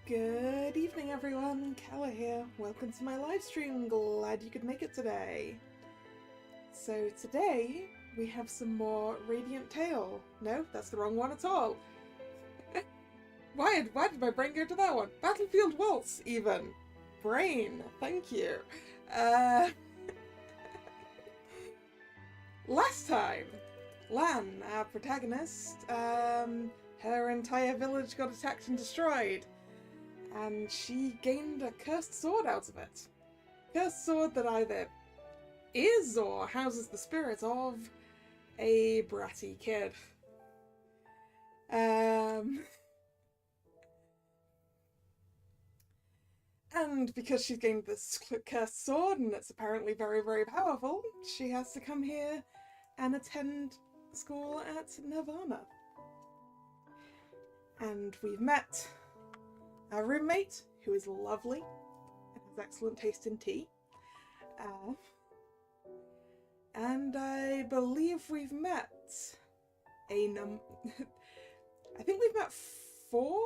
Good evening everyone, Kalla here. Welcome to my live stream, glad you could make it today. So today we have some more Radiant Tale. No, that's the wrong one at all. Why did my brain go to that one? Battlefield Waltz even. Brain, thank you. Last time, Lan, our protagonist, her entire village got attacked and destroyed. And she gained a cursed sword out of it. Cursed sword that either is or houses the spirit of a bratty kid. And because she's gained this cursed sword and it's apparently very, very powerful, she has to come here and attend school at Nirvana. And we've met our roommate, who is lovely and has excellent taste in tea. And I believe we've met I think we've met 4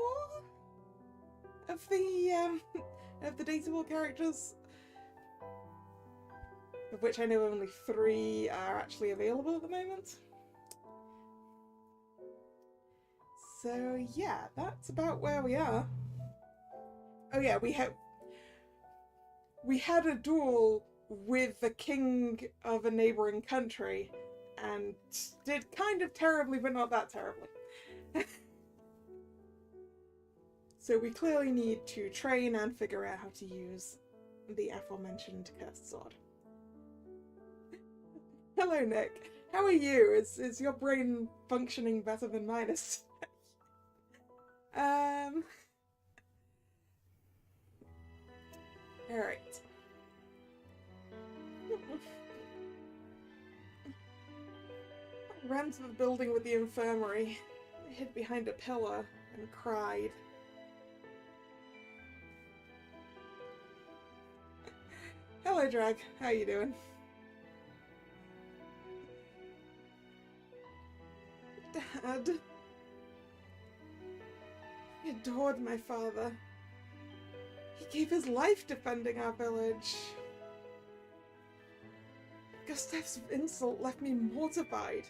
of the dateable characters, of which I know only 3 are actually available at the moment. So yeah, that's about where we are. Oh yeah, we had a duel with the king of a neighbouring country and did kind of terribly, but not that terribly. So we clearly need to train and figure out how to use the aforementioned cursed sword. Hello Nick, how are you? Is your brain functioning better than mine is? Alright. I ran to the building with the infirmary. I hid behind a pillar and cried. Hello Drag, how you doing? Dad. I adored my father. He gave his life defending our village. Gustav's insult left me mortified.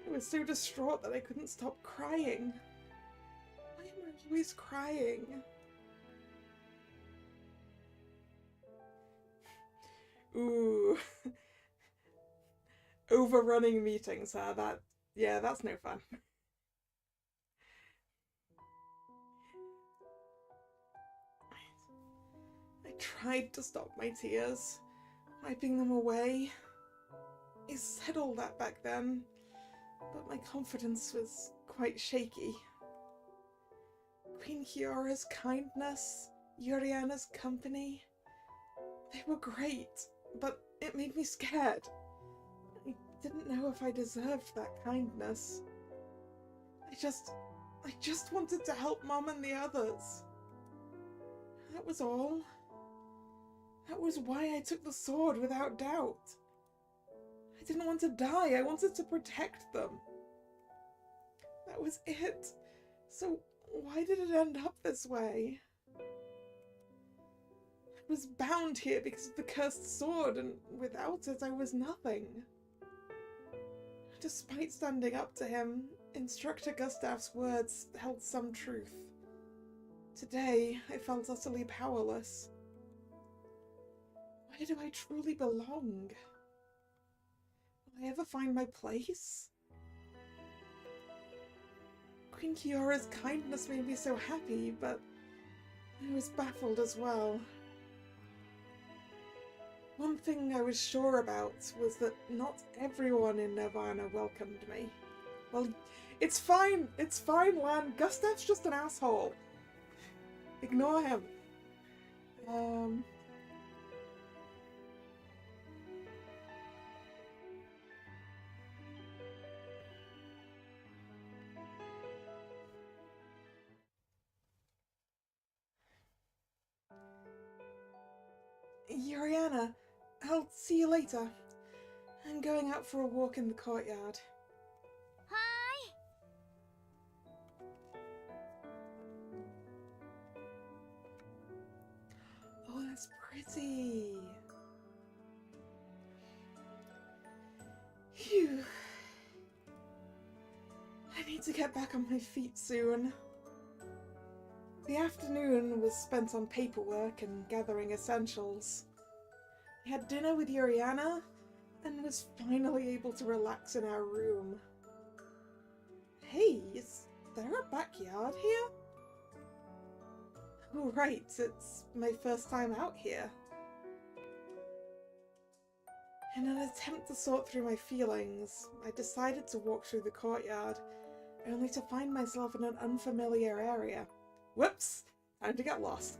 I was so distraught that I couldn't stop crying. Why am I always crying? Ooh. Overrunning meetings, huh? That's no fun. I tried to stop my tears, wiping them away. I said all that back then, but my confidence was quite shaky. Queen Hyora's kindness, Yuriana's company, they were great, but it made me scared. I didn't know if I deserved that kindness. I just wanted to help Mom and the others. That was all. That was why I took the sword without doubt. I didn't want to die, I wanted to protect them. That was it. So why did it end up this way? I was bound here because of the cursed sword, and without it I was nothing. Despite standing up to him, Instructor Gustav's words held some truth. Today, I felt utterly powerless. Where do I truly belong? Will I ever find my place? Queen Kiora's kindness made me so happy, but I was baffled as well. One thing I was sure about was that not everyone in Nirvana welcomed me. Well, it's fine, Lan. Gustav's just an asshole. Ignore him. Yuriana, I'll see you later. I'm going out for a walk in the courtyard. Hi. Oh, that's pretty. Phew. I need to get back on my feet soon. The afternoon was spent on paperwork and gathering essentials. I had dinner with Yuriana and was finally able to relax in our room. Hey, is there a backyard here? Oh right, it's my first time out here. In an attempt to sort through my feelings, I decided to walk through the courtyard, only to find myself in an unfamiliar area. Whoops! Time to get lost.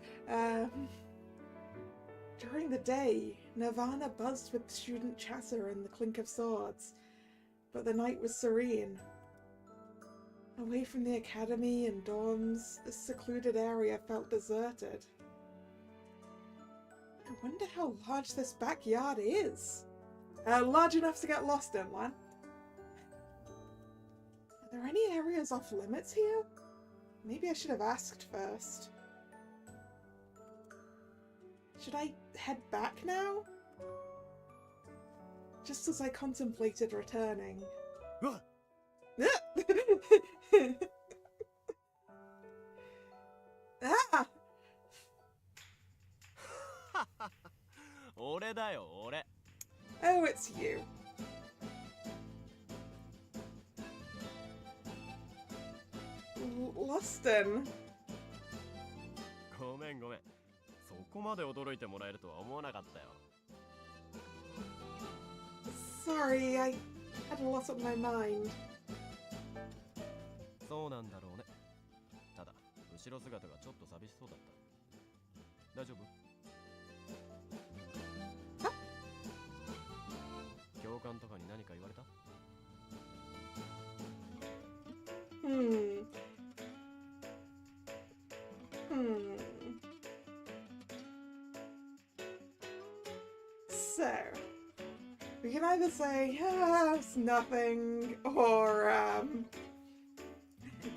During the day, Nirvana buzzed with student chatter and the clink of swords, but the night was serene. Away from the academy and dorms, this secluded area felt deserted. I wonder how large this backyard is. Large enough to get lost in, Lan. Are there any areas off limits here? Maybe I should have asked first. Should I head back now? Just as I contemplated returning. Ah! 俺だよ、俺。 Oh, it's you. Lustin. ごめんごめん。そこまで驚いてもらえるとは思わなかったよ。 Sorry, I had a lot on my mind. そうなんだろうね。ただ、後ろ姿がちょっと寂しそうだった。大丈夫？教官とかに何か言われた？ So, we can either say, it's nothing, or,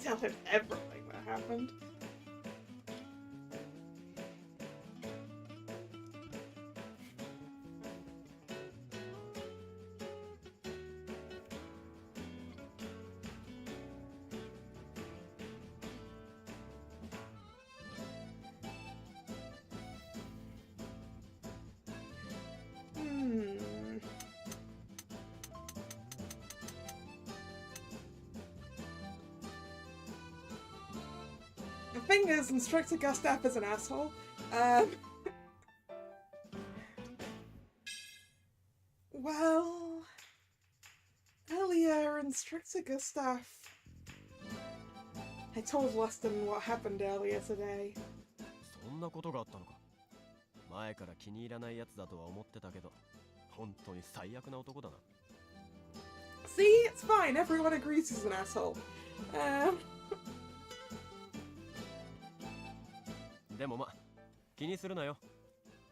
tell him everything that happened. The thing is, Instructor Gustav is an asshole. Well, earlier, Instructor Gustav... I told Lustin what happened earlier today. そんなことがあったのか。前から気に入らないやつだとは思ってたけど、本当に最悪な男だな。See? It's fine. Everyone agrees he's an asshole. でもま、気にするなよ。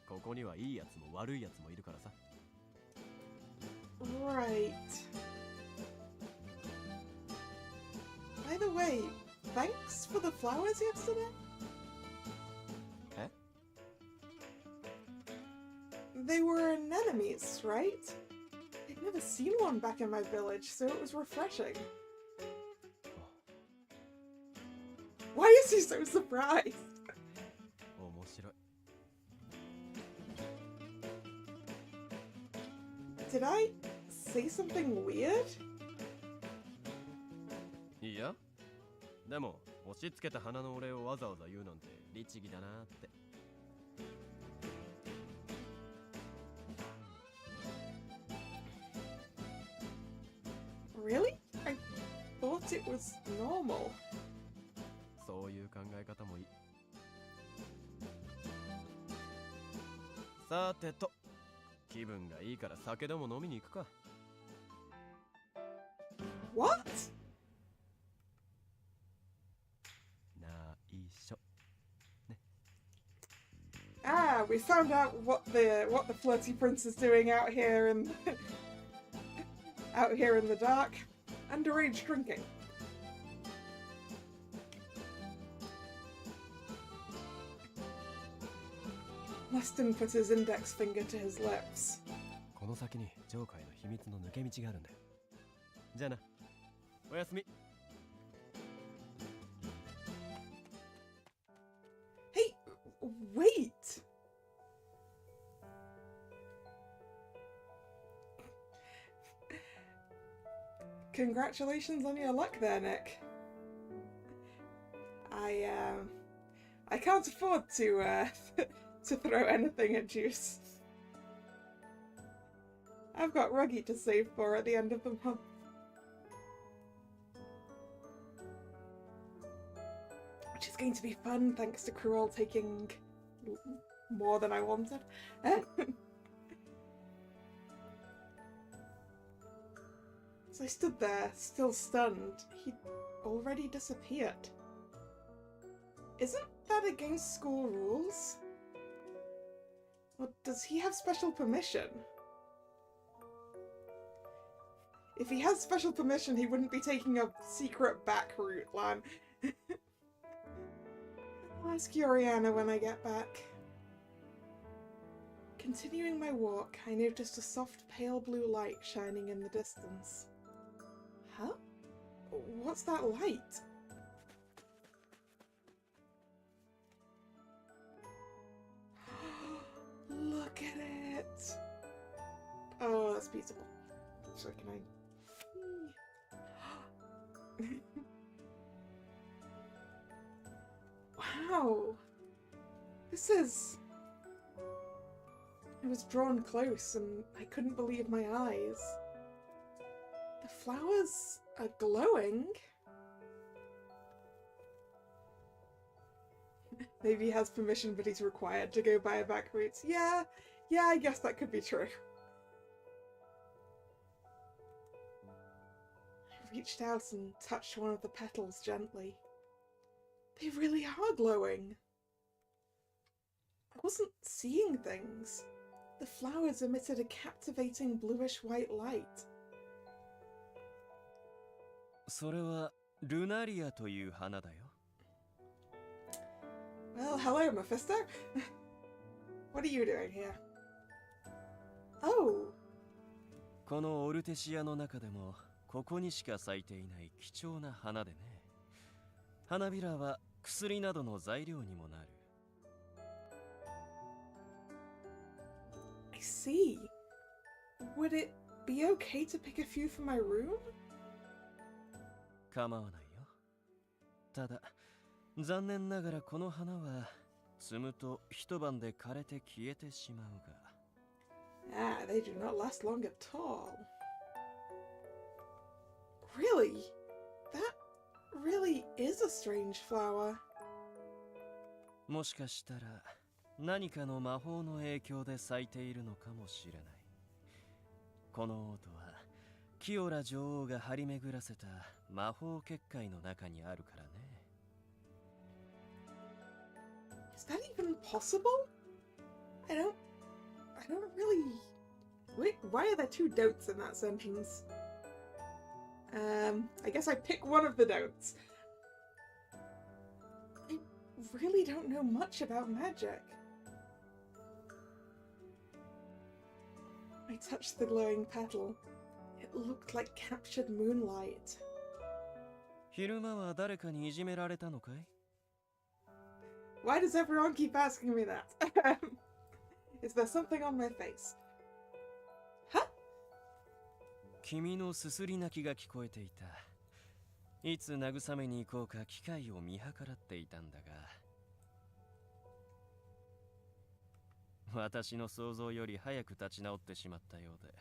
ここにはいいやつも悪いやつもいるからさ。Right. By the way, thanks for the flowers yesterday? Eh? They were anemones, right? I'd never seen one back in my village, so it was refreshing. Why is he so surprised? 面白い。 Did I say something weird? いや、でも押し付けた花のお礼をわざわざ言うなんて律儀だなって。Really? I thought it was normal. そういう考え方もいい。さてと、気分がいいから酒でも飲みに行くか。What? 内緒。ね。Ah, we found out what the flirty prince is doing out here in out here in the dark. Underage drinking. Mustin put his index finger to his lips. この先に上界の秘密の抜け道があるんだよ。じゃあな。おやすみ。Hey, wait! Congratulations on your luck there, Nick. I can't afford to to throw anything at Juice. I've got Ruggy to save for at the end of the month. Which is going to be fun thanks to Cruel taking more than I wanted. So I stood there, still stunned. He'd already disappeared. Isn't that against school rules? Or does he have special permission? If he has special permission, he wouldn't be taking a secret back route, Lan. I'll ask Oriana when I get back. Continuing my walk, I noticed a soft pale blue light shining in the distance. Huh? What's that light? Look at it! Oh, that's beautiful. So can I... Wow! This is... I was drawn close and I couldn't believe my eyes. The flowers are glowing. Maybe he has permission, but he's required to go by a back route. Yeah, I guess that could be true. I reached out and touched one of the petals gently. They really are glowing. I wasn't seeing things. The flowers emitted a captivating bluish-white light. それはルナリアという花だよ。Well, hello, Mephisto. What are you doing here? Oh. このオルテシアの中でもここにしか咲いていない貴重な花でね。花びらは薬などの材料にもなる。I see. Would it be okay to pick a few for my room? 構わないよ。ただ、残念ながらこの花は摘むと一晩で枯れて消えてしまうが。Ah, they do not last long at all. Really? That really is a strange flower. もしかしたら何かの魔法の影響で咲いているのかもしれない。この王都はキオラ女王が張り巡らせた魔法結界の中にあるからね。Is that even possible? I don't really... Wait, why are there two don'ts in that sentence? I guess I pick one of the don'ts. I really don't know much about magic. I touched the glowing petal. It looked like captured moonlight. 昼間は誰かにいじめられたのかい? Why does everyone keep asking me that? Is there something on my face? Huh? 君のすすり泣きが聞こえていた。いつ慰めに行こうか機会を見計らっていたんだが、私の想像より早く立ち直ってしまったようで、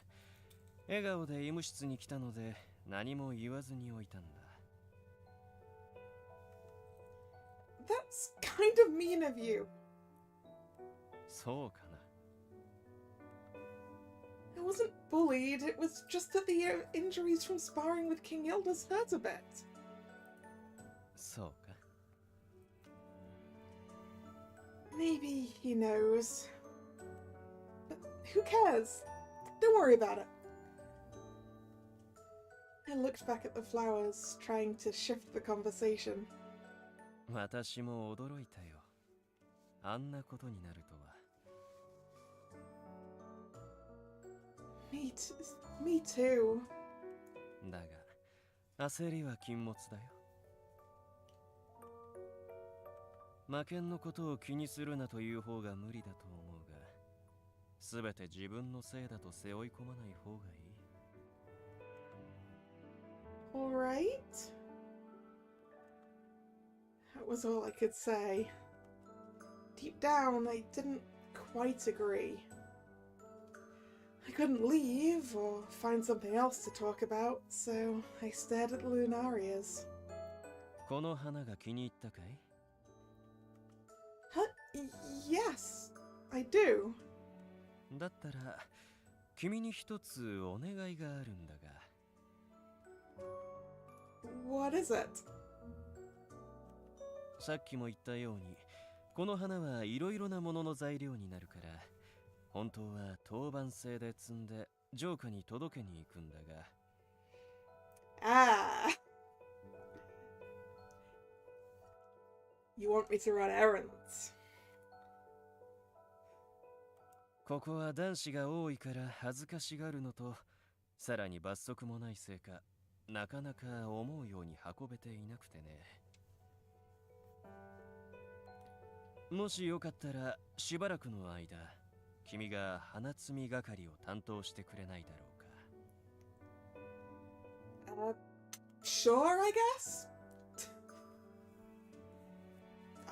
笑顔で医務室に来たので何も言わずにおいたんだ。That's kind of mean of you. そうかな。I wasn't bullied, it was just that the injuries from sparring with King Yildiz hurt a bit. そうか。Maybe he knows. But who cares? Don't worry about it. I looked back at the flowers, trying to shift the conversation. 私も驚いたよ。あんなことになるとは。Me too. だが、焦りは禁物だよ。魔剣のことを気にするなという方が無理だと思うが、すべて自分のせいだと背負い込まない方がいい。Alright. That was all I could say. Deep down, I didn't quite agree. I couldn't leave or find something else to talk about, so I stared at the Lunarias. この花が気に入ったかい？ Yes, I do. だったら、君に一つお願いがあるんだが。What is it? さっきも言ったように、この花はいろいろなものの材料になるから、本当は当番制で摘んで城下に届けに行くんだが。Ah. You want me to run errands? ここは男子が多いから恥ずかしがるのと、さらに罰則もないせいか、なかなか思うように運べていなくてね。もしよかったらしばらくの間、君が花摘み係を担当してくれないだろうか。Sure, I guess.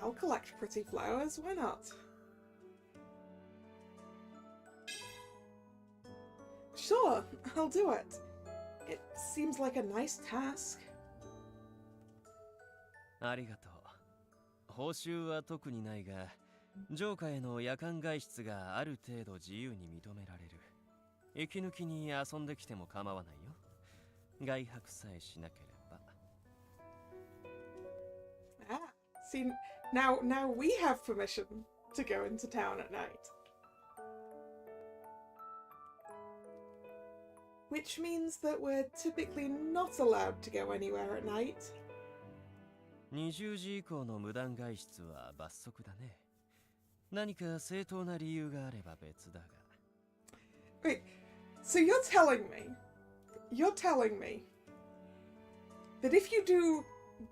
I'll collect pretty flowers, why not? Sure, I'll do it. It seems like a nice task. ありがとう。報酬は特にないが、城下への夜間外出がある程度自由に認められる。息抜きに遊んできても構わないよ。外泊さえしなければ。Ah, see, now we have permission to go into town at night. Which means that we're typically not allowed to go anywhere at night. 20時以降の無断外出は罰則だね。何か正当な理由があれば別だが。Wait, so you're telling me that if you do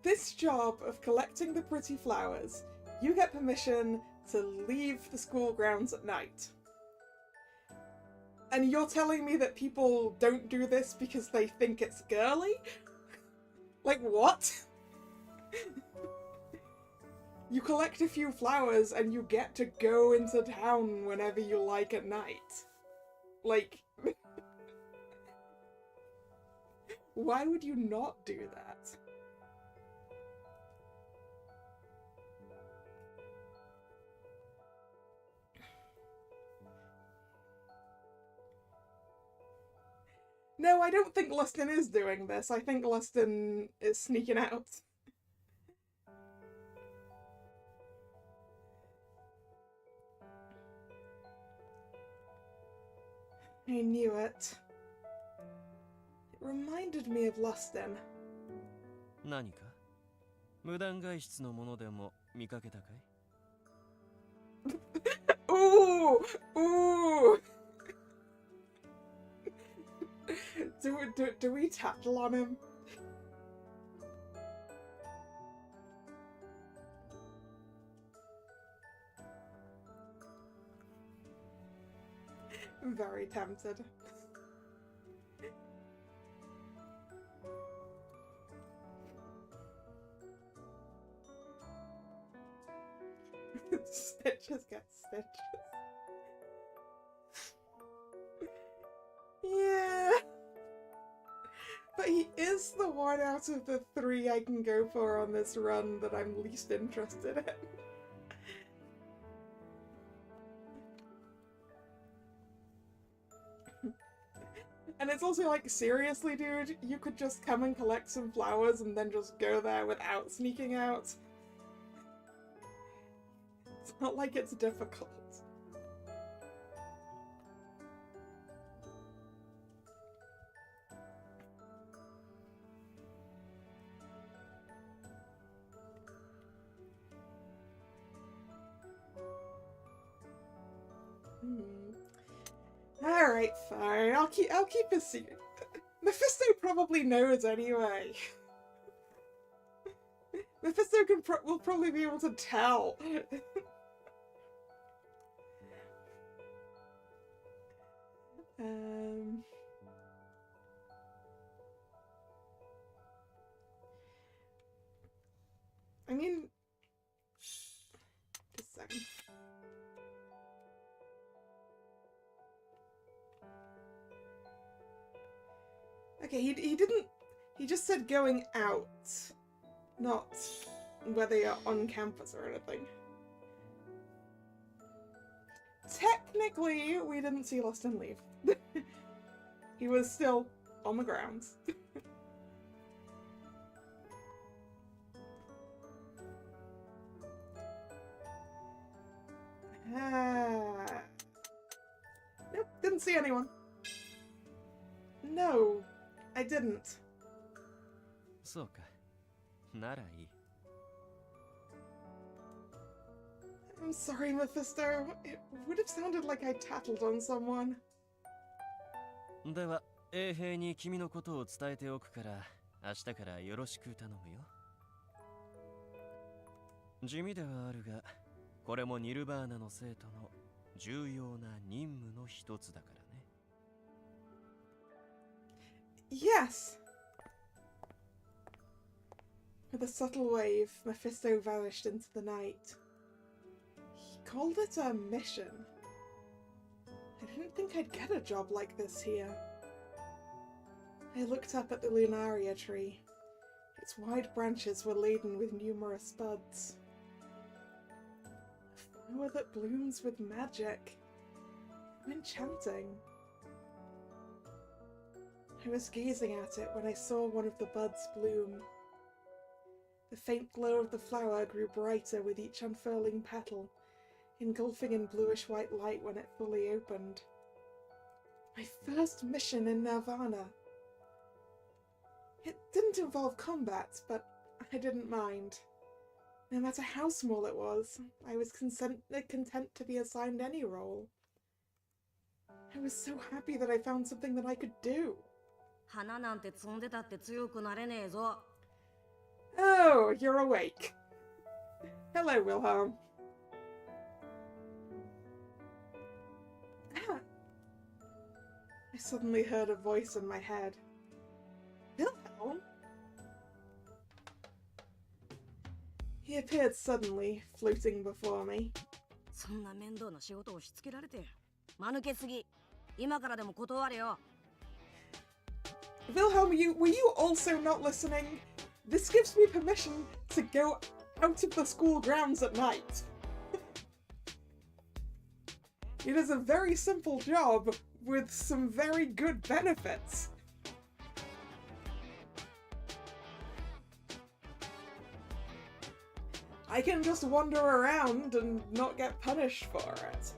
this job of collecting the pretty flowers, you get permission to leave the school grounds at night? And you're telling me that people don't do this because they think it's girly? Like, what? You collect a few flowers and you get to go into town whenever you like at night. Like... Why would you not do that? No, I don't think Lustin is doing this. I think Lustin is sneaking out. I knew it. It reminded me of Lustin. 何か無断外出のものでも見かけたかい？ Ooh! Ooh! Do we tattle on him? I'm very tempted. Stitches get stitches. Yeah. But he is the one out of the 3 I can go for on this run that I'm least interested in. And it's also like, seriously, dude, you could just come and collect some flowers and then just go there without sneaking out. It's not like it's difficult. Alright, fine. I'll keep a secret. Mephisto probably knows anyway. Mephisto will probably be able to tell. I mean, just a second. Okay, he didn't. He just said going out, not whether you're on campus or anything. Technically, we didn't see Lustin leave. He was still on the grounds. Nope, didn't see anyone. No, I didn't. そうか。ならいい。I'm sorry, Mephisto. It would have sounded like I tattled on someone. では、衛兵に君のことを伝えておくから、明日からよろしく頼むよ。地味ではあるが、これもニルバーナの生徒の重要な任務の一つだからね。Yes! With a subtle wave, Mephisto vanished into the night. He called it a mission. I didn't think I'd get a job like this here. I looked up at the Lunaria tree. Its wide branches were laden with numerous buds. A flower that blooms with magic. How enchanting. I was gazing at it when I saw one of the buds bloom. The faint glow of the flower grew brighter with each unfurling petal, engulfing in bluish-white light when it fully opened. My first mission in Nirvana. It didn't involve combat, but I didn't mind. No matter how small it was, I was content to be assigned any role. I was so happy that I found something that I could do. 花なんて摘んでたって強くなれねえぞ。Oh, you're awake. Hello, Wilhelm. I suddenly heard a voice in my head. Wilhelm? He appeared suddenly, floating before me. そんな面倒な仕事をしつけられて、間抜けすぎ。今からでも断れよ。Wilhelm, were you also not listening? This gives me permission to go out of the school grounds at night. It is a very simple job with some very good benefits. I can just wander around and not get punished for it.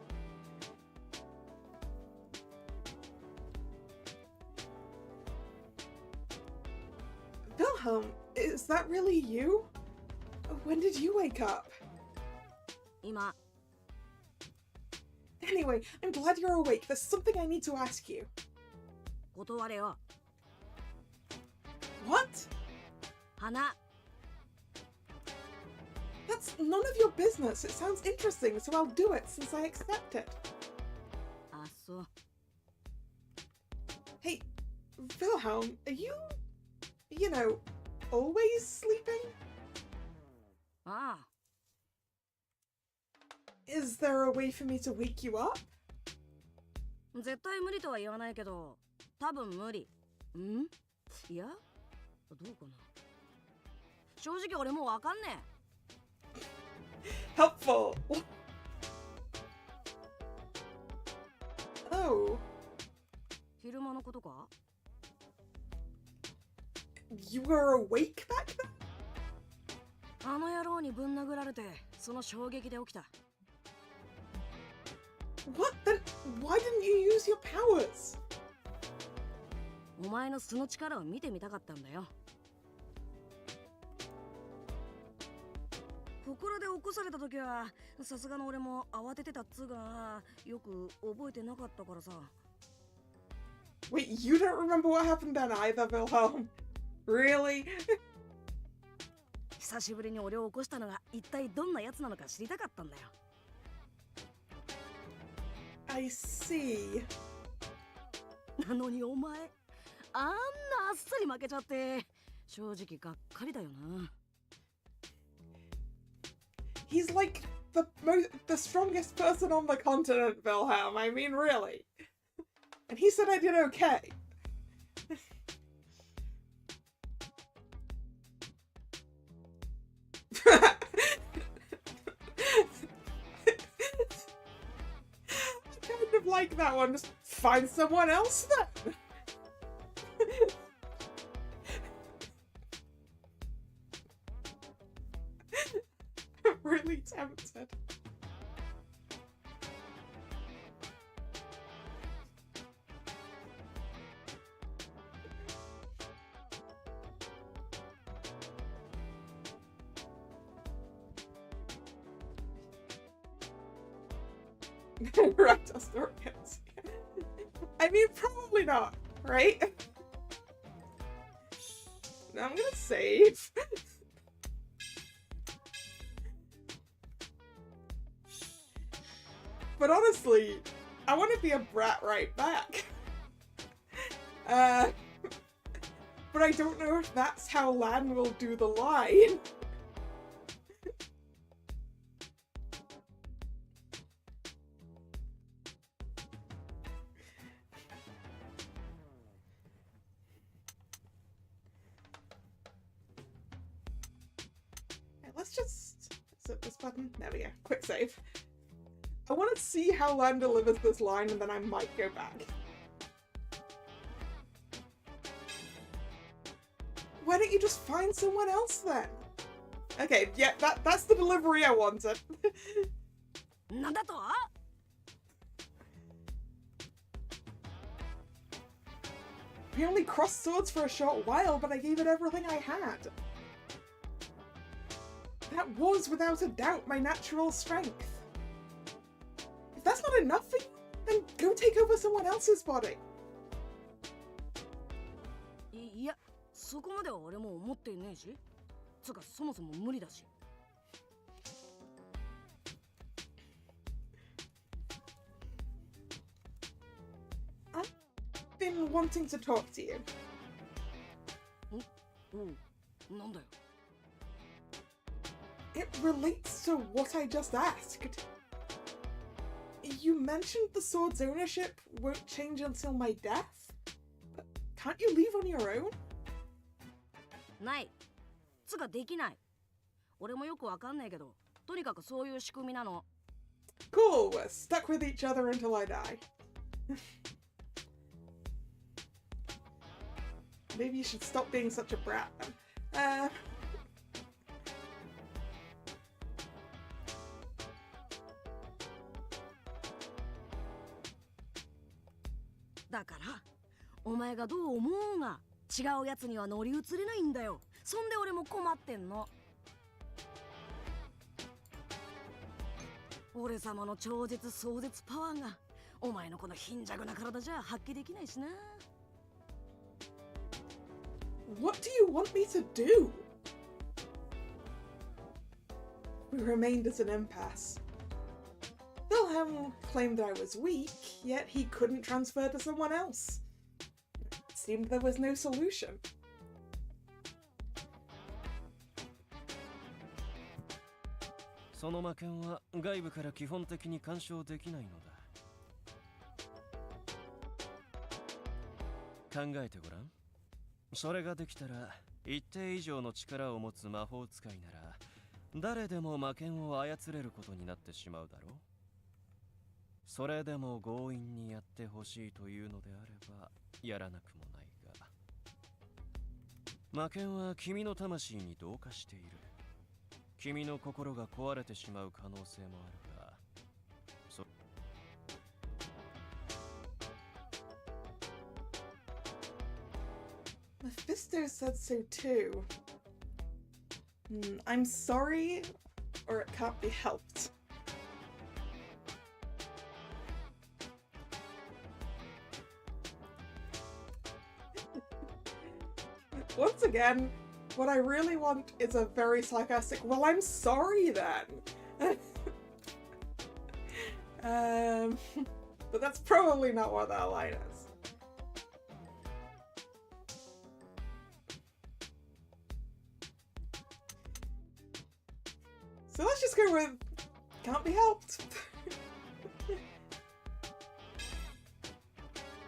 Wilhelm, is that really you? When did you wake up? 今。 Anyway, I'm glad you're awake. There's something I need to ask you. 断れよ。 What? 花。 That's none of your business. It sounds interesting, so I'll do it since I accept it. あ、そう。 Hey, Wilhelm, are you know, always sleeping? ああ。Is there a way for me to wake you up? 絶対無理とは言わないけど、多分無理。ん？いや、どうかな。正直俺もわかんねえ。Helpful. Oh. 昼間のことか？ You were awake back then? あの野郎にぶん殴られて、その衝撃で起きた。What? Then why didn't you use your powers? お前の素の力を見てみたかったんだよ。祠で起こされた時は、さすがの俺も慌ててたっつうが、よく覚えてなかったからさ。Wait, you don't remember what happened then either, Wilhelm? Really? 久しぶりに俺を起こしたのが一体どんなやつなのか知りたかったんだよ。I see. なのにお前、あんなあっさり負けちゃって、正直がっかりだよな。He's like the strongest person on the continent, Wilhelm. I mean, really. And he said I did okay. I kind of like that one. Just find someone else then. I'm really tempted. Right, Astorians. I mean, probably not, right? Now I'm gonna save. But honestly, I want to be a brat right back. But I don't know if that's how Lan will do the line. Let's just... Is it this button? There we go. Quick save. I want to see how Lan delivers this line and then I might go back. Why don't you just find someone else then? Okay, yeah, that's the delivery I wanted. なんだと？ We only crossed swords for a short while, but I gave it everything I had. That was, without a doubt, my natural strength. If that's not enough for you, then go take over someone else's body. いや、そこまでは俺も思ってねえし。つかそもそも無理だし。I've been wanting to talk to you. なんだよ。 It relates to what I just asked. You mentioned the sword's ownership won't change until my death? But can't you leave on your own? ない。つかできない。俺もよくわかんないけど、とにかくそういう仕組みなの。Cool, we're stuck with each other until I die. Maybe you should stop being such a brat then. だから、お前がどう思おうが違うやつには乗り移れないんだよ。そんで俺も困ってんの。俺様の超絶壮絶パワーがお前のこの貧弱な体じゃ発揮できないしな。What do you want me to do? We remained at an impasse. Wilhelm claimed I was weak, yet he couldn't transfer to someone else. It seemed there was no solution. その魔剣は外部から基本的に干渉できないのだ。考えてごらん。それができたら一定以上の力を持つ魔法使いなら誰でも魔剣を操れることになってしまうだろう。それでも強引にやってほしいというのであればやらなくもないが、魔剣は君の魂に同化している。君の心が壊れてしまう可能性もあるが、Mephisto said so too. I'm sorry, or it can't be helped. Once again, what I really want is a very sarcastic, well, I'm sorry then. But that's probably not what that line is. So let's just go with, can't be helped.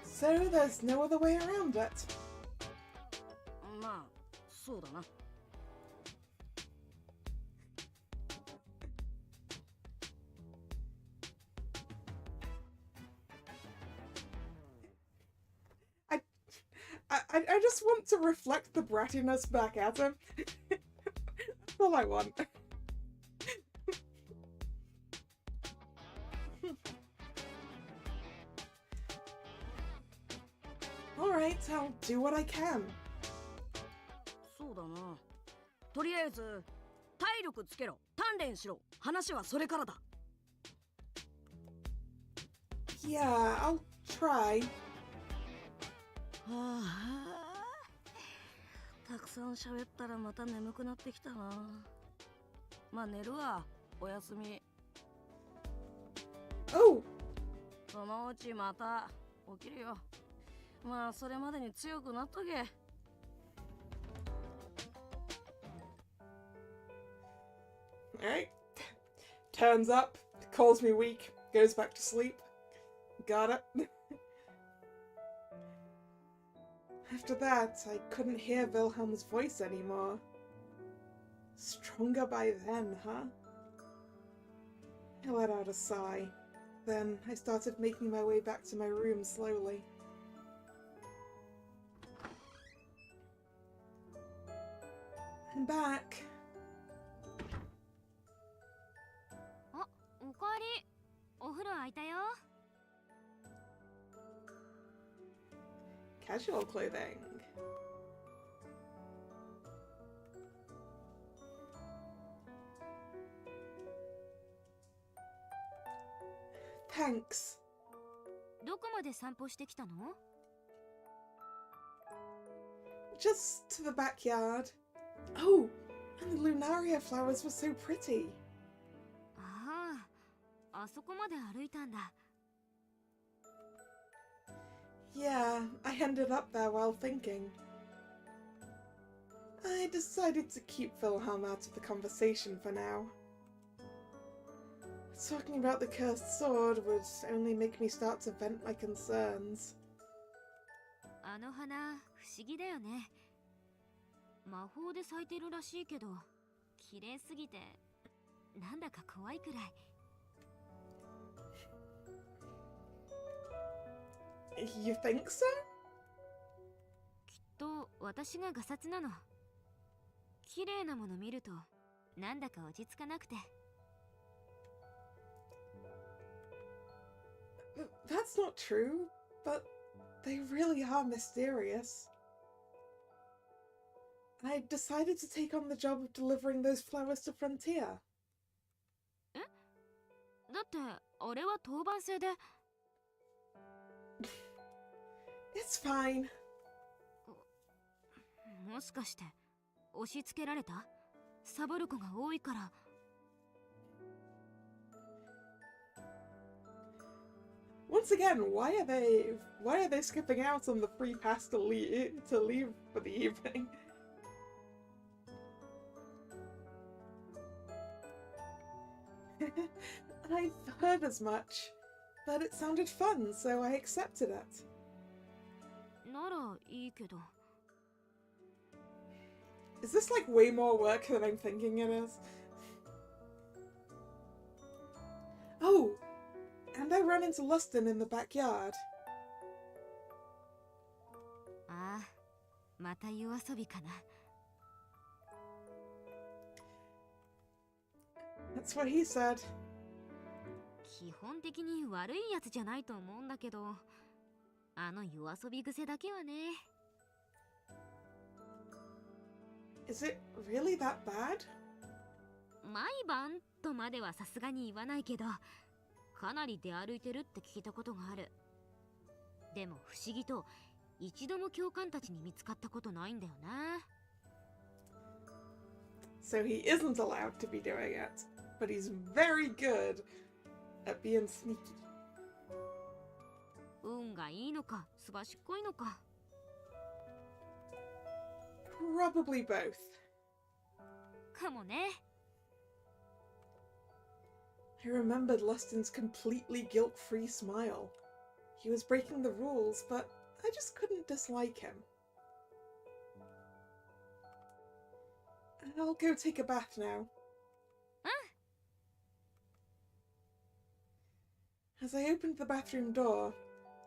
So there's no other way around it. まあ、そうだな。I just want to reflect the brattiness back at him. That's all I want. Alright, I'll do what I can. そうだな。とりあえず体力つけろ、鍛錬しろ。話はそれからだ。Yeah, I'll try. はあ、たくさん喋ったらまた眠くなってきたな。まあ寝るわ。おやすみ。Oh! そのうちまた起きるよ。まあそれまでに強くなっとけ。Alright. Turns up, calls me weak, goes back to sleep. Got it. After that, I couldn't hear Wilhelm's voice anymore. Stronger by then, huh? I let out a sigh. Then I started making my way back to my room slowly. I'm back. あ、おかわり。お風呂空いたよ。Casual clothing. Thanks. どこまで散歩してきたの？ Just to the backyard. Oh, and the Lunaria flowers were so pretty. ああ、あそこまで歩いたんだ。Yeah, I ended up there while thinking. I decided to keep Wilhelm out of the conversation for now. Talking about the cursed sword would only make me start to vent my concerns. あの花、不思議だよね。魔法で咲いてるらしいけど、綺麗すぎて、なんだか怖いくらい。You think so? きっと私がガサツなの。綺麗なもの見ると、なんだか落ち着かなくて。That's not true, but they really are mysterious. I decided to take on the job of delivering those flowers to Frontier. え？だって、あれは当番制で。It's fine. もしかして、押し付けられた？サボる子が多いから。Once again, why are they skipping out on the free pass to leave for the evening? I've heard as much, but it sounded fun, so I accepted it. ならいいけど。 Is this like way more work than I'm thinking it is? Oh, and I ran into Lustin in the backyard. ああ、また夜遊びかな。 That's what he said. 基本的に悪いやつじゃないと思うんだけど、あの夜遊び癖だけはね。 Is it really that bad? 毎晩とまではさすがに言わないけど、かなり出歩いてるって聞いたことがある。でも不思議と一度も教官たちに見つかったことないんだよな。 So he isn't allowed to be doing it, but he's very good at being sneaky. 運がいいのか、すばしっこいのか。 Probably both. かもね。 I remembered Lustin's completely guilt-free smile. He was breaking the rules, but I just couldn't dislike him. I'll go take a bath now. As I opened the bathroom door,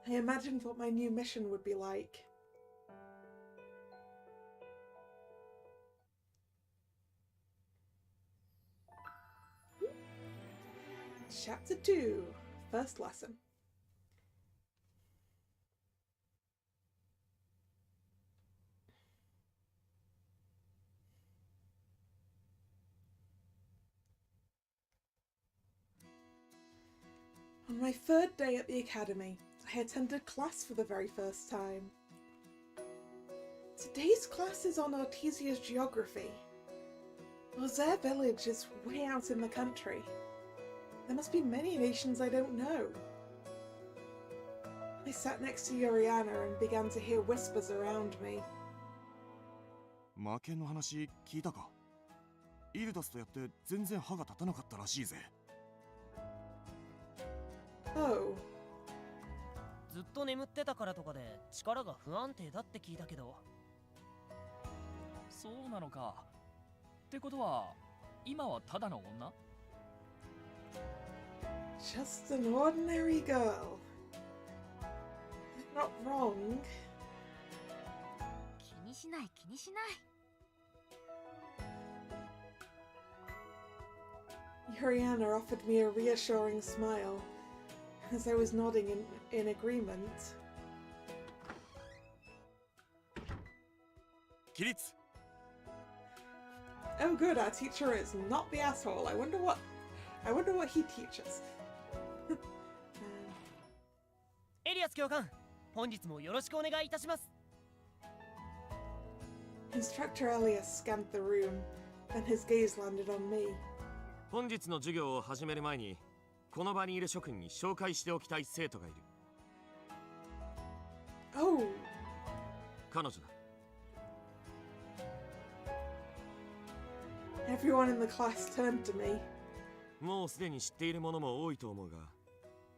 I imagined what my new mission would be like. Chapter 2, First Lesson. On my third day at the academy, I attended class for the very first time. Today's class is on Artesia's geography. Ozair village is way out in the country. There must be many nations I don't know. I sat next to Yuriana and began to hear whispers around me. 負けの話聞いたか？イルダスとやって全然歯が立たなかったらしいぜ。 Oh, ずっと眠ってたからとかで力が不安定だって聞いたけど。そうなのか。ってことは今はただの女？ just an ordinary girl. They're not wrong. 気にしない気にしない。 Yuriana offered me a reassuring smile as I was nodding in agreement. 起立。 Oh good, our teacher is not the asshole. I wonder what he teaches. エリアス教官、本日もよろしくお願いいたします。 Instructor Elias scanned the room, then his gaze landed on me. 本日の授業を始める前に、この場にいる諸君に紹介しておきたい生徒がいる。 Oh, 彼女だ。 everyone in the class turned to me. もうすでに知っている者も多いと思うが、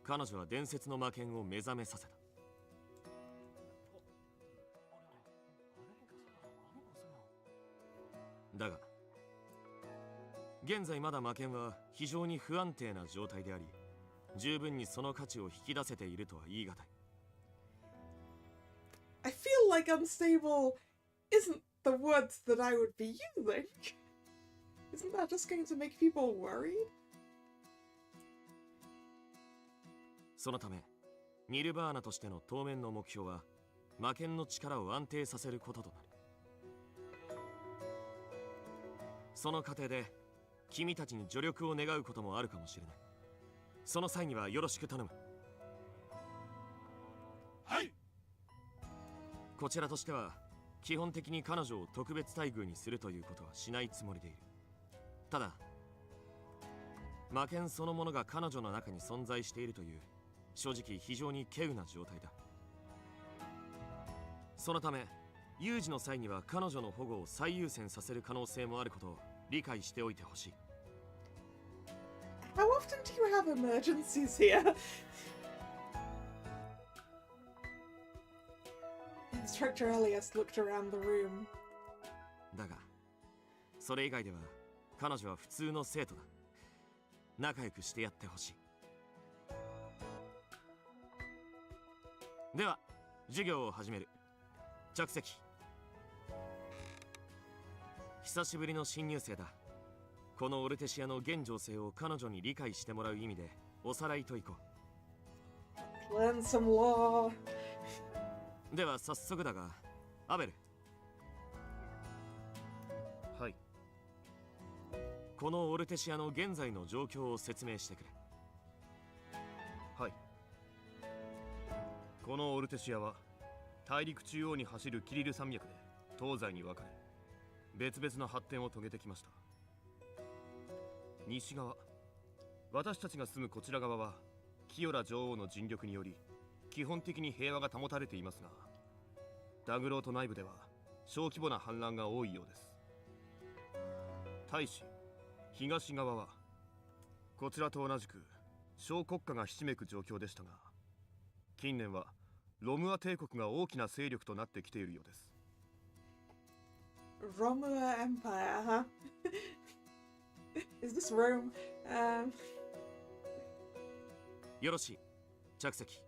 彼女は伝説の魔剣を目覚めさせた。だが、現在まだ魔剣は非常に不安定な状態であり、十分にその価値を引き出せているとは言い難い。 I feel like unstable isn't the words that I would be using. Isn't that just going to make people worried? そのため、ニルバーナとしての当面の目標は、魔剣の力を安定させることとなる。その過程で、君たちに助力を願うこともあるかもしれない。その際にはよろしく頼む。はい。こちらとしては、基本的に彼女を特別待遇にするということはしないつもりでいる。ただ、魔剣そのものが彼女の中に存在しているという、正直非常に稀有な状態だ。そのため、有事の際には彼女の保護を最優先させる可能性もあることを理解しておいてほしい。How often do you have emergencies here? Instructor Elias looked around the room. だがそれ以外では彼女は普通の生徒だ。仲良くしてやってほしい。では授業を始める。着席。久しぶりの新入生だ。このオルテシアの現情勢を彼女に理解してもらう意味でおさらいといこう。 Learn some law. では早速だが、アベル。はい。このオルテシアの現在の状況を説明してくれ。はい。このオルテシアは大陸中央に走るキリル山脈で東西に分かれ、別々の発展を遂げてきました。西側、私たちが住むこちら側はキオラ女王の尽力により基本的に平和が保たれていますが、ダグロート内部では小規模な反乱が多いようです。対し東側はこちらと同じく小国家がひしめく状況でしたが、近年はロムア帝国が大きな勢力となってきているようです。Romua Empire, huh? Is this Rome? よろしい。着席。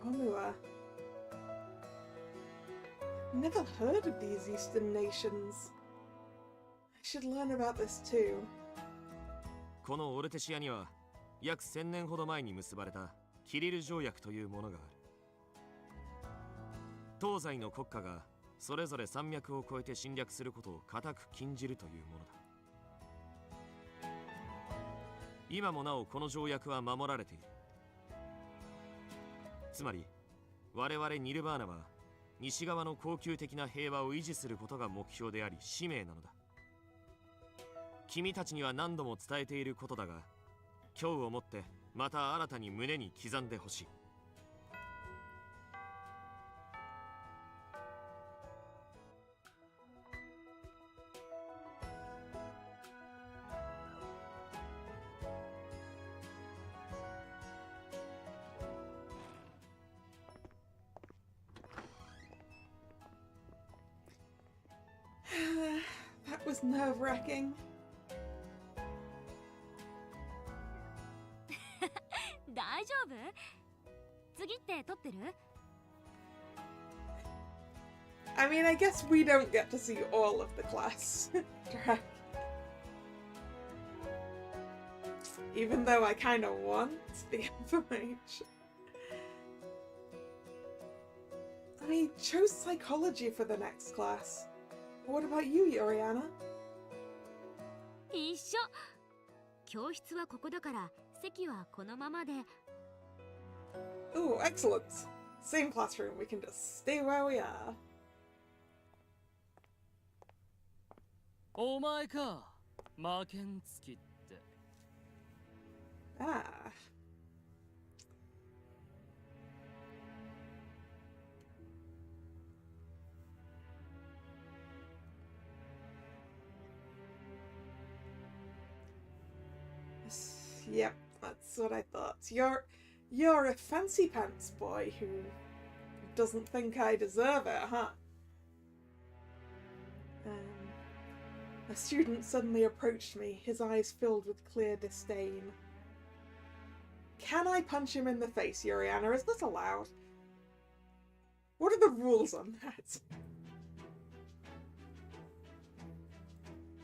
Romua. Never heard of these Eastern nations. I should learn about this too. このオルテシアには約1000年ほど前に結ばれたキリル条約というものがある。東西の国家がそれぞれ山脈を越えて侵略することを固く禁じるというものだ。今もなおこの条約は守られている。つまり我々ニルバーナは西側の恒久的な平和を維持することが目標であり使命なのだ。君たちには何度も伝えていることだが、今日をもってまた新たに胸に刻んでほしい。That was nerve-wracking. 大丈夫？次って撮ってる？ I mean, I guess we don't get to see all of the class. Even though I kind of want the information. I chose psychology for the next class. What about you, Yoriana? 一緒。教室はここだから席はこのままで。 Ooh, excellent. Same classroom. We can just stay where we are. お前か、負けんつきって。Ah. Yep, that's what I thought. You're a fancy pants boy who doesn't think I deserve it, huh? A student suddenly approached me, his eyes filled with clear disdain. Can I punch him in the face, Yuriana? Is this allowed? What are the rules on that?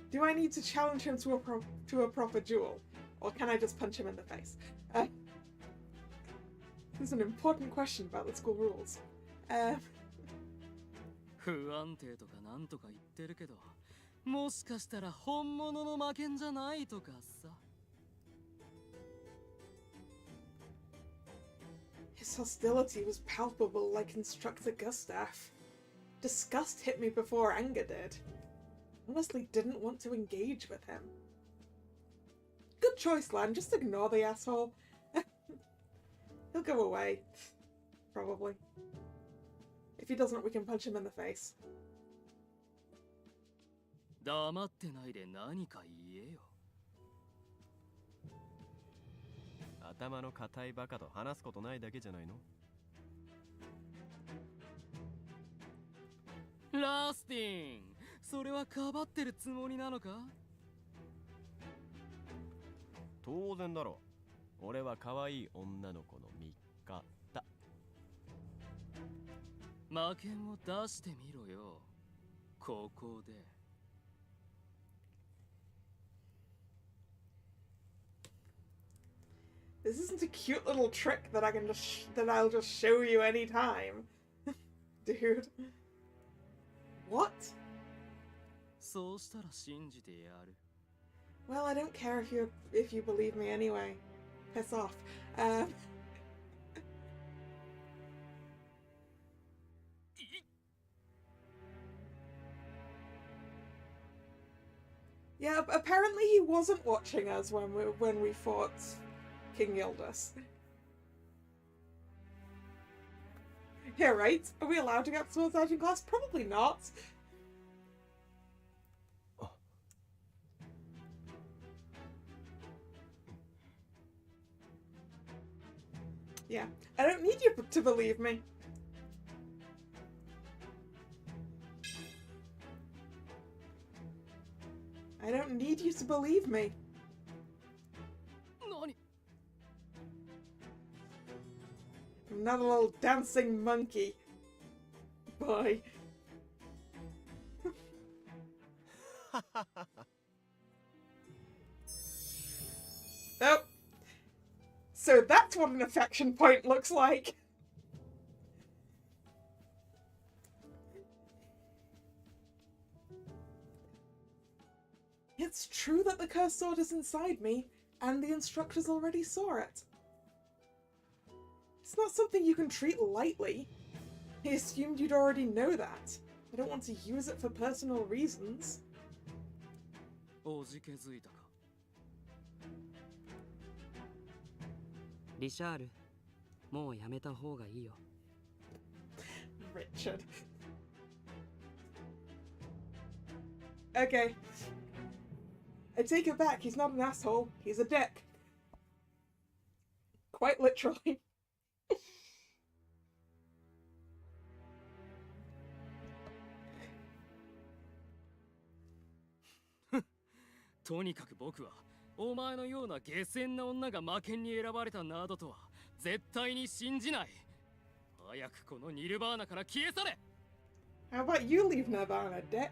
Do I need to challenge him to a proper duel? Or can I just punch him in the face? This is an important question about the school rules. 不安定とかなんとか言ってるけど、もしかしたら本物の負けんじゃないとかさ。His hostility was palpable like Instructor Gustav. Disgust hit me before anger did. Honestly didn't want to engage with him. Good choice, Lan. Just ignore the asshole. He'll go away. Probably. If he doesn't, we can punch him in the face. 黙ってないで何か言えよ。頭の固いバカと話すことないだけじゃないの？ラスティン、それはかばってるつもりなのか？当然だろ。俺は可愛い女の子の味方。魔剣を出してみろよ。ここで。This isn't a cute little trick that I can that I'll just show you anytime. Dude. What? そうしたら信じてやる。Well, I don't care if you believe me anyway. Piss off. Yeah, apparently he wasn't watching us when we fought King Yildiz. Yeah, right? Are we allowed to get sword sergeant class? Probably not. Yeah, I don't need you to believe me. I don't need you to believe me. I'm not a little dancing monkey. Boy. Oh. So that's what an affection point looks like. It's true that the cursed sword is inside me, and the instructors already saw it. It's not something you can treat lightly. He assumed you'd already know that. I don't want to use it for personal reasons. おじけづいたか。リシャール、もうやめた方がいいよ。Richard. Okay. I take it back, he's not an asshole, he's a dick. Quite literally. とにかく僕はお前のような下賤な女が魔剣に選ばれたなどとは絶対に信じない。早くこのニルバーナから消え去れ。 How about you leave Nirvana, dick?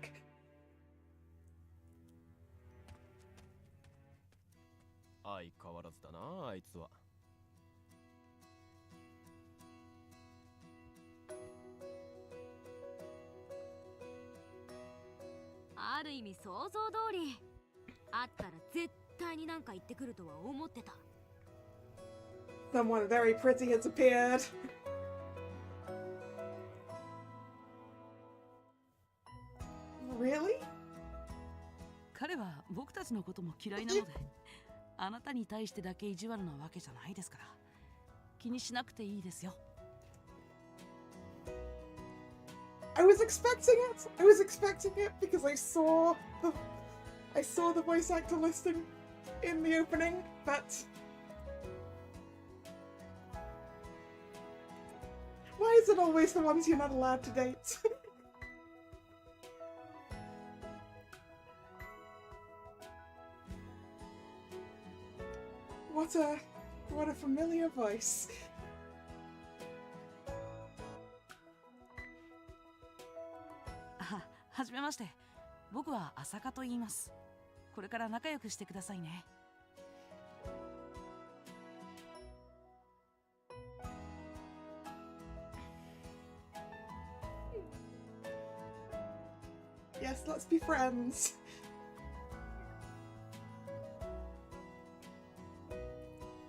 相変わらずだな、あいつは。ある意味想像通り。あったら絶対になんか言ってくるとは思ってた。Someone very pretty has appeared. Really? 彼は僕たちのことも嫌いなので、あなたに対してだけ意地悪なわけじゃないですから、気にしなくていいですよ。I was expecting it. I was expecting it because I saw the voice actor listing in the opening, but why is it always the ones you're not allowed to date? What a familiar voice. はじめまして。僕は朝香と言います。これから仲良くしてくださいね。Yes, let's be friends.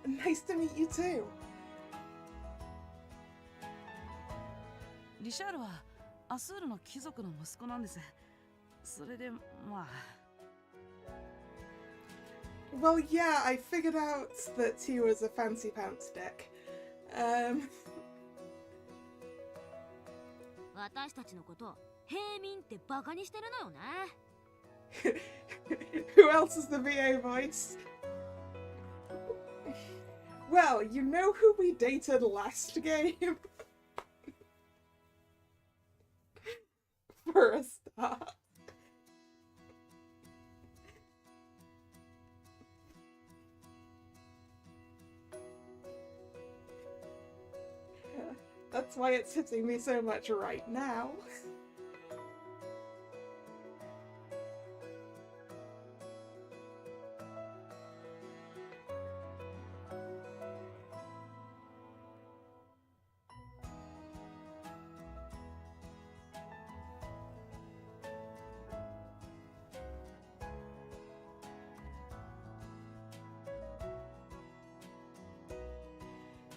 Nice to meet you too. リシャールはアスールの貴族の息子なんです。それでまあ。Well, yeah, I figured out that he was a fancy pants dick. 私たちのこと平民ってバカにしてるのよね。Who else is the VA voice? Well, you know who we dated last game? For a start. That's why it's hitting me so much right now.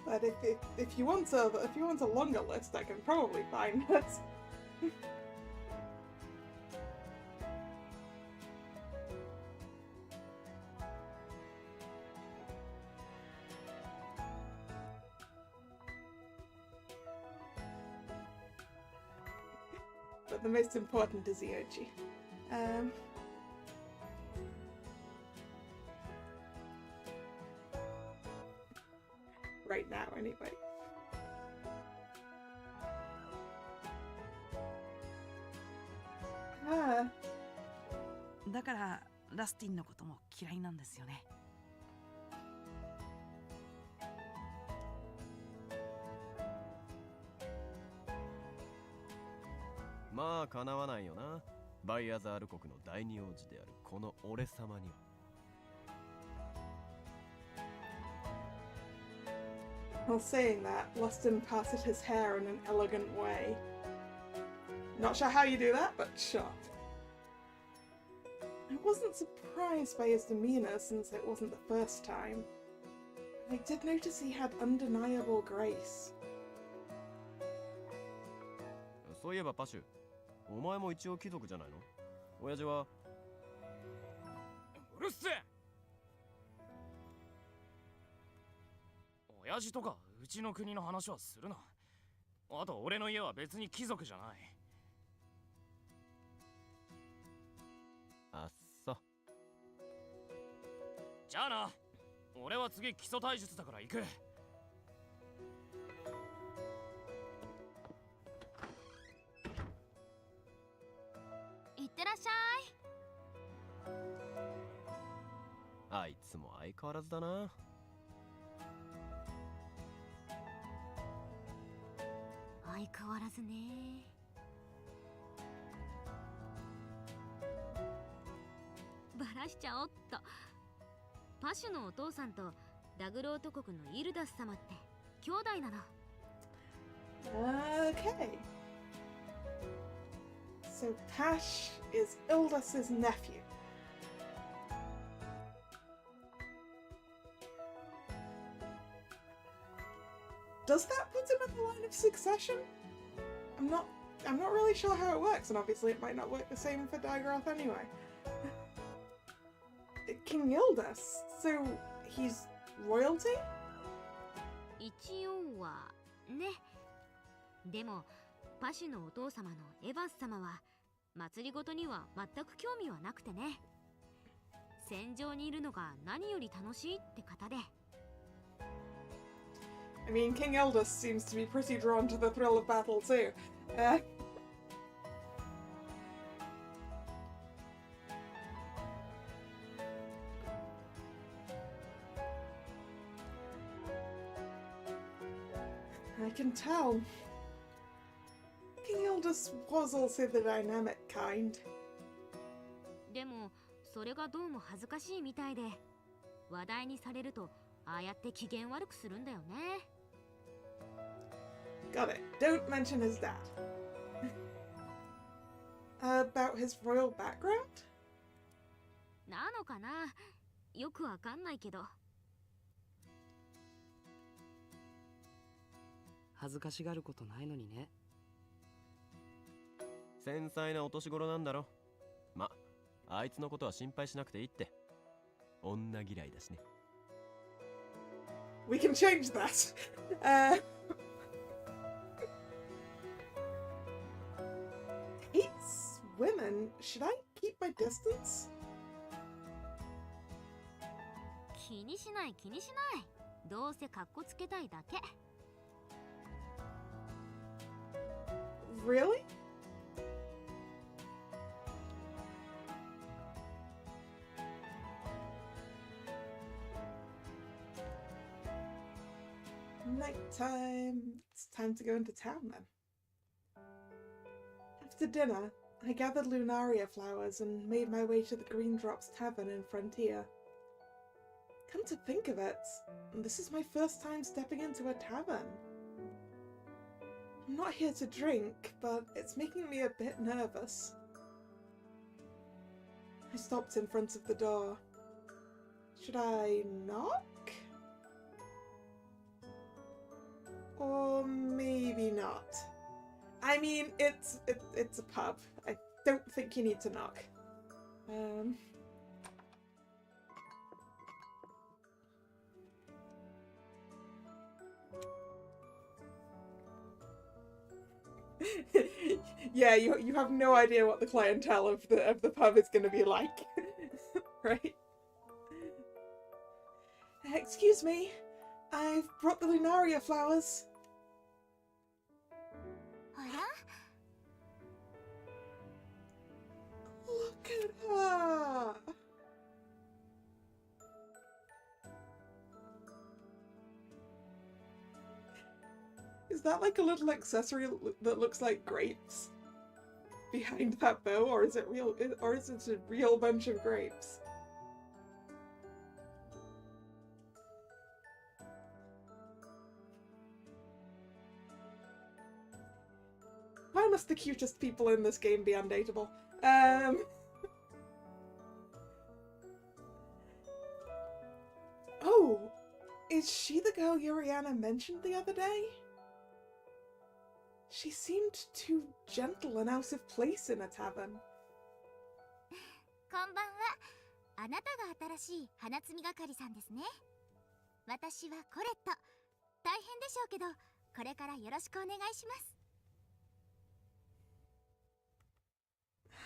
But if you want a longer list, I can probably find it. But the most important is Ioji. Right now, anyway. だからラスティンのことも嫌いなんですよね。まあ叶わないよな。バイアザール国の第二王子であるこの俺様には。While saying that, Lustin parted his hair in an elegant way. Not sure how you do that, but sure. I wasn't surprised by his demeanor since it wasn't the first time. But I did notice he had undeniable grace. そういえばパシュ、お前も一応貴族じゃないの？親父は。うるせえ。親父とかうちの国の話はするな。あと俺の家は別に貴族じゃない。あっそ。じゃあな。俺は次基礎体術だから行く。いってらっしゃい。あいつも相変わらずだな。相変わらずね。バラしちゃおっと。パシュのお父さんとダグロート国のイルダス様って兄弟なの。Okay. So Tash is Ildas's nephew. Does that put him in the line of succession? I'm not really sure how it works, and obviously it might not work the same for Dagroth anyway. King Ildas, so he's royalty? 一応はね。でもパシュのお父様のエヴァス様は祭りごとには全く興味はなくてね。戦場にいるのが何より楽しいって方で。I mean, King Ildas seems to be pretty drawn to the thrill of battle too. I can tell. King Ildas was also the dynamic kind. でもそれがどうも恥ずかしいみたいで、話題にされるとああやって機嫌悪くするんだよね。Got it. Don't mention his dad. About his royal background? なのかな、よくわかんないけど。恥ずかしがることないのにね。繊細なお年頃なんだろ。ま、あいつのことは心配しなくていいって。女嫌いだしね。We can change that. Hates women. Should I keep my distance? 気にしない気にしない。どうせカッコつけたいだけ。 Really? Nighttime. It's time to go into town then. After dinner, I gathered lunaria flowers and made my way to the Green Drops Tavern in Frontier. Come to think of it, this is my first time stepping into a tavern. I'm not here to drink, but it's making me a bit nervous. I stopped in front of the door. Should I knock? Or maybe not. I mean, it's a pub. I don't think you need to knock. Yeah, you have no idea what the clientele of the pub is going to be like, right? Excuse me, I've brought the lunaria flowers. Look at her. Is that like a little accessory that looks like grapes behind that bow, or is it real? Or is it a real bunch of grapes? Why must the cutest people in this game be undateable? Oh, is she the girl Yuriana mentioned the other day? She seemed too gentle and out of place in a tavern. こんばんは。あなたが新しい花摘み係さんですね。私はコレット。大変でしょうけど、これからよろしくお願いします。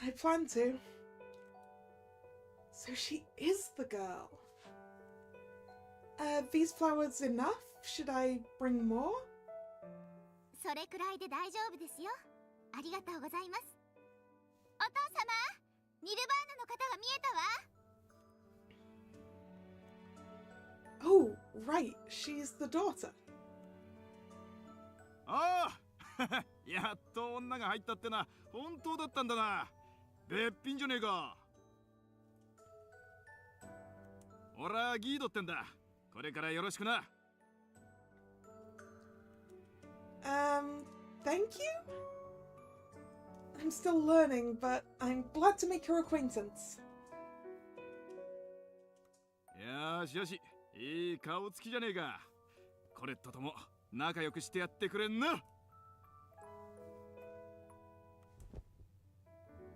I plan to. So she is the girl. These flowers enough? Should I bring more? それくらいで大丈夫ですよ。ありがとうございます。お父様、ニルバーナの方が見えたわ。 Oh, right. She's the daughter. ああやっと女が入ったってな。本当だったんだな。べっぴんじゃねえか。俺はギードってんだ。これからよろしくな。Thank you? I'm still learning, but I'm glad to make your acquaintance. よしよし、いい顔つきじゃねえか。コレットとも仲良くしてやってくれんな。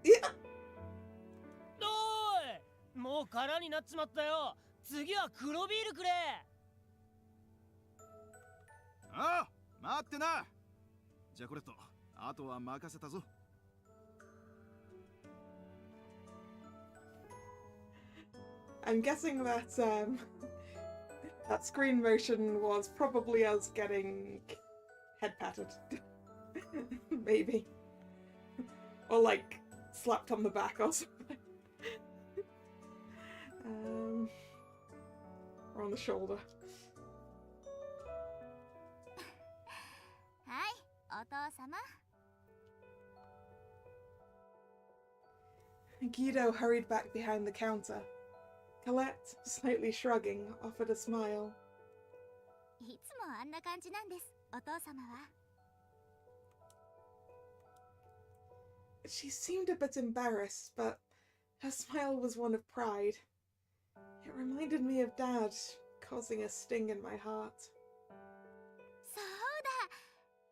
おい、もう空になっちまったよ。次は黒ビールくれ。ああ、待ってな。じゃあコレット、あとは任せたぞ。I'm guessing that that screen motion was probably us getting head patted. Maybe. Or like slapped on the back or something. Or on the shoulder. はい、お父様。 Guido hurried back behind the counter. Colette, slightly shrugging, offered a smile. いつもあんな感じなんです、お父様は。 She seemed a bit embarrassed, but her smile was one of pride. It reminded me of Dad, causing a sting in my heart. そうだ、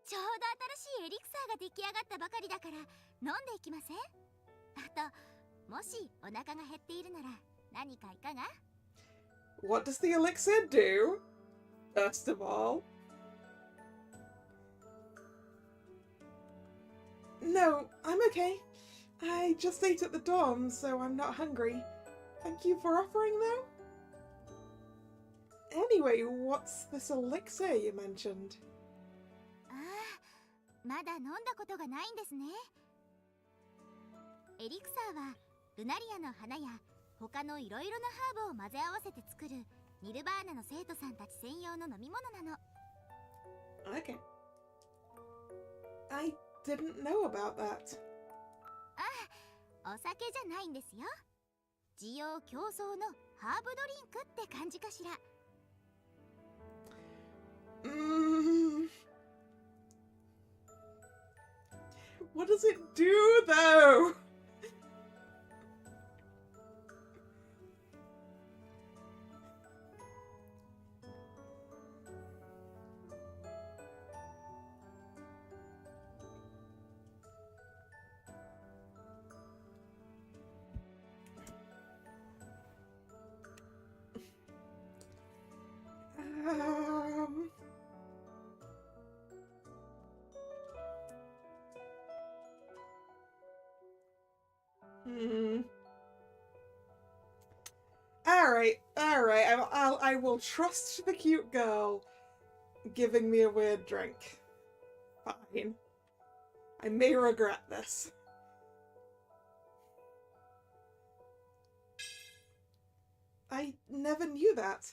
ちょうど新しいエリクサーが出来上がったばかりだから飲んでいきません？あと、もしお腹が減っているなら何かいかが？ What does the elixir do? First of all. No, I'm okay. I just ate at the dorm, so I'm not hungry. Thank you for offering, though. Anyway, what's this elixir you mentioned? ああ、まだ飲んだことがないんですね。エリクサーはルナリアの花や他のいろいろなハーブを混ぜ合わせて作るニルバーナの生徒さんたち専用の飲み物なの。Okay. I didn't know about that. ああ、お酒じゃないんですよ。需要競争のハーブドリンクって感じかしら。What does it do, though? All right. I will trust the cute girl giving me a weird drink. Fine. I may regret this. I never knew that.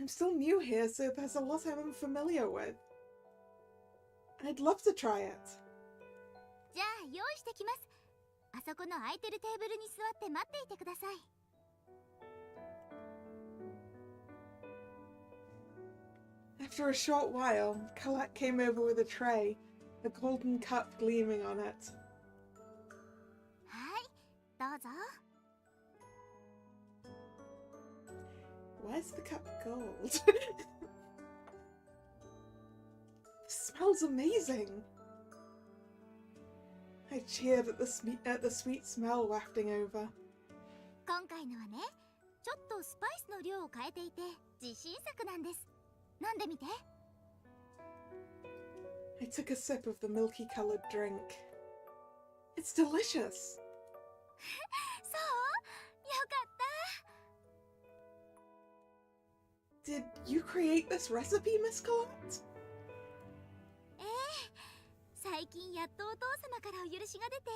I'm still new here, so there's a lot I'm unfamiliar with. I'd love to try it. じゃあ用意してきます。あそこの空いてるテーブルに座って待っていてください。After a short while, Colette came over with a tray, a golden cup gleaming on it. はい、どうぞ。Why is the cup gold? Smells amazing. I cheered at the sweet smell wafting over. 今回のはね、ちょっとスパイスの量を変えていて自信作なんです。飲んでみて。I took a sip of the milky-colored drink. It's delicious. そう？よかった。 Did you create this recipe, Miss Colette? 最近やっとお父様からお許しが出て、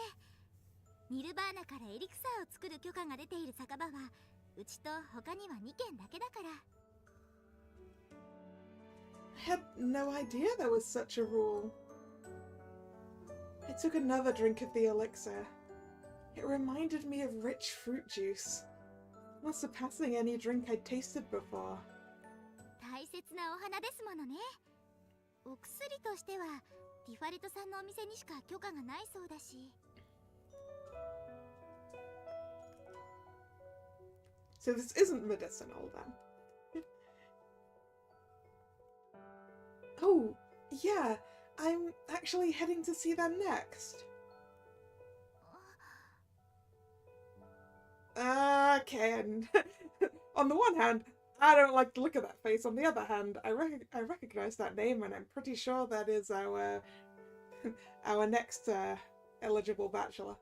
ニルバーナからエリクサーを作る許可が出ている酒場はうちと他には2軒だけだから。I had no idea there was such a rule. I took another drink of the elixir. It reminded me of rich fruit juice, not surpassing any drink I'd tasted before. 大切なお花ですものね。お薬としてはティファリトさんのお店にしか許可がないそうだし。So this isn't medicinal then. Oh, yeah, I'm actually heading to see them next. Okay, and on the one hand, I don't like to look at that face. On the other hand, I recognize that name, and I'm pretty sure that is our next eligible bachelor.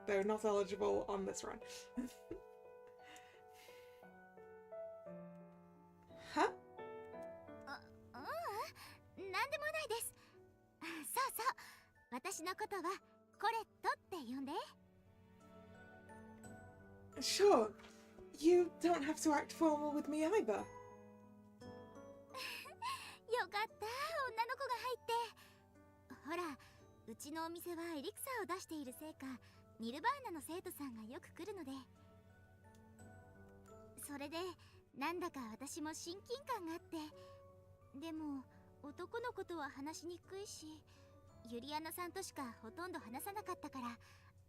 Though not eligible on this run. Huh? なんでもないです。そうそう。私のことはコレットって呼んで。Sure. You don't have to act formal with me either. よかった、女の子が入って。ほら、うちのお店はエリクサーを出しているせいか、ニルバーナの生徒さんがよく来るので。それで、なんだか私も親近感があって。でも、男の子とは話しにくいし、ユリアナさんとしかほとんど話さなかったから、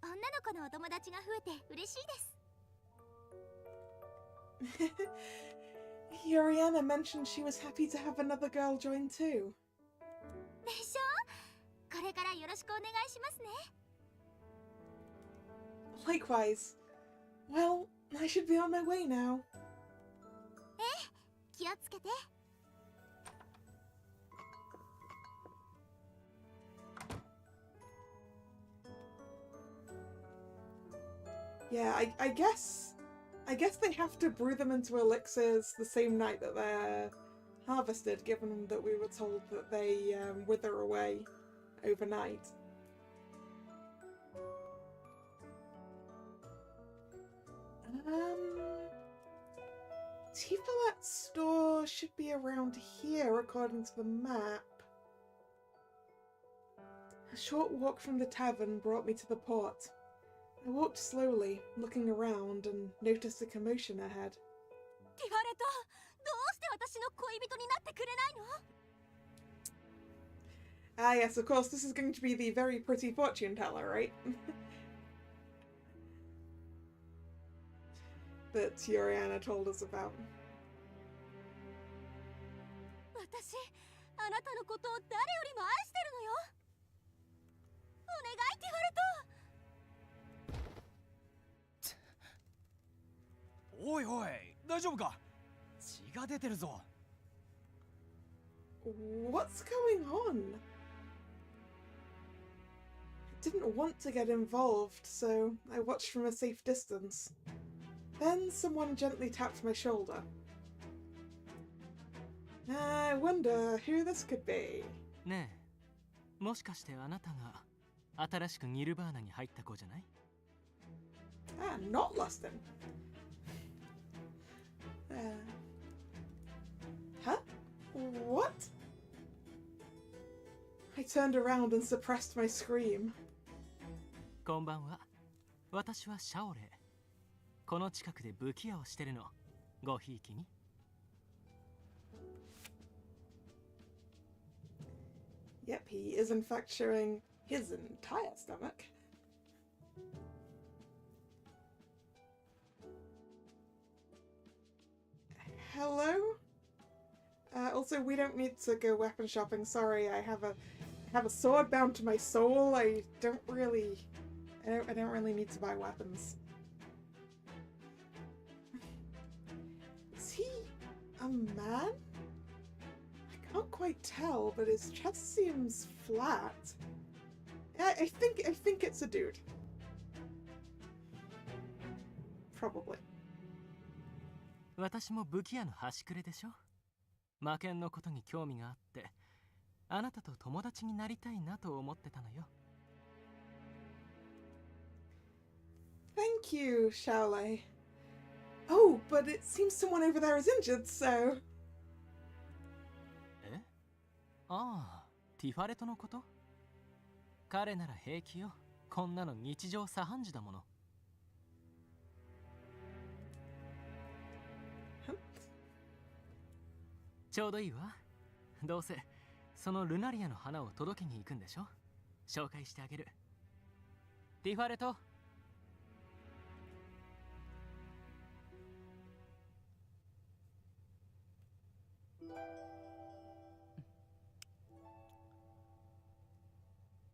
女の子のお友達が増えて嬉しいです。Yuriana mentioned she was happy to have another girl join too. でしょ？これからよろしくお願いしますね。Likewise. Well, I should be on my way now. 気をつけて。Yeah, I guess they have to brew them into elixirs the same night that they're harvested, given that we were told that they wither away overnight. Tifalet's store should be around here, according to the map. A short walk from the tavern brought me to the port. I walked slowly, looking around, and noticed a commotion ahead. Ah yes, of course, this is going to be the very pretty fortune teller, right? That Yoriana told us about. Oi, oi, 大丈夫か? 血が出てるぞ. What's going on? I didn't want to get involved, so I watched from a safe distance. Then someone gently tapped my shoulder. I wonder who this could be. ねえ、もしかしてあなたが新しくニルバーナに入った子じゃない? Ah, not Lustin. Huh? What? I turned around and suppressed my scream. こんばんは。私はシャオレイ。この近くで武器屋をしてるの。ごひいきに。Yep, he is in fact showing his entire stomach. Hello? Also, we don't need to go weapon shopping. Sorry, I have a sword bound to my soul. I don't really need to buy weapons. Is he a man? I can't quite tell, but his chest seems flat. I think it's a dude. Probably. 私も武器屋の端くれでしょ。魔剣のことに興味があって、あなたと友達になりたいなと思ってたのよ。Thank you, Shaolei. Oh, but it seems someone over there is injured, so... え? ああ、ティファレトのこと?彼なら平気よ。こんなの日常茶飯事だもの。ちょうどいいわ。どうせそのルナリアの花を届けに行くんでしょ。紹介してあげる。ティファレト。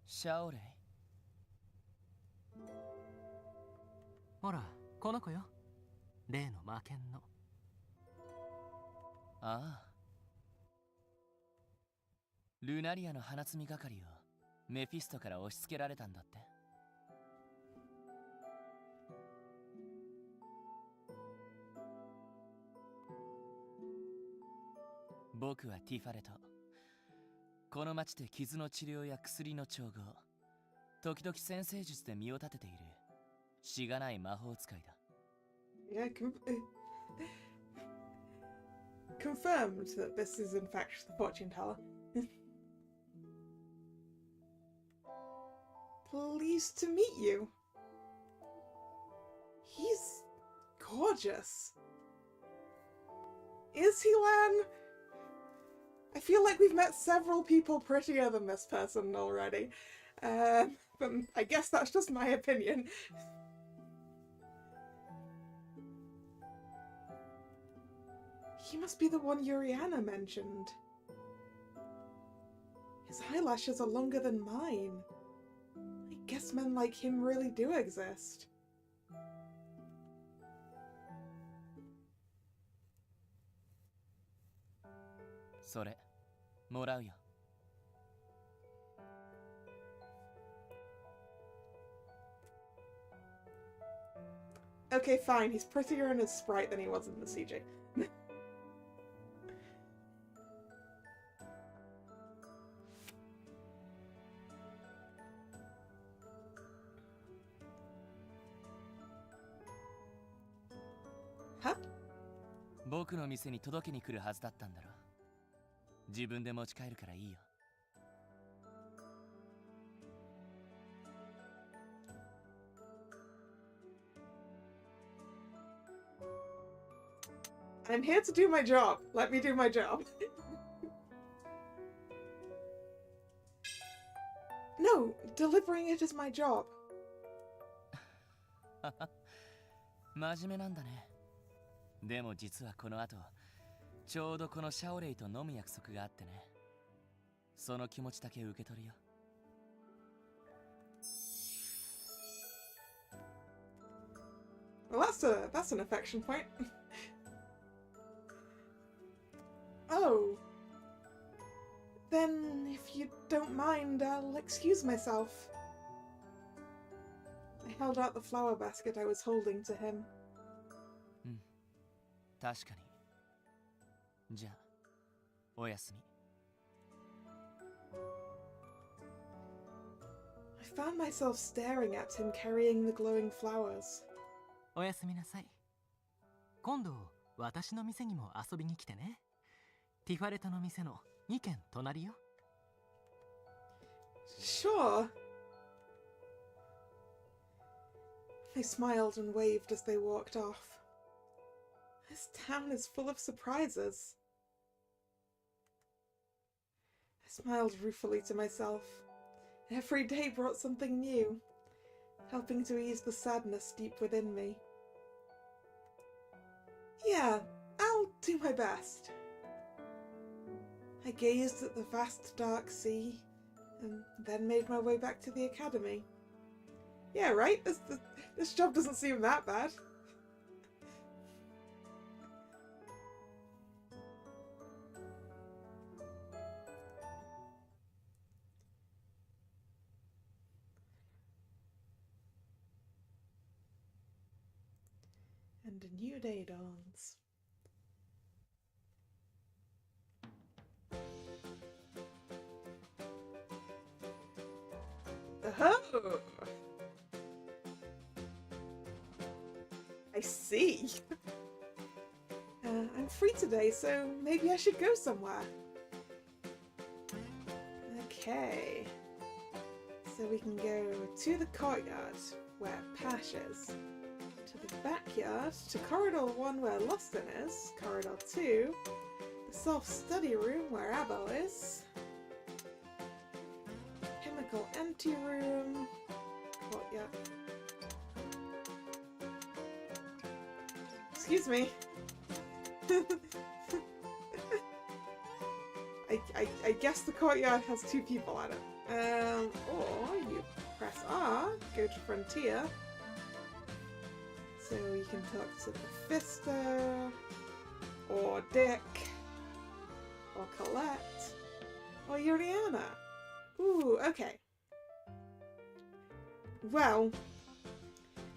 シャオレイ。ほら、この子よ。例の魔剣の。ああ。ルナリアの花摘み係をメフィストから押し付けられたんだって。僕はティファレト。この町で傷の治療や薬の調合、時々先生術で身を立てているしがない魔法使いだ。Yeah, confirmed that this is in fact the fortune teller. Pleased to meet you. He's gorgeous. Is he, Lan? I feel like we've met several people prettier than this person already. But I guess that's just my opinion. He must be the one Yuriana mentioned. His eyelashes are longer than mine. I guess men like him really do exist. So, もらうよ。Okay, fine. He's prettier in his sprite than he was in the CG. Huh? 僕の店に届けに来るはずだったんだろ。自分で持ち帰るからいいよ。I'm here to do my job. Let me do my job. No, delivering it is my job. 真面目なんだね。でも実はこの後、ちょうどこのシャオレイと飲む約束があってね。その気持ちだけ受け取るよ。Well, that's an affection point. Oh. Then, if you don't mind, I'll excuse myself. I held out the flower basket I was holding to him. 確かに。じゃあ、おやすみ。I found myself staring at him carrying the glowing flowers. おやすみなさい。今度私の店にも遊びに来てね。ティファレタの店の2軒隣よ。Sure. They smiled and waved as they walked off. This town is full of surprises. I smiled ruefully to myself. Every day brought something new, helping to ease the sadness deep within me. Yeah, I'll do my best. I gazed at the vast dark sea, and then made my way back to the academy. Yeah, right? This job doesn't seem that bad. And a new day dawns. Oh! I see. I'm free today, so maybe I should go somewhere. Okay. So we can go to the courtyard, where Pash is. To the backyard, to corridor 1 where Lustin is, corridor 2, the self-study room where Abel is, chemical empty room, courtyard. Excuse me. I guess the courtyard has 2 people at it. Or you press R, go to Frontier. So you can talk to Mephisto, or Dick, or Colette, or Yuriana. Ooh, okay. Well,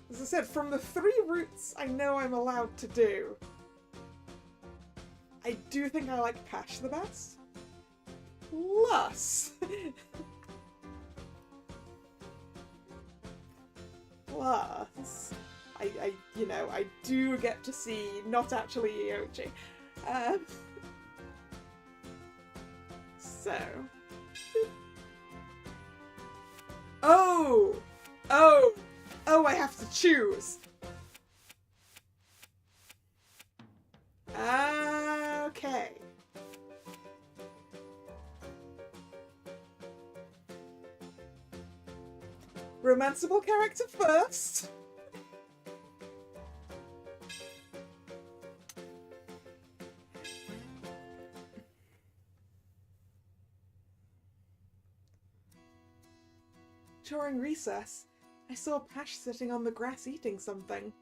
as I said, from the 3 routes I know I'm allowed to do, I do think I like Pash the best. Plus... Plus... I do get to see not actually Iochi. So... Oh! I have to choose! Okay. Romanceable character first! During recess, I saw Pash sitting on the grass eating something.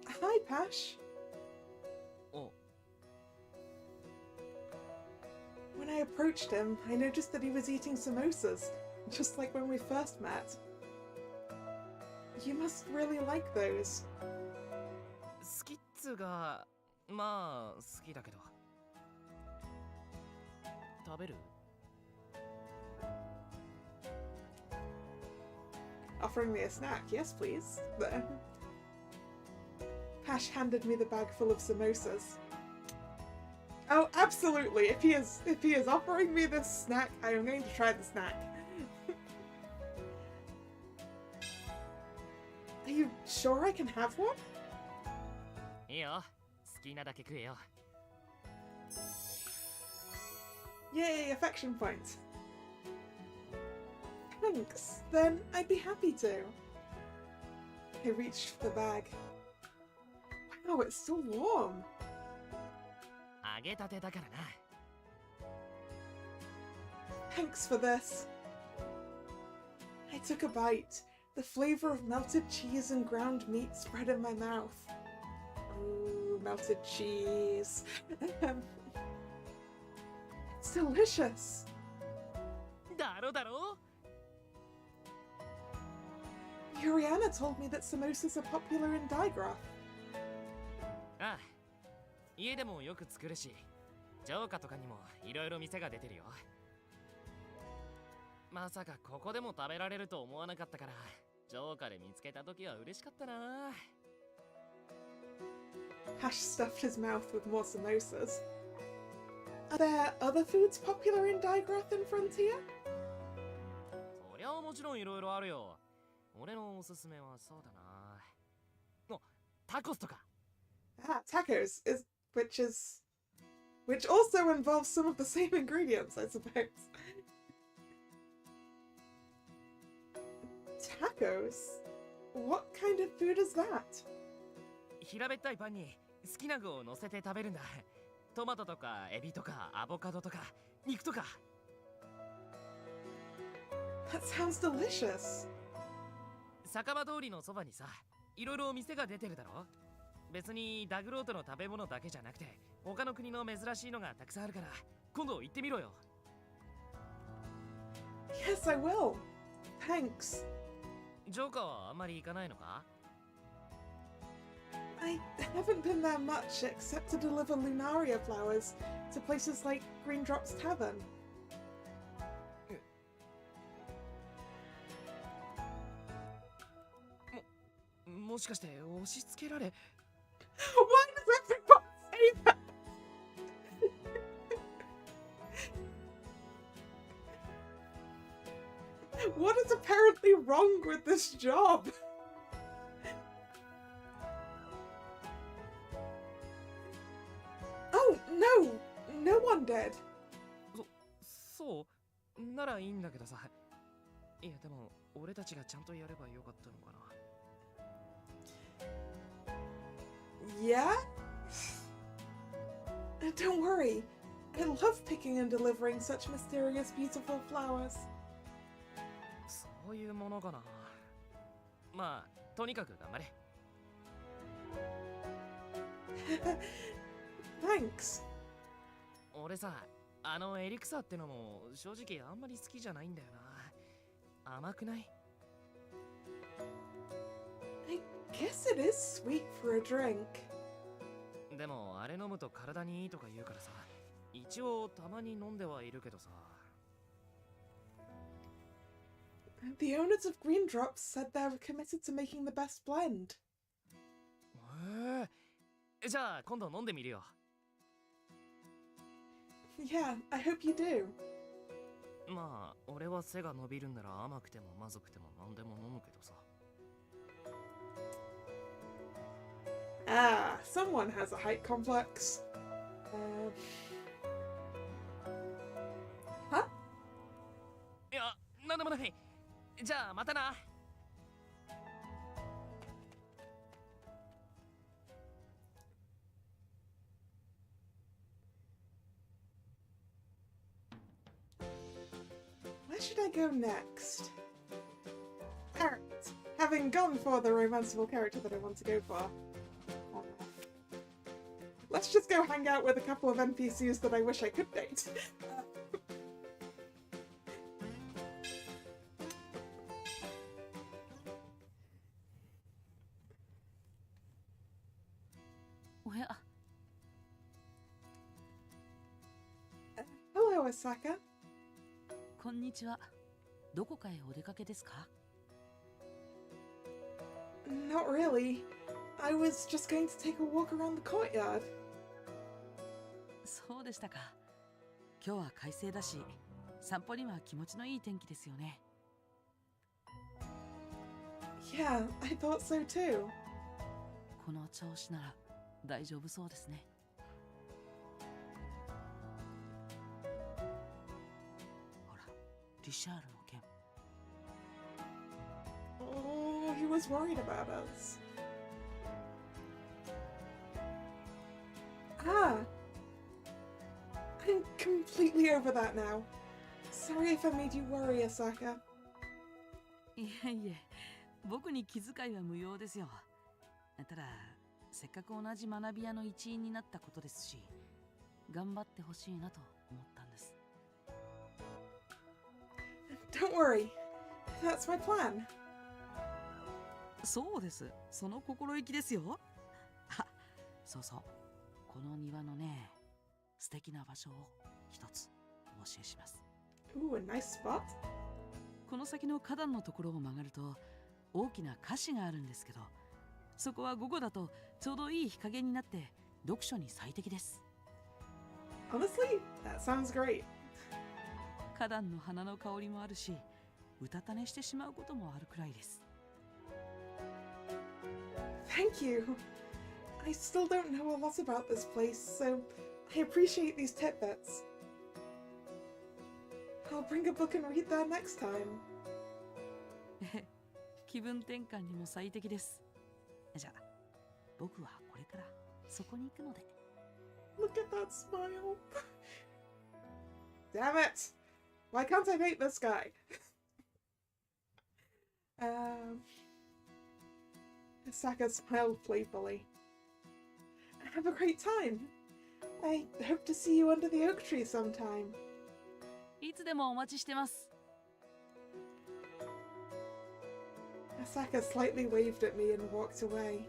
Hi, Pash. Oh. When I approached him, I noticed that he was eating samosas, just like when we first met. You must really like those. 好きっつうか、まあ好きだけど。食べる？ Offering me a snack, yes please. Hash handed me the bag full of samosas. Oh, absolutely. If he is offering me this snack, I am going to try the snack. Are you sure I can have one? いいよ。好きなだけ食えよ。 Yay, affection points. Thanks. Then I'd be happy to. I reached for the bag. Wow, it's still warm. 揚げたてだからな。 Thanks for this. I took a bite. The flavor of melted cheese and ground meat spread in my mouth. Ooh, melted cheese. It's delicious. だろだろ？ Yuriana told me that samosas are popular in Digrath. ああ、家でもよく作るし、城下とかにもいろいろ店が出てるよ。まさかここでも食べられると思わなかったから、城下で見つけた時は嬉しかったな。 Hash stuffed his mouth with more samosas. Are there other foods popular in Digrath and Frontier? そりゃもちろんいろいろあるよ。俺のおすすめはそうだな。お、タコスとか。 Ah, tacos which also involves some of the same ingredients, I suppose. Tacos? What kind of food is that? 平べったいパンに好きな具を乗せて食べるんだ。トマトとかエビとかアボカドとか肉とか。 That sounds delicious. 酒場通りのそばにさ、いろいろ店が出てるだろ。別にダグロートの食べ物だけじゃなくて、他の国の珍しいのがたくさんあるから、今度行ってみろよ。 Yes, I will. Thanks. ジョーカーはあんまり行かないのか？ I haven't been there much except to deliver lunaria flowers to places like Green Drop's Tavern. Why もしかして押し付けられ？ does everyone say that? What is apparently wrong with this job? Oh, no! No one did. そうならいいんだけどさ。いやでも俺たちがちゃんとやればよかったのかな。 Yeah? Don't worry. I love picking and delivering such mysterious, beautiful flowers. そういうものかな。まあとにかく頑張れ。 Thanks. 俺さ、あのエリクサーってのも正直あんまり好きじゃないんだよな。甘くない？ I guess it is sweet for a drink. でもあれ飲むと体にいいとか言うからさ、一応たまに飲んではいるけどさ。 The owners of Green Drops said they're committed to making the best blend. へえ。じゃあ今度飲んでみるよ。 Yeah, I hope you do. まあ俺は背が伸びるんなら甘くてもまずくても何でも飲むけどさ。 Ah, someone has a height complex. Huh? いや、なんでもない。じゃあまたな。 Where should I go next? Alright, having gone for the romanceable character that I want to go for, let's just go hang out with a couple of NPCs that I wish I could date. Hello, Asaka. こんにちは。どこかへお出かけですか？ Not really. I was just going to take a walk around the courtyard. そうでしたか。今日は快晴だし、散歩には気持ちのいい天気ですよね。Yeah, I thought so too. この調子なら大丈夫そうですね。ほら、リシャールの件。Oh, he was worried about us. Ah! I'm completely over that now. Sorry if I made you worry, Asaka. いえいえ、僕に気遣いは無用ですよ。ただ、せっかく同じ学び屋の一員になったことですし、頑張ってほしいなと思ったんです。Don't worry. That's my plan. そうです。その心意気ですよ。あ、そうそう。この庭のね、素敵な場所を一つお教えします。Ooh, a nice spot. この先の花壇のところを曲がると大きな菓子があるんですけど、そこは午後だとちょうどいい日陰になって読書に最適です。 Honestly, that sounds great. 花壇の花の香りもあるし、うたた寝してしまうこともあるくらいです。 Thank you. I still don't know a lot about this place, so I appreciate these tidbits. I'll bring a book and read there next time. 気分転換にも最適です。じゃあ、僕はこれからそこに行くので。 Look at that smile. Damn it! Why can't I date this guy? Asaka smiled playfully. Have a great time. I hope to see you under the oak tree sometime. いつでもお待ちしてます。 Asaka slightly waved at me and walked away.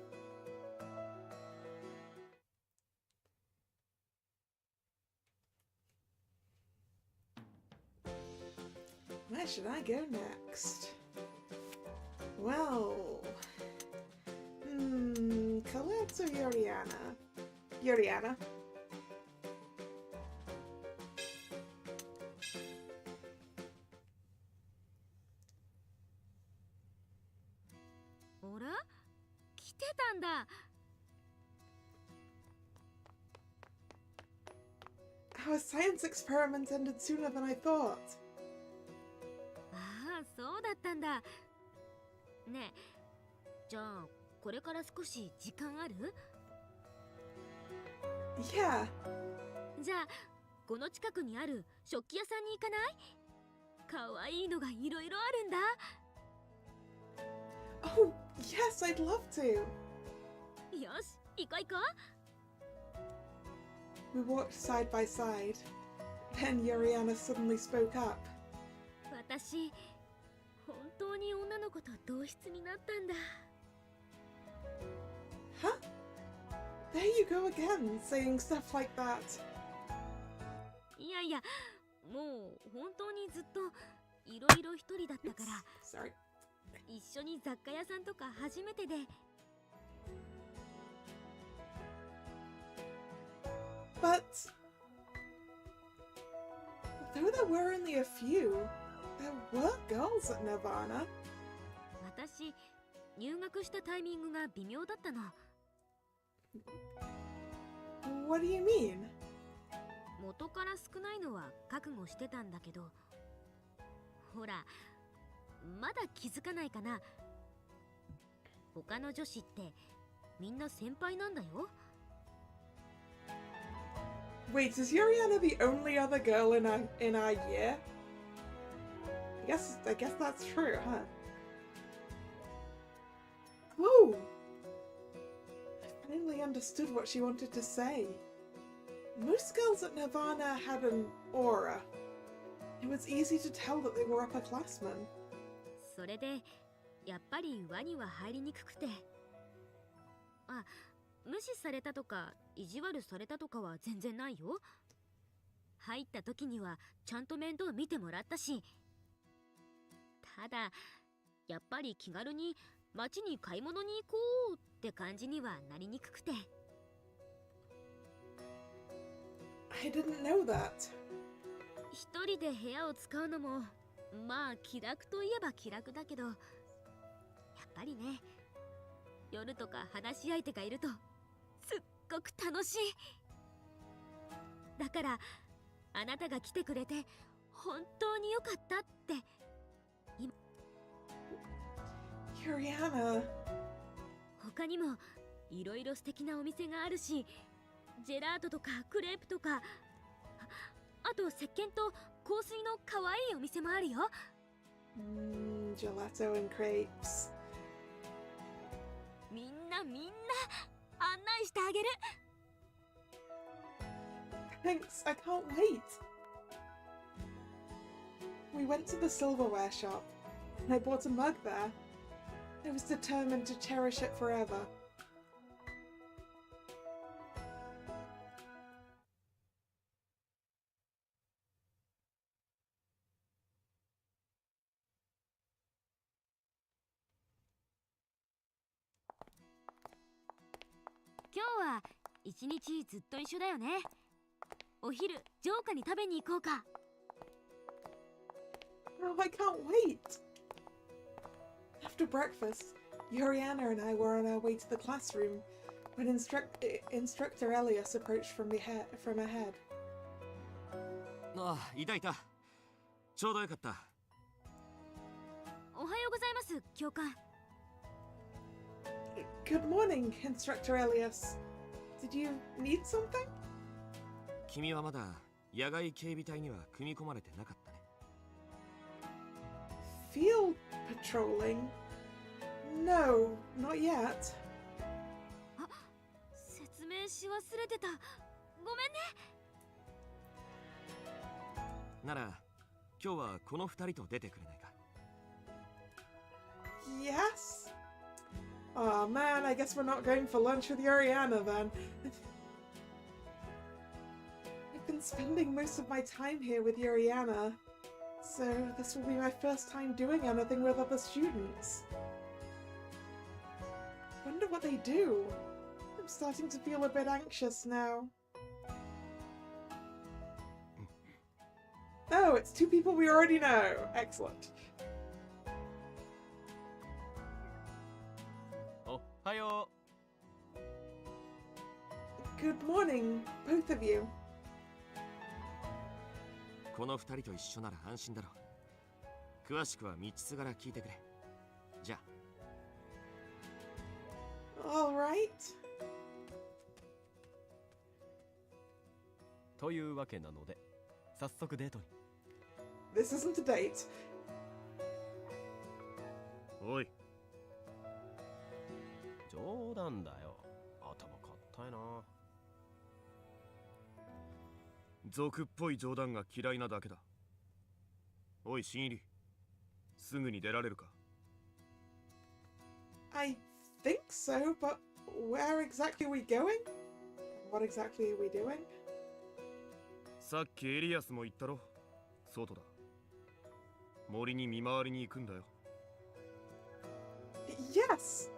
Where should I go next? Well... Colette or Yuriana? Yuriana. あら？来てたんだ。Our science experiment ended sooner than I thought. ああ、そうだったんだ。ねえ、じゃあこれから少し時間ある？ Yeah. じゃあこの近くにある食器屋さんに行かない？かわいいのがいろいろあるんだ。 Oh, yes, I'd love to. よし、行こう行こう。 We walked side by side. Then Yuriana suddenly spoke up. 私、本当に女の子と同室になったんだ。 Huh? There you go again, saying stuff like that. いやいや、もう本当にずっといろいろ一人だったから。 Sorry. 一緒に雑貨屋さんとか初めてで。 But though there were only a few, there were girls at Nirvana. 私、入学したタイミングが微妙だったの。 What do you mean? 元から少ないのは覚悟してたんだけど、ほら、まだ気づかないかな。他の女子ってみんな先輩なんだよ。 Wait, is Yuriana the only other girl in our year? I guess that's true, huh? Oh! I finally understood what she wanted to say. Most girls at Nirvana had an aura. It was easy to tell that they were upperclassmen. それでやっぱり輪には入りにくくて、あ、無視されたとか意地悪されたとかは全然ないよ。入った時にはちゃんと面倒見てもらったし、ただやっぱり気軽に街に買い物に行こうって感じにはなりにくくて。I didn't know that. 一人で部屋を使うのもまあ気楽といえば気楽だけど、やっぱりね、夜とか話し相手がいるとすっごく楽しい。だからあなたが来てくれて本当によかったって。Yuriana. 他にもいろいろ素敵なお店があるし、ジェラートとかクレープとか、あと石鹸と香水の可愛いお店もあるよ。Gelato and crepes. みんな案内してあげる。Thanks, I can't wait. We went to the silverware shop, and I bought a mug there. I was determined to cherish it forever. Today は一日ずっと一緒だよね。お昼城下に食べに行こうか。Oh, I can't wait! After breakfast, Yuriana and I were on our way to the classroom when Instructor Elias approached from ahead. ああ、いたいた。ちょうどよかった。おはようございます、教官。Good morning, Instructor Elias. Did you need something? 君はまだ野外警備隊には組み込まれてなかったね。Field patrolling? No, not yet. あ、説明し忘れてた。ごめんね。なら今日はこの2人と出てくれないか。 Yes? Oh man, I guess we're not going for lunch with Yuriana then. I've been spending most of my time here with Yuriana, so this will be my first time doing anything with other students. Wonder what they do. I'm starting to feel a bit anxious now. Oh, it's two people we already know. Excellent. おはよ Good morning, both of you. この2人と一緒なら安心だろう。詳しくは道すがら聞いてくれ。じゃあ。 All right. というわけなので早速デートに。 This isn't a date. おい。冗談だよ。頭固いな。俗っぽい冗談が嫌いなだけだ。おい新入り、すぐに出られるか。 I think so, but where exactly are we going? What exactly are we doing? さっきエリアスも言ったろ。外だ。森に見回りに行くんだよ。 Yes!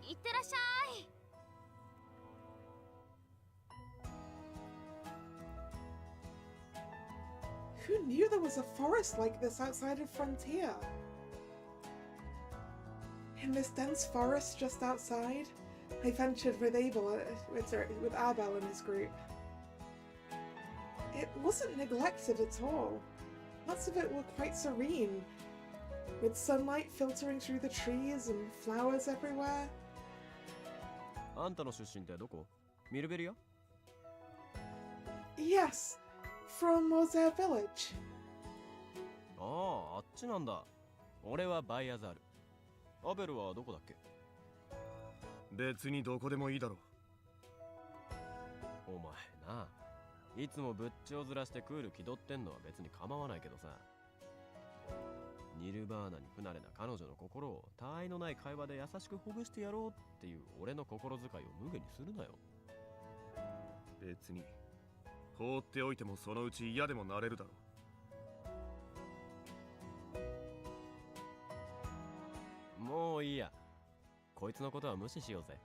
いってらっしゃい。Who knew there was a forest like this outside of Frontier? In this dense forest just outside, I ventured with Abel and his group. It wasn't neglected at all. Lots of it were quite serene, with sunlight filtering through the trees and flowers everywhere. あんたの出身ってどこ？ミルベリア？ Yes, from Mosaic Village. ああ、あっちなんだ。俺はバイアザール。アベルはどこだっけ？別にどこでもいいだろお前な、いつも仏頂ずらしてクール気取ってんのは別に構わないけどさ。ニルバーナに不慣れな彼女の心を他愛のない会話で優しくほぐしてやろうっていう俺の心遣いを無下にするなよ。別に放っておいてもそのうち嫌でもなれるだろう。もういいや。こいつのことは無視しようぜ。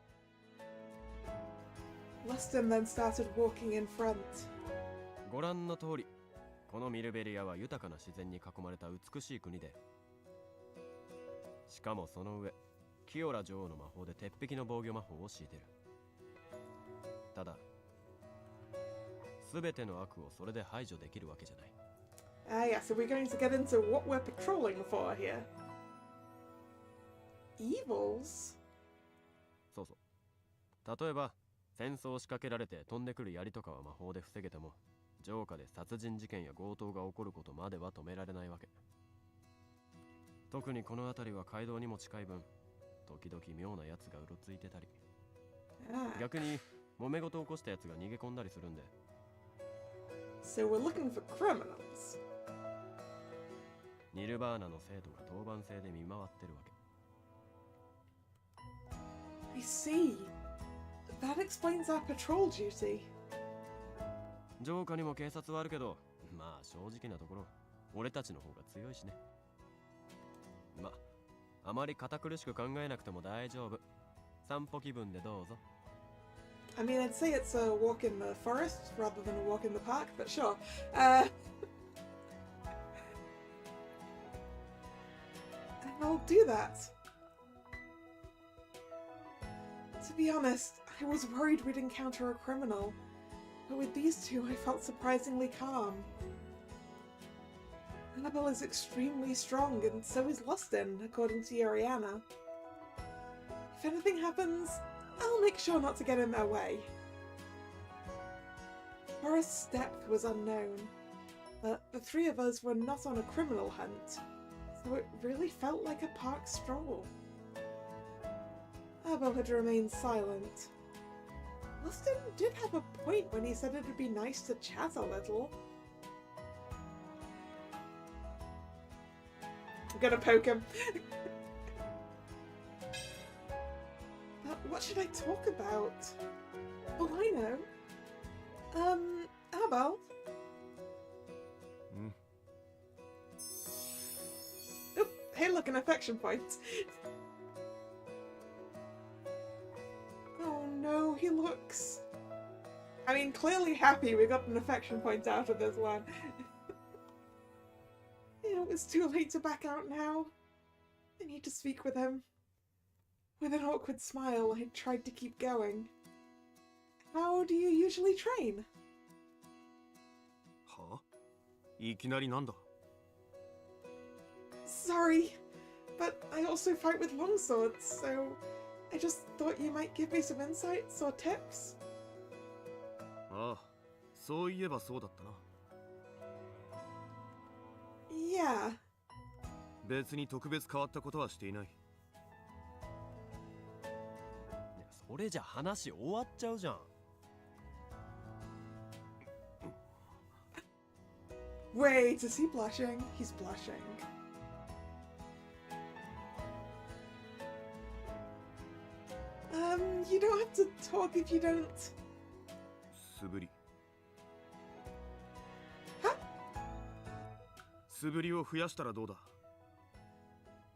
Lustin then started walking in front. ご覧の通り、このミルベリアは豊かな自然に囲まれた美しい国で、しかもその上、キオラ女王の魔法で鉄壁の防御魔法を敷いてる。ただ、すべての悪をそれで排除できるわけじゃない。Yeah, so we're going to get into what we're patrolling for here. Evils? そうそう。例えば、戦争を仕掛けられて飛んでくる槍とかは魔法で防げても、城下で殺人事件や強盗が起こることまでは止められないわけ。特にこの辺りは街道にも近い分、時々妙な奴がうろついてたり、逆に揉め事を起こした奴が逃げ込んだりするんで。So we're looking for criminals. ニルバーナの生徒が当番制で見回ってるわけ。I see. That explains our patrol duty. 城下にも警察はあるけど、まあ正直なところ、俺たちの方が強いしね。ま、あまり堅苦しく考えなくても大丈夫。散歩気分でどうぞ。I mean, I'd say it's a walk in the forest rather than a walk in the park, but sure. I'll do that. To be honest, I was worried we'd encounter a criminal, but with these two I felt surprisingly calm. Annabelle is extremely strong, and so is Lustin, according to Yoriana. If anything happens, I'll make sure not to get in their way. Forest's depth was unknown, but the three of us were not on a criminal hunt, so it really felt like a park stroll. Annabelle had remained silent. Lustin did have a point when he said it would be nice to chat a little. I'm gonna poke him. But what should I talk about? Oh, I know. Annabelle? Oh, hey, look, an affection point. Oh no, he looks... I mean, clearly happy we got an affection point out of this one. It's too late to back out now. I need to speak with him. With an awkward smile, I tried to keep going. How do you usually train? は？いきなりなんだ？ Sorry, but I also fight with longswords, so I just thought you might give me some insights or tips. ああ、そういえばそうだったな。Yeah. 別に特別変わったことはしていない。それじゃ話終わっちゃうじゃん。Wait, is he blushing? He's blushing. You don't have to talk if you don't. 素振り。は？素振りを増やしたらどうだ？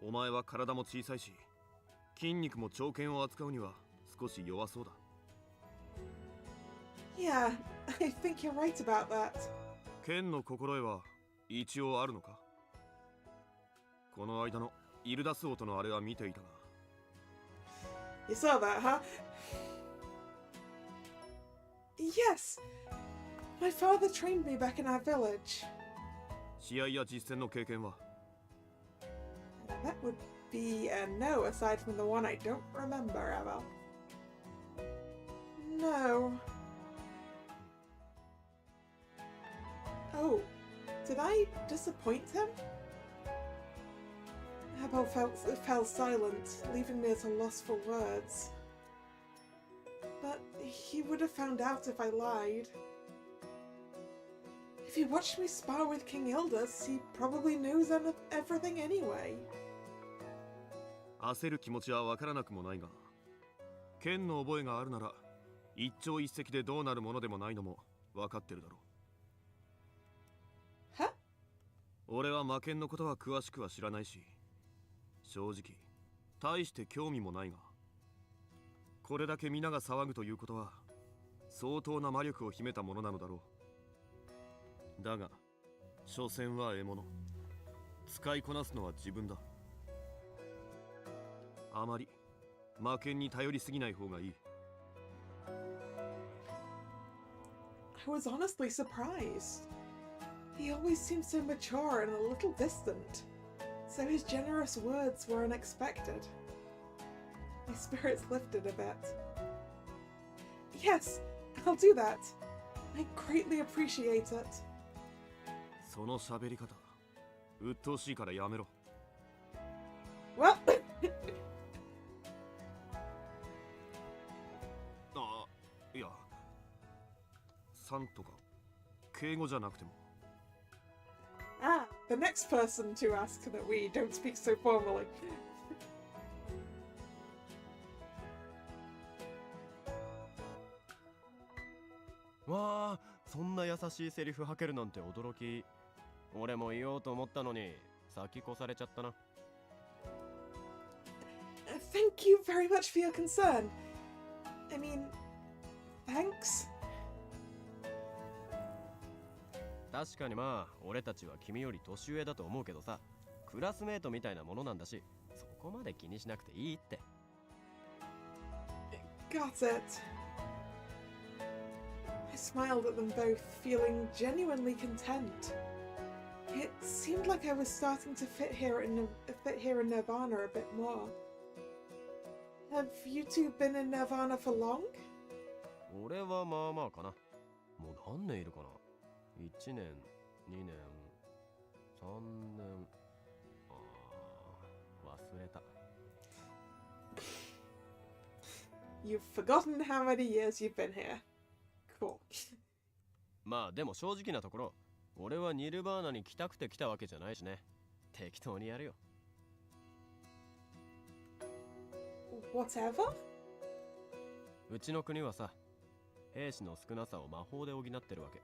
お前は体も小さいし、筋肉も長剣を扱うには少し弱そうだ。Yeah, I think you're right about that. 剣の心得は一応あるのか？この間のイルダス王とのあれは見ていたが。You saw that, huh? Yes! My father trained me back in our village. 試合や実戦の経験は？ That would be a no, aside from the one I don't remember, Evel. No. Oh, did I disappoint him? Abel fell silent, leaving me at a loss for words. But he would have found out if I lied. If he watched me spar with King Ildus, he probably knows everything anyway. 焦る気持ちはわからなくもないが、剣の覚えがあるなら一朝一夕でどうなるものでもないのも分かってるだろう。は？俺は魔剣のことは詳しくは知らないし、正直大して興味もないが、これだけ皆が騒ぐということは相当な魔力を秘めたものなのだろう。だが所詮は獲物、使いこなすのは自分だ。あまり魔剣に頼りすぎない方がいい。I was honestly surprised. He always seemed so mature and a little distant, so his generous words were unexpected. My spirits lifted a bit. Yes, I'll do that. I greatly appreciate it. その喋り方、鬱陶しいからやめろ。Well, あ、いや、さんとか敬語じゃなくても。ah, the next person to ask that we don't speak so formally. わあ、そんな優しいセリフ吐けるなんて驚き。俺も言おうと思ったのに先越されちゃったな。Thank you very much for your concern. I mean, thanks. 確かにまあ俺たちは君より年上だと思うけどさ、クラスメートみたいなものなんだし、そこまで気にしなくていいって。Got it. I smiled at them both, feeling genuinely content. It seemed like I was starting to fit here in Nirvana a bit more. Have you two been in Nirvana for long? 俺はまあまあかな。もう何年いるかな。1年、2年、3年。忘れた。You've forgotten how many years you've been here. Cool. まあでも正直なところ、俺はニルバーナに来たくて来たわけじゃないしね。適当にやるよ。Whatever? うちの国はさ、兵士の少なさを魔法で補ってるわけ。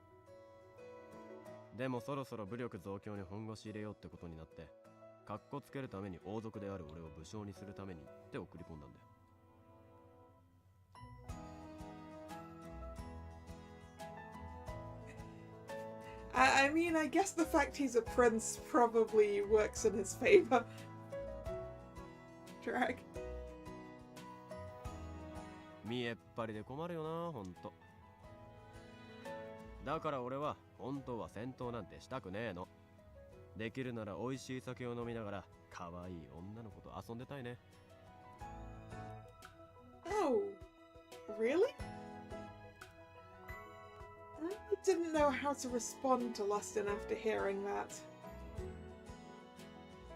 でもそろそろ武力増強に本腰入れようってことになって、カッコつけるために王族である俺を武将にするためにって送り込んだんだよ。I mean, I guess the fact he's a prince probably works in his favor. Drag. 見えっ張りで困るよな、ほんと。だから俺は本当は戦闘なんてしたくねえの。できるなら美味しい酒を飲みながら可愛い女の子と遊んでたいね。Oh, really? I didn't know how to respond to Lustin after hearing that.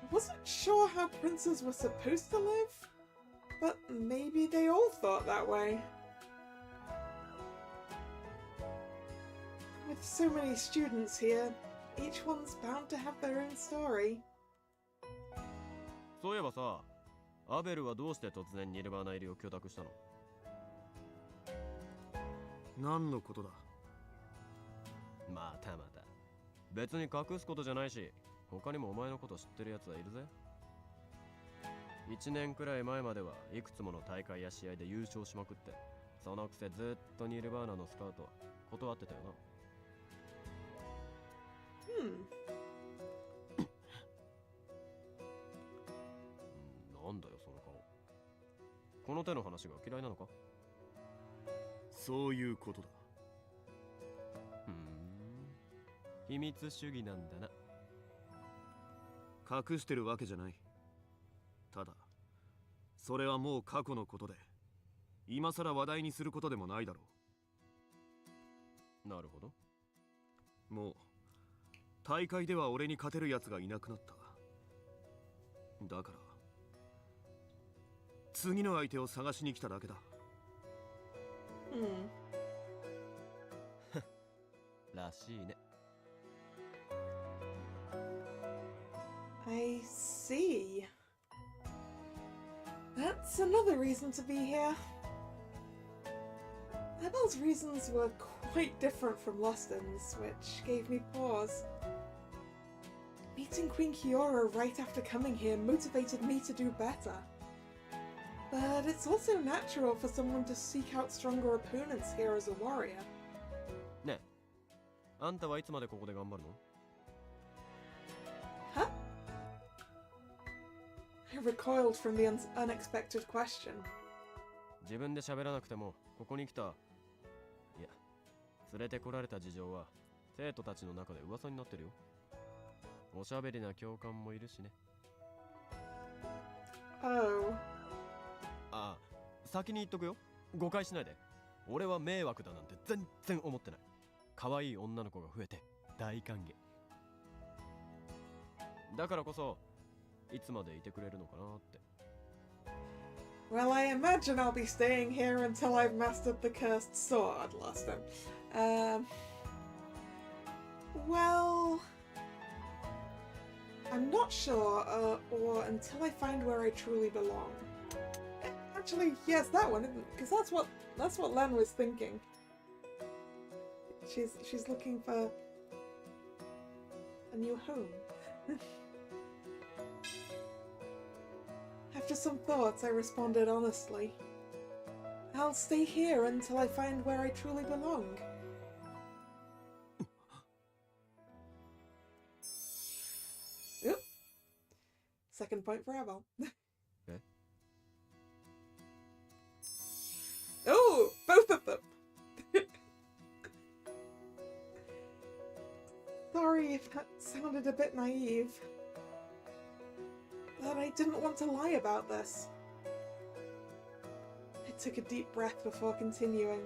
I wasn't sure how princes were supposed to live, but maybe they all thought that way. With so many students here, each one's bound to have their own story. そういえばさ、アベルはどうして突然ニルバーナ入りを許諾したの？何のことだ？またまた。別に隠すことじゃないし、他にもお前のこと知ってるやつはいるぜ。1年くらい前まではいくつもの大会や試合で優勝しまくって、そのくせずっとニルバーナのスカウト断ってたよな。なんだよその顔。この手の話が嫌いなのか？そういうことだ。秘密主義なんだな。隠してるわけじゃない。ただそれはもう過去のことで、今さら話題にすることでもないだろう。なるほど。もう大会では俺に勝てるやつがいなくなった。だから次の相手を探しに来ただけだ。らしいね。I see. That's another reason to be here. Abel's reasons were quite different from Lustin's, which gave me pause. Meeting Queen Kiora right after coming here motivated me to do better. But it's also natural for someone to seek out stronger opponents here as a warrior. ねえ、あんたはいつまでここで頑張るの? Huh? I recoiled from the unexpected question. 自分で喋らなくてもここに来た、いや、連れてこられた事情は生徒たちの中で噂になってるよ。おしゃべりな教官もいるしね。Oh. ああ、先に言っとくよ。誤解しないで。俺は迷惑だなんて全然思ってない。可愛い女の子が増えて大歓迎。だからこそいつまでいてくれるのかなって。Well, I imagine I'll be staying here until I've mastered the cursed sword, Lustin. Well, I'm not sure, or until I find where I truly belong. Actually, yes, that one, because that's what Len was thinking. She's looking for a new home. After some thoughts, I responded honestly. I'll stay here until I find where I truly belong. Oop. Second point for Abel. Okay. Oh, both of them! Sorry if that sounded a bit naive. But I didn't want to lie about this. I took a deep breath before continuing.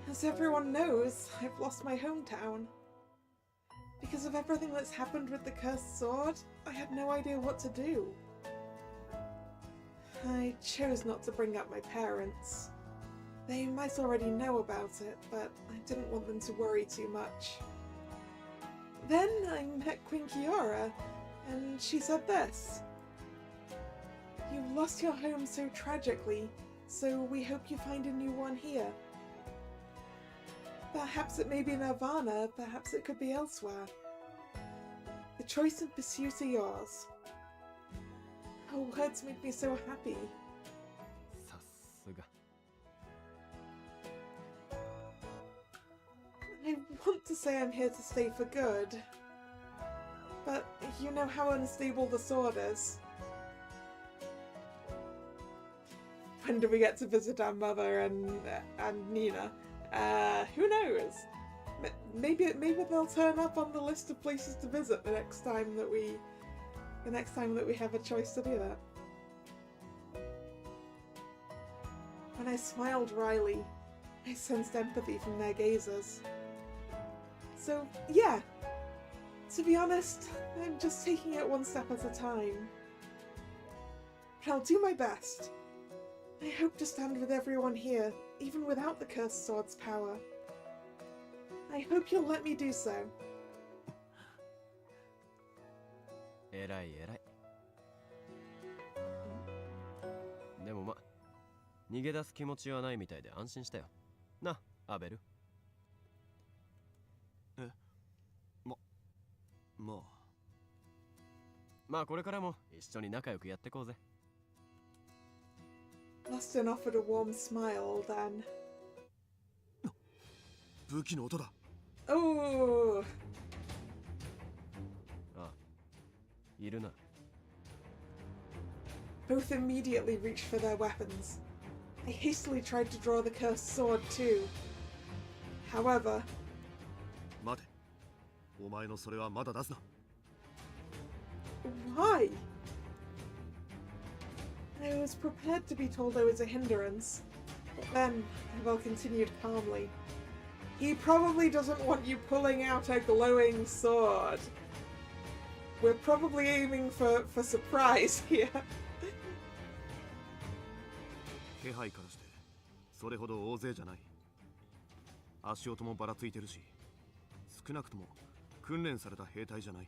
As everyone knows, I've lost my hometown. Because of everything that's happened with the cursed sword, I had no idea what to do. I chose not to bring up my parents. They might already know about it, but I didn't want them to worry too much. Then I met Queen Kiora, and she said this. You lost your home so tragically, so we hope you find a new one here. Perhaps it may be Nirvana, perhaps it could be elsewhere. The choice and pursuit are yours. Her words made me so happy. さすが。I want to say I'm here to stay for good. But you know how unstable the sword is. When do we get to visit our mother and Nina? Who knows? Maybe they'll turn up on the list of places to visit the next time that we have a choice to do that. When I smiled wryly, I sensed empathy from their gazes. So yeah, to be honest, I'm just taking it one step at a time. But I'll do my best. I hope to stand with everyone here, even without the cursed sword's power. I hope you'll let me do so. えらいえらい。でもま、逃げ出す気持ちはないみたいで安心したよ。な、アベル。まあこれからも一緒に仲良くやってこうぜ。Lustin offered a warm smile, then. 武器の音だ。Oh! あ、いるな。Both immediately reached for their weapons. I hastily tried to draw the cursed sword too. However... 待て。お前のそれはまだ出すな。Why? I was prepared to be told I was a hindrance. But then, Abel continued calmly. He probably doesn't want you pulling out a glowing sword. We're probably aiming for surprise here. 気配からしてそれほど大勢じゃない。足音もばらついてるし、少なくとも訓練された兵隊じゃない。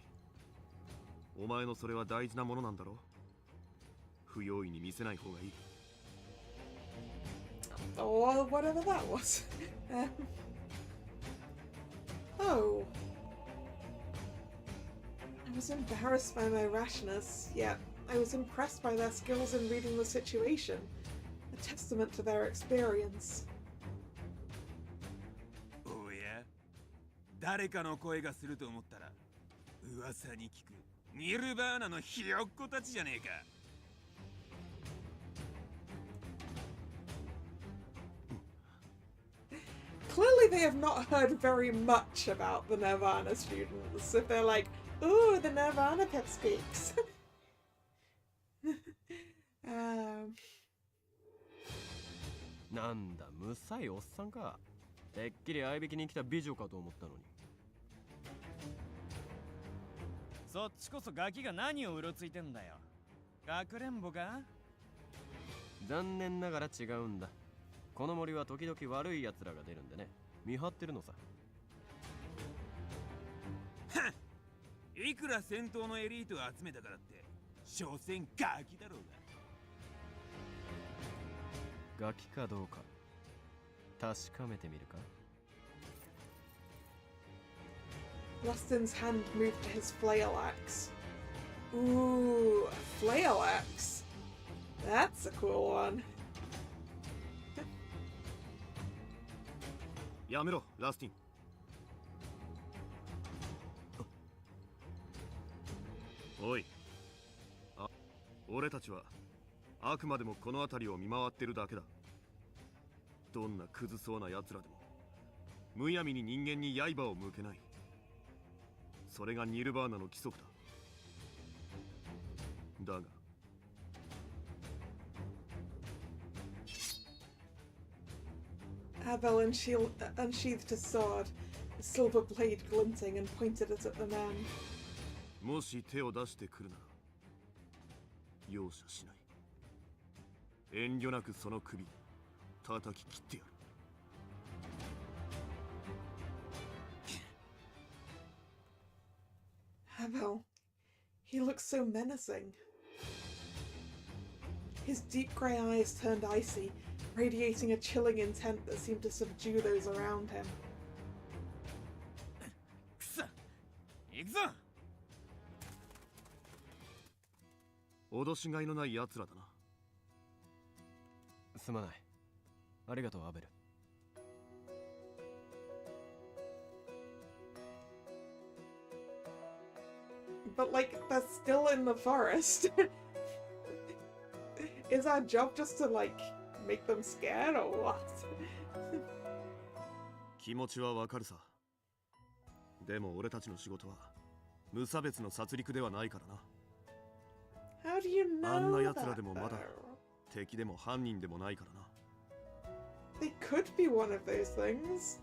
お前のそれは大事なものなんだろう。不用意に見せない方がいい。or whatever that was. Oh. I was embarrassed by my rashness, yet I was impressed by their skills in reading the situation, a testament to their experience. おや、誰かの声がすると思ったら、噂に聞くニルバーナのひよっこたちじゃねえか。Clearly they have not heard very much about the Nirvana students, if they're like, ooh, the Nirvana pipsqueaks. なんだ、むさいおっさんか。てっきり相引きに来た美女かと思ったのに。そっちこそガキが何をうろついてんだよ。かくれんぼか？残念ながら違うんだ。この森は時々悪い奴らが出るんでね。見張ってるのさ。いくら戦闘のエリートを集めたからって、所詮ガキだろうが。ガキかどうか確かめてみるか。Lustin's hand moved to his flail axe. Ooh, a flail axe. That's a cool one. やめろ、ラスティン。おい。俺たちはあくまでもこの辺りを見回ってるだけだ。どんなクズそうな奴らでもむやみに人間に刃を向けない。それがニルバーナの規則だ。だがAbel unsheathed his sword, the silver blade glinting, and pointed it at the man. もし手を出してくるなら容赦しない。遠慮なくその首叩き切ってやる。Abel, he looks so menacing. His deep grey eyes turned icy, radiating a chilling intent that seemed to subdue those around him. くそ、行くぞ。脅しがいのない奴らだな。すまない。ありがとう、アベル。But like, they're still in the forest. Is our job just to like make them scared or what? 気持ちはわかるさ。でも俺たちの仕事は無差別の殺戮ではないからな。How do you あん know な奴ら that でもまだ though? 敵でも犯人でもないからな。They could be one of those things.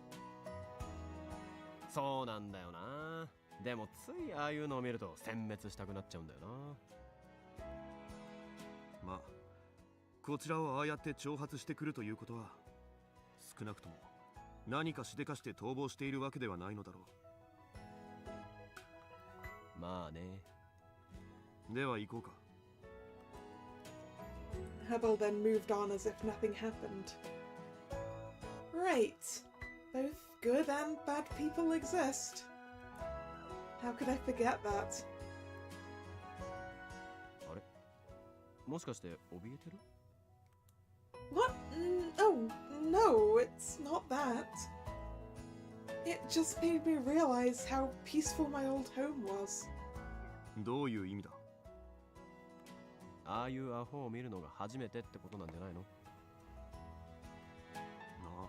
そうなんだよな。でもついああいうのを見ると殲滅したくなっちゃうんだよな。まあこちらをああやって挑発してくるということは少なくとも何かしでかして逃亡しているわけではないのだろう。まあね。では行こうか。Hubble then moved on as if nothing happened. Right. Both good and bad people exist. How could I forget that? あれ？もしかして怯えてる？ What? Oh, no, it's not that. It just made me realize how peaceful my old home was. どういう意味だ？ああいうアホを見るのが初めてってことなんじゃないの？なあ。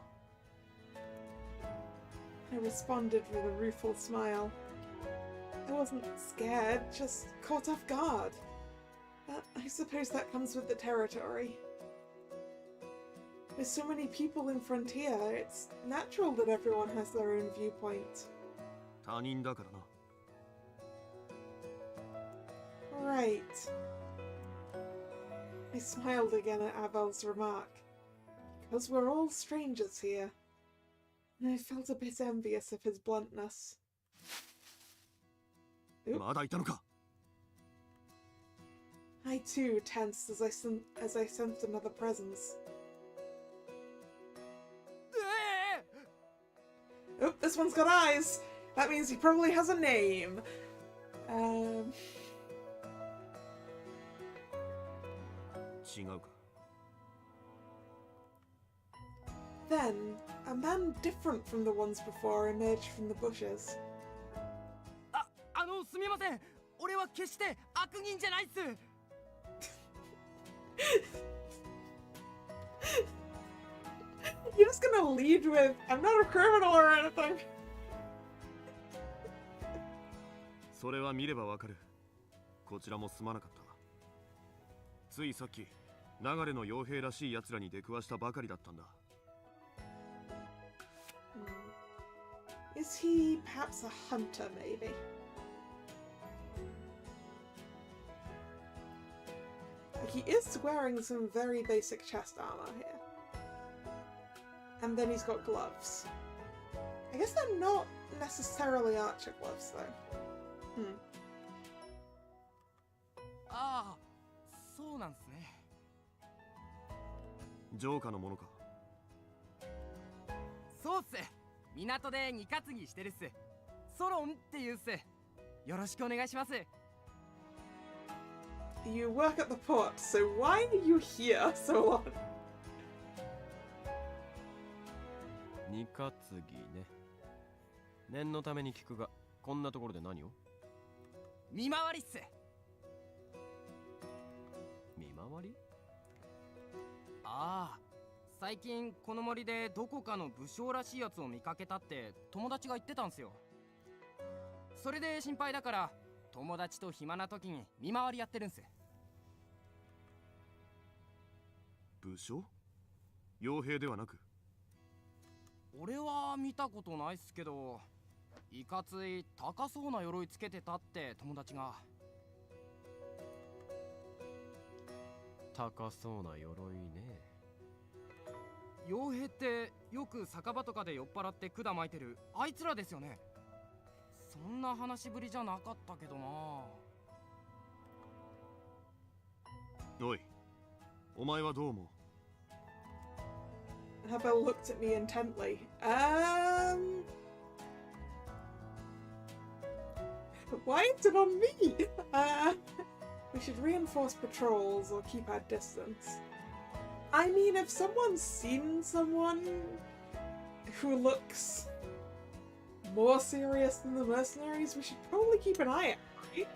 I responded with a rueful smile. I wasn't scared, just caught off guard. But I suppose that comes with the territory. With so many people in Frontier, it's natural that everyone has their own viewpoint. 他人だからな。Right. I smiled again at Abel's remark. Because we're all strangers here. And I felt a bit envious of his bluntness. Oop. まだいたのか。I too tensed as I sensed another presence. this one's got eyes. That means he probably has a name. Then, a man different from the ones before emerged from the bushes. すみません。俺は決して悪人じゃないっす。You're just gonna lead with, I'm not a criminal or anything. それは見ればわかる。こちらもすまなかった。ついさっき、流れの傭兵らしい奴らに出くわしたばかりだったんだ。Is he perhaps a hunter, maybe? He is wearing some very basic chest armor here. And then he's got gloves. I guess they're not necessarily archer gloves, though. Hmm. ああ、そうなんすね。ジョーカのものか。そうっす。港で二担ぎしてるっす。ソロンって言うっす。よろしくお願いします。You work at the port, so why are you here so long? 二担ぎね。念のために聞くが、こんなところで何を？見回りっす。見回り？ああ、最近この森でどこかの武将らしいやつを見かけたって友達が言ってたんすよ。それで心配だから友達と暇な時に見回りやってるんす。武将？傭兵ではなく？俺は見たことないっすけど、いかつい高そうな鎧つけてたって友達が。高そうな鎧ね。傭兵ってよく酒場とかで酔っ払って管巻いてるあいつらですよね。そんな話ぶりじゃなかったけどな。おい、お前はどう思う？ Hubble looked at me intently. Why is it on me? We should reinforce patrols or keep our distance. I mean, if someone's seen someone who looks more serious than the mercenaries, we should probably keep an eye out, right?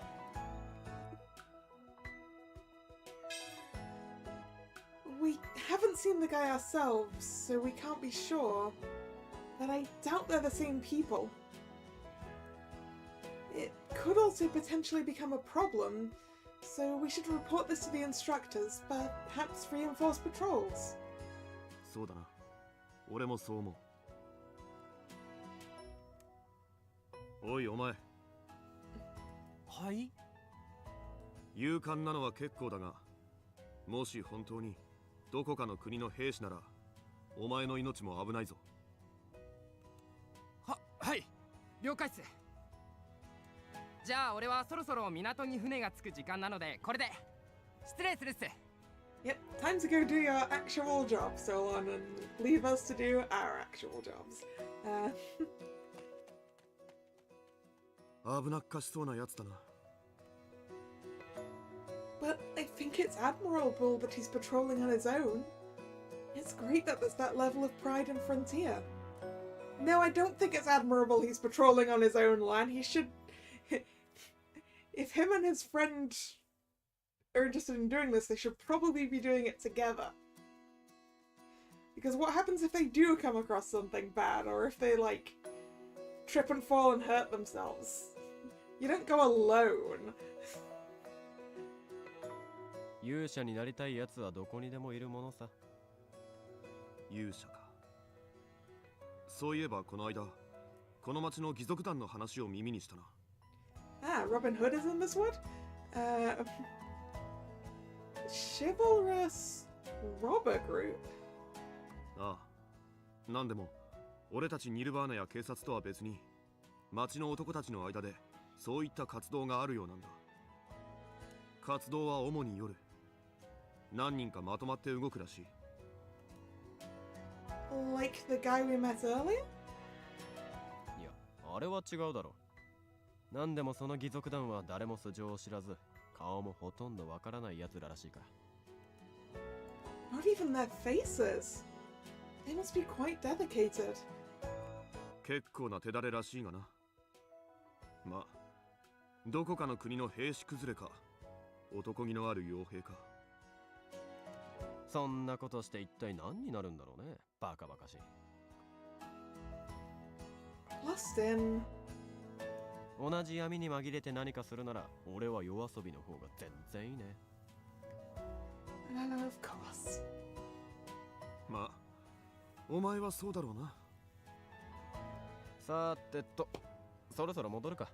We haven't seen the guy ourselves, so we can't be sure, but I doubt they're the same people. It could also potentially become a problem, so we should report this to the instructors, but perhaps reinforce patrols. そうだな。俺もそう思う。おいお前。はい？勇敢なのは結構だが、もし本当にどこかの国の兵士なら、お前の命も危ないぞ。はい、了解っす。じゃあ俺はそろそろ港に船が着く時間なのでこれで失礼するっす。Yep, time to go do your actual job, Solon, and leave us to do our actual jobs. 危なっかしそうなやつだな。But I think it's admirable that he's patrolling on his own. It's great that there's that level of pride in Frontier. No, I don't think it's admirable he's patrolling on his own land. He should... If him and his friend are interested in doing this, they should probably be doing it together. Because what happens if they do come across something bad, or if they, like, trip and fall and hurt themselves? You don't go alone. 勇者になりたいやつはどこにでもいるものさ。勇者か。そういえばこの間、この町の義賊団の話を耳にしたな。Ah, Robin Hood is in this wood? Chivalrous robber group? ああ。なんでも、俺たちニルバーナや警察とは別に、町の男たちの間でそういった活動があるようなんだ。活動は主に夜。何人かまとまって動くらしい。Like the guy we met earlier? あれは違うだろう。なんでもその義賊団は誰も素性を知らず、顔もほとんどわからない奴ららしいから。Not even their faces. They must be quite dedicated. 結構な手だれらしいがな。まあ、どこかの国の兵士崩れか、男気のある傭兵か。そんなことして一体何になるんだろうね。バカバカしい。Lost in. 同じ闇に紛れて何かするなら、俺は夜遊びの方が全然いいね。Of course. まあ、お前はそうだろうな。さてと、そろそろ戻るか。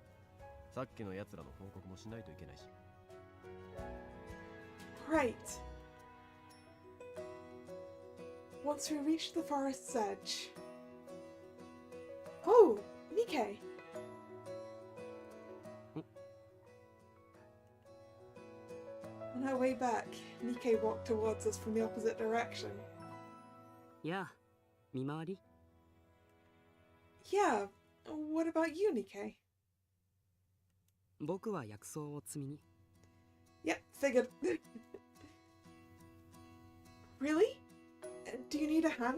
さっきの奴らの報告もしないといけないし。Right. Once we reach the forest's edge. Oh, Nikkei. On her way back, Nikkei walked towards us from the opposite direction. やあ、見回り Yeah, what about you, Nikkei? 僕は薬草を摘みに。Yep, figured. Really? Do you need a hand?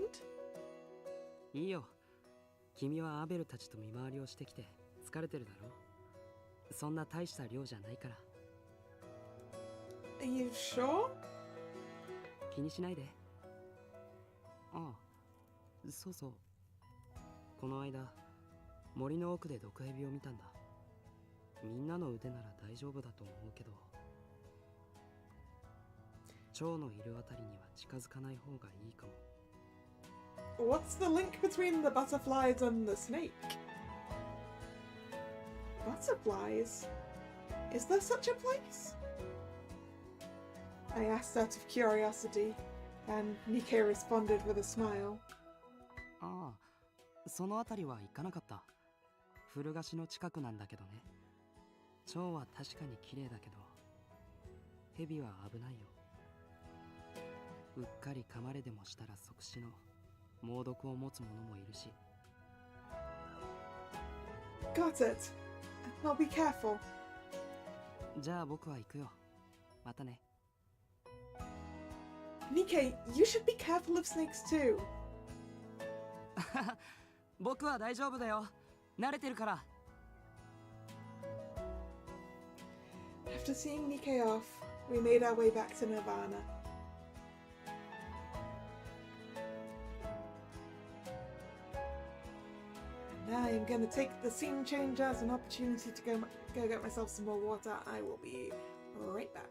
いいよ。君はアベルたちと見回りをしてきて疲れてるだろう。そんな大した量じゃないから。Are you sure? 気にしないで。ああ、そうそう。この間、森の奥で毒蛇を見たんだ。みんなの腕なら大丈夫だと思うけど、蝶のいるあたりには近づかない方がいいかも。What's the link between the butterflies and the snake? Butterflies? Is there such a place? I asked out of curiosity, and Nikkei responded with a smile. ああ、そのあたりは行かなかった。古菓子の近くなんだけどね。蝶は確かに綺麗だけど、蛇は危ないよ。うっかり噛まれでもしたら即死の猛毒を持つ者もいるし。Got it. I'll be careful. じゃあ僕は行くよ。またね。Nikkei, you should be careful of snakes too. 僕は大丈夫だよ。慣れてるから。After seeing Nikkei off, we made our way back to Nirvana. And I am going to take the scene change as an opportunity to go get myself some more water. I will be right back.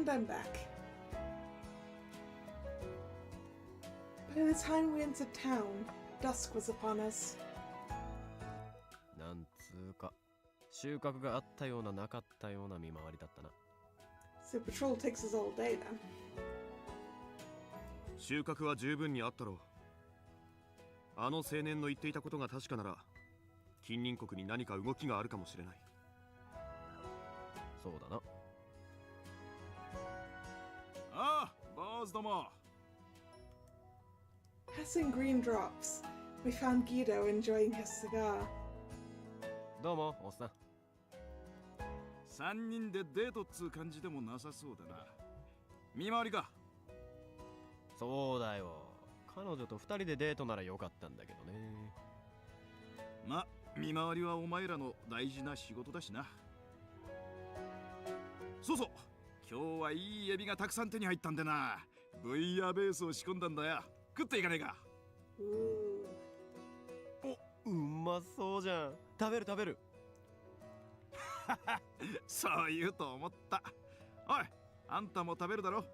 I'm back. By the time we entered town, dusk was upon us. なんつうか、収穫があったようななかったような見回りだったな。So patrol takes us all day then. 収穫は十分にあったろう。あの青年の言っていたことが確かなら、近隣国に何か動きがあるかもしれない。そうだな。ああ、坊主ども。Passing green drops, we found Guido enjoying his cigar. どうも、おっさん。3人でデートっつう感じでもなさそうだな。見回りか。そうだよ。彼女と2人でデートならよかったんだけどね。ま、見回りはお前らの大事な仕事だしな。そうそう、今日はいいエビがたくさん手に入ったんでな。ブイヤベースを仕込んだんだよ。食っていかねえか。お、うまそうじゃん。食べる食べる。そう言うと思った。おい、あんたも食べるだろ。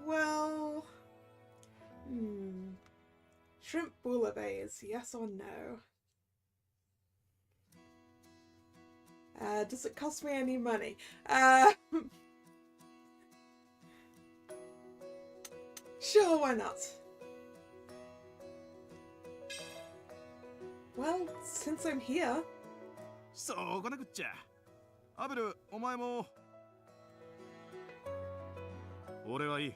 Well... Shrimp bouillabaisse, yes or no? Does it cost me any money? Sure, why not? Well, since I'm here... そうこなくっちゃ。アベル、お前も。俺はいい。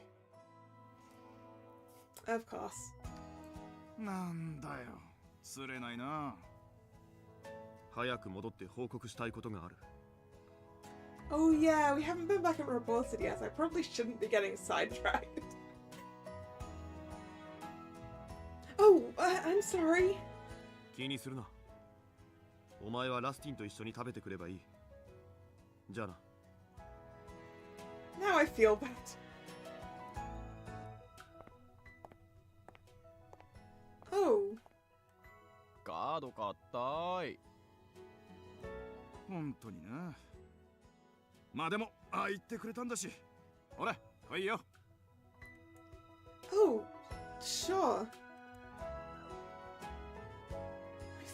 Of course. なんだよ、釣れないな。早く戻って報告したいことがある。Oh yeah, we haven't been back and reported yet. I probably shouldn't be getting sidetracked. Oh, I'm sorry. 気にするな。お前はラスティンと一緒に食べてくればいい。じゃあな。Now I feel bad. Oh. カード買ったい。本当にな。まあでも、ああ言ってくれたんだし。ほら、来いよ。Oh, sure. I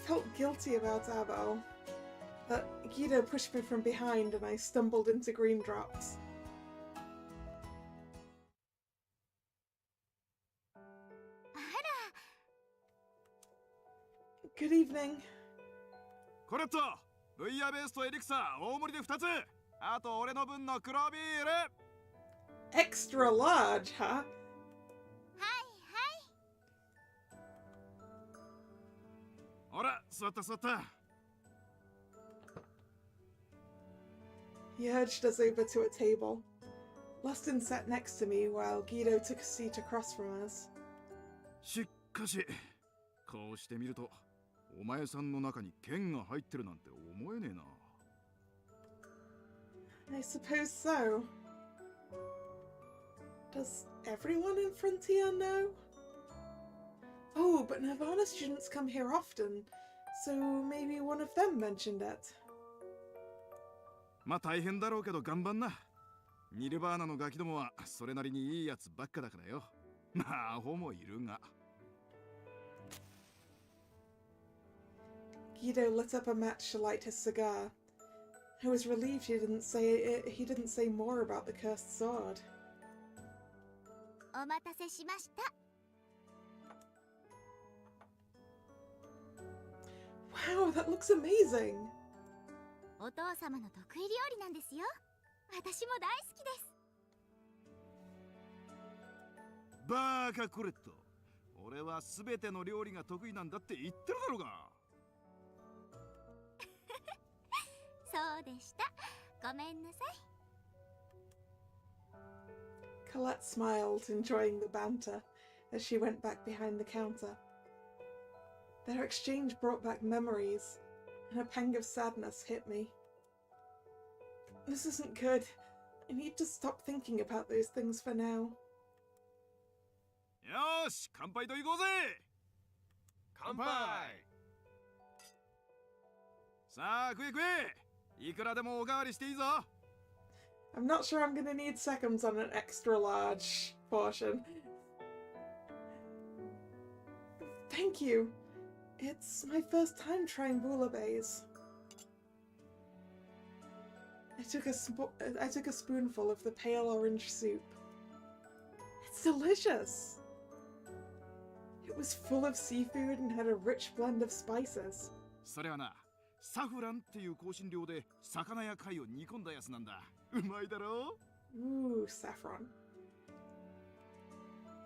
felt guilty about Abo, but Guido pushed me from behind and I stumbled into green drops. Good evening. これと、ブイヤベースとエリクサー大盛りで2つ。あと俺の分の黒ビール。Extra large, huh? Hi. ほら、座った座った。He urged us over to a table. Lustin sat next to me while Guido took a seat across from us. しかし、こうしてみると、お前さんの中に剣が入ってるなんて思えねえな。I suppose so. Does everyone in Frontier know? Oh, but Nirvana students come here often, so maybe one of them mentioned it. まあ大変だろうけど頑張んな。ニルバーナのガキどもはそれなりにいいやつばっかだからよ。まあアホもいるが。Guido lit up a match to light his cigar. I was relieved he didn't say more about the cursed sword. お待たせしました。Wow, that looks amazing! お父様の得意料理なんですよ。私も大好きです。バーカコレット。俺はすべての料理が得意なんだって言ってるだろうが。そうでした。ごめんなさい。Colette smiled, enjoying the banter, as she went back behind the counter. Their exchange brought back memories, and a pang of sadness hit me. This isn't good. I need to stop thinking about those things for now. よーし、乾杯と行こうぜ。乾杯。さあ、食え食え。いくらでもおかわりしていいぞ。I'm not sure I'm gonna need seconds on an extra large portion. Thank you. It's my first time trying bouillabaisse. I took a spoonful of the pale orange soup. It's delicious. It was full of seafood and had a rich blend of spices. それはな、サフランっていう香辛料で魚や貝を煮込んだやつなんだ。うまいだろ Ooh, saffron.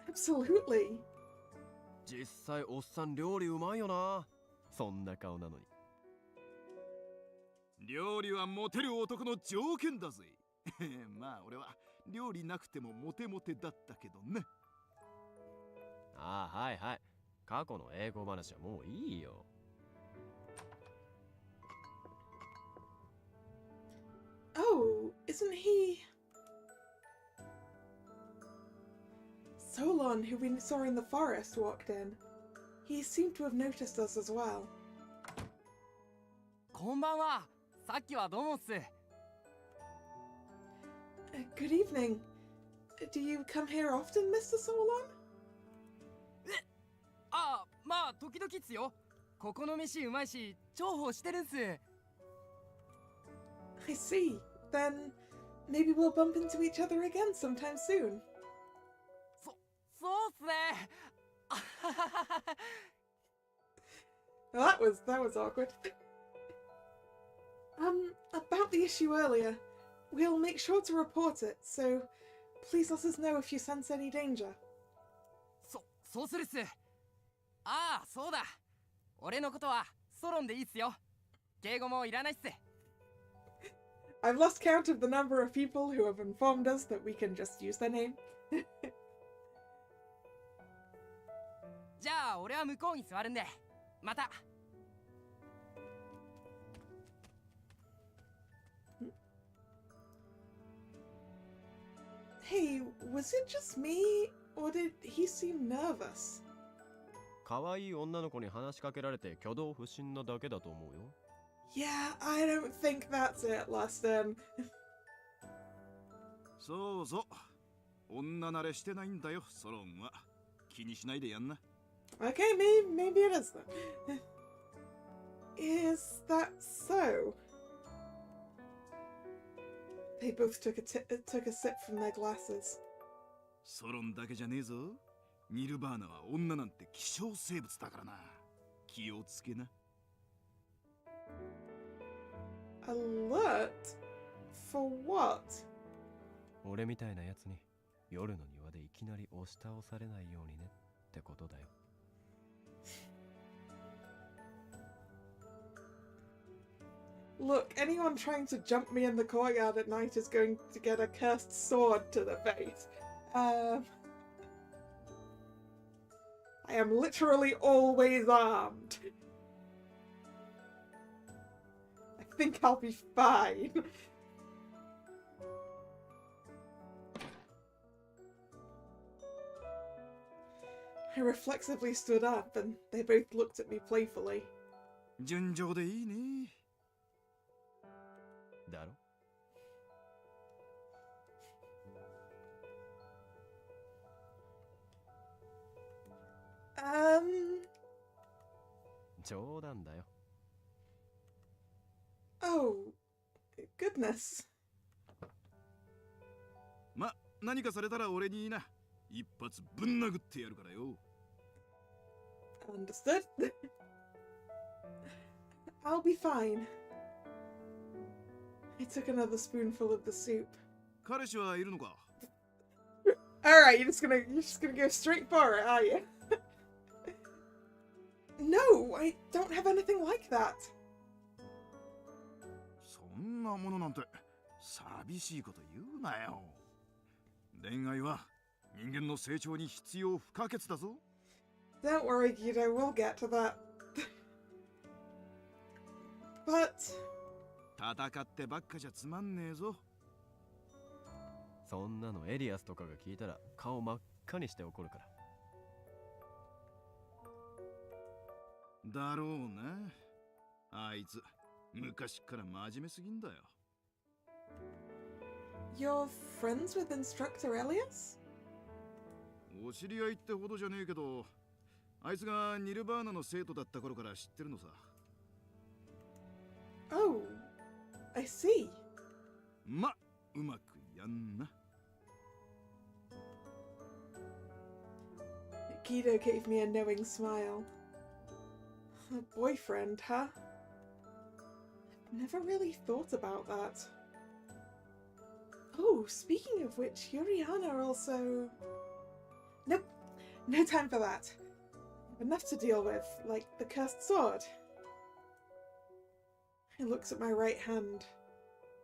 Absolutely. 実際おっさん料理うまいよな。そんな顔なのに。料理はモテる男の条件だぜ。まあ俺は料理なくてもモテモテだったけどね。ああ、はいはい。過去の英語話はもういいよ。Oh, isn't he... Solon, who we saw in the forest, walked in. He seemed to have noticed us as well. こんばんは。さっきはどうもっす。Good evening. Do you come here often, Mr. Solon? ああ、まあ時々っすよ。ここの飯うまいし重宝してるんす。 I see. Then maybe we'll bump into each other again sometime soon. そうっすね。Well, that was awkward. About the issue earlier, we'll make sure to report it, so please let us know if you sense any danger. そうするっす。ああ、そうだ。俺のことはソロンでいいっすよ。敬語もいらないっす。 I've lost count of the number of people who have informed us that we can just use their name. じゃあ俺は向こうに座るんで、また。 Hey, was it just me, or did he seem nervous? 可愛い女の子に話しかけられて挙動不審なだけだと思うよ。Yeah, I don't think that's it, Lustin. そうそう。女慣れしてないんだよ、ソロンは。気にしないでやんな。Okay, maybe it is then. Is that so? They both took a sip from their glasses. ソロンだけじゃねえぞ。ニルバーナは女なんて希少生物だからな。気をつけな。Alert? For what? 俺みたいなやつに夜の庭でいきなり押し倒されないようにねってことだよ。Look, anyone trying to jump me in the courtyard at night is going to get a cursed sword to the face. I am literally always armed. I think I'll be fine. I reflexively stood up and they both looked at me playfully. 順調でいいね。だろ? Um... 冗談だよ。 Oh, goodness. ま、何かされたら俺に言いな。一発ぶん殴ってやるからよ。Understood. I'll be fine. I took another spoonful of the soup. 彼氏はいるのか? Alright, you're just gonna go straight for it, are you? No, I don't have anything like that. そんなものなんて寂しいこと言うなよ。恋愛は人間の成長に必要不可欠だぞ。Don't worry, Guido, we'll get to that. But... 戦ってばっかじゃつまんねえぞ。そんなのエリアスとかが聞いたら顔真っ赤にして怒るから。だろうな。あいつ昔から真面目すぎんだよ。You're friends with Instructor Elias? お知り合いってほどじゃねえけど、あいつがニルバーナの生徒だった頃から知ってるのさ。Oh, I see. ま、うまくやんな。Guido gave me a knowing smile. A boyfriend, huh? I've never really thought about that. Oh, speaking of which, Yuriana also... Nope, no time for that. Enough to deal with, like the cursed sword. He looks at my right hand.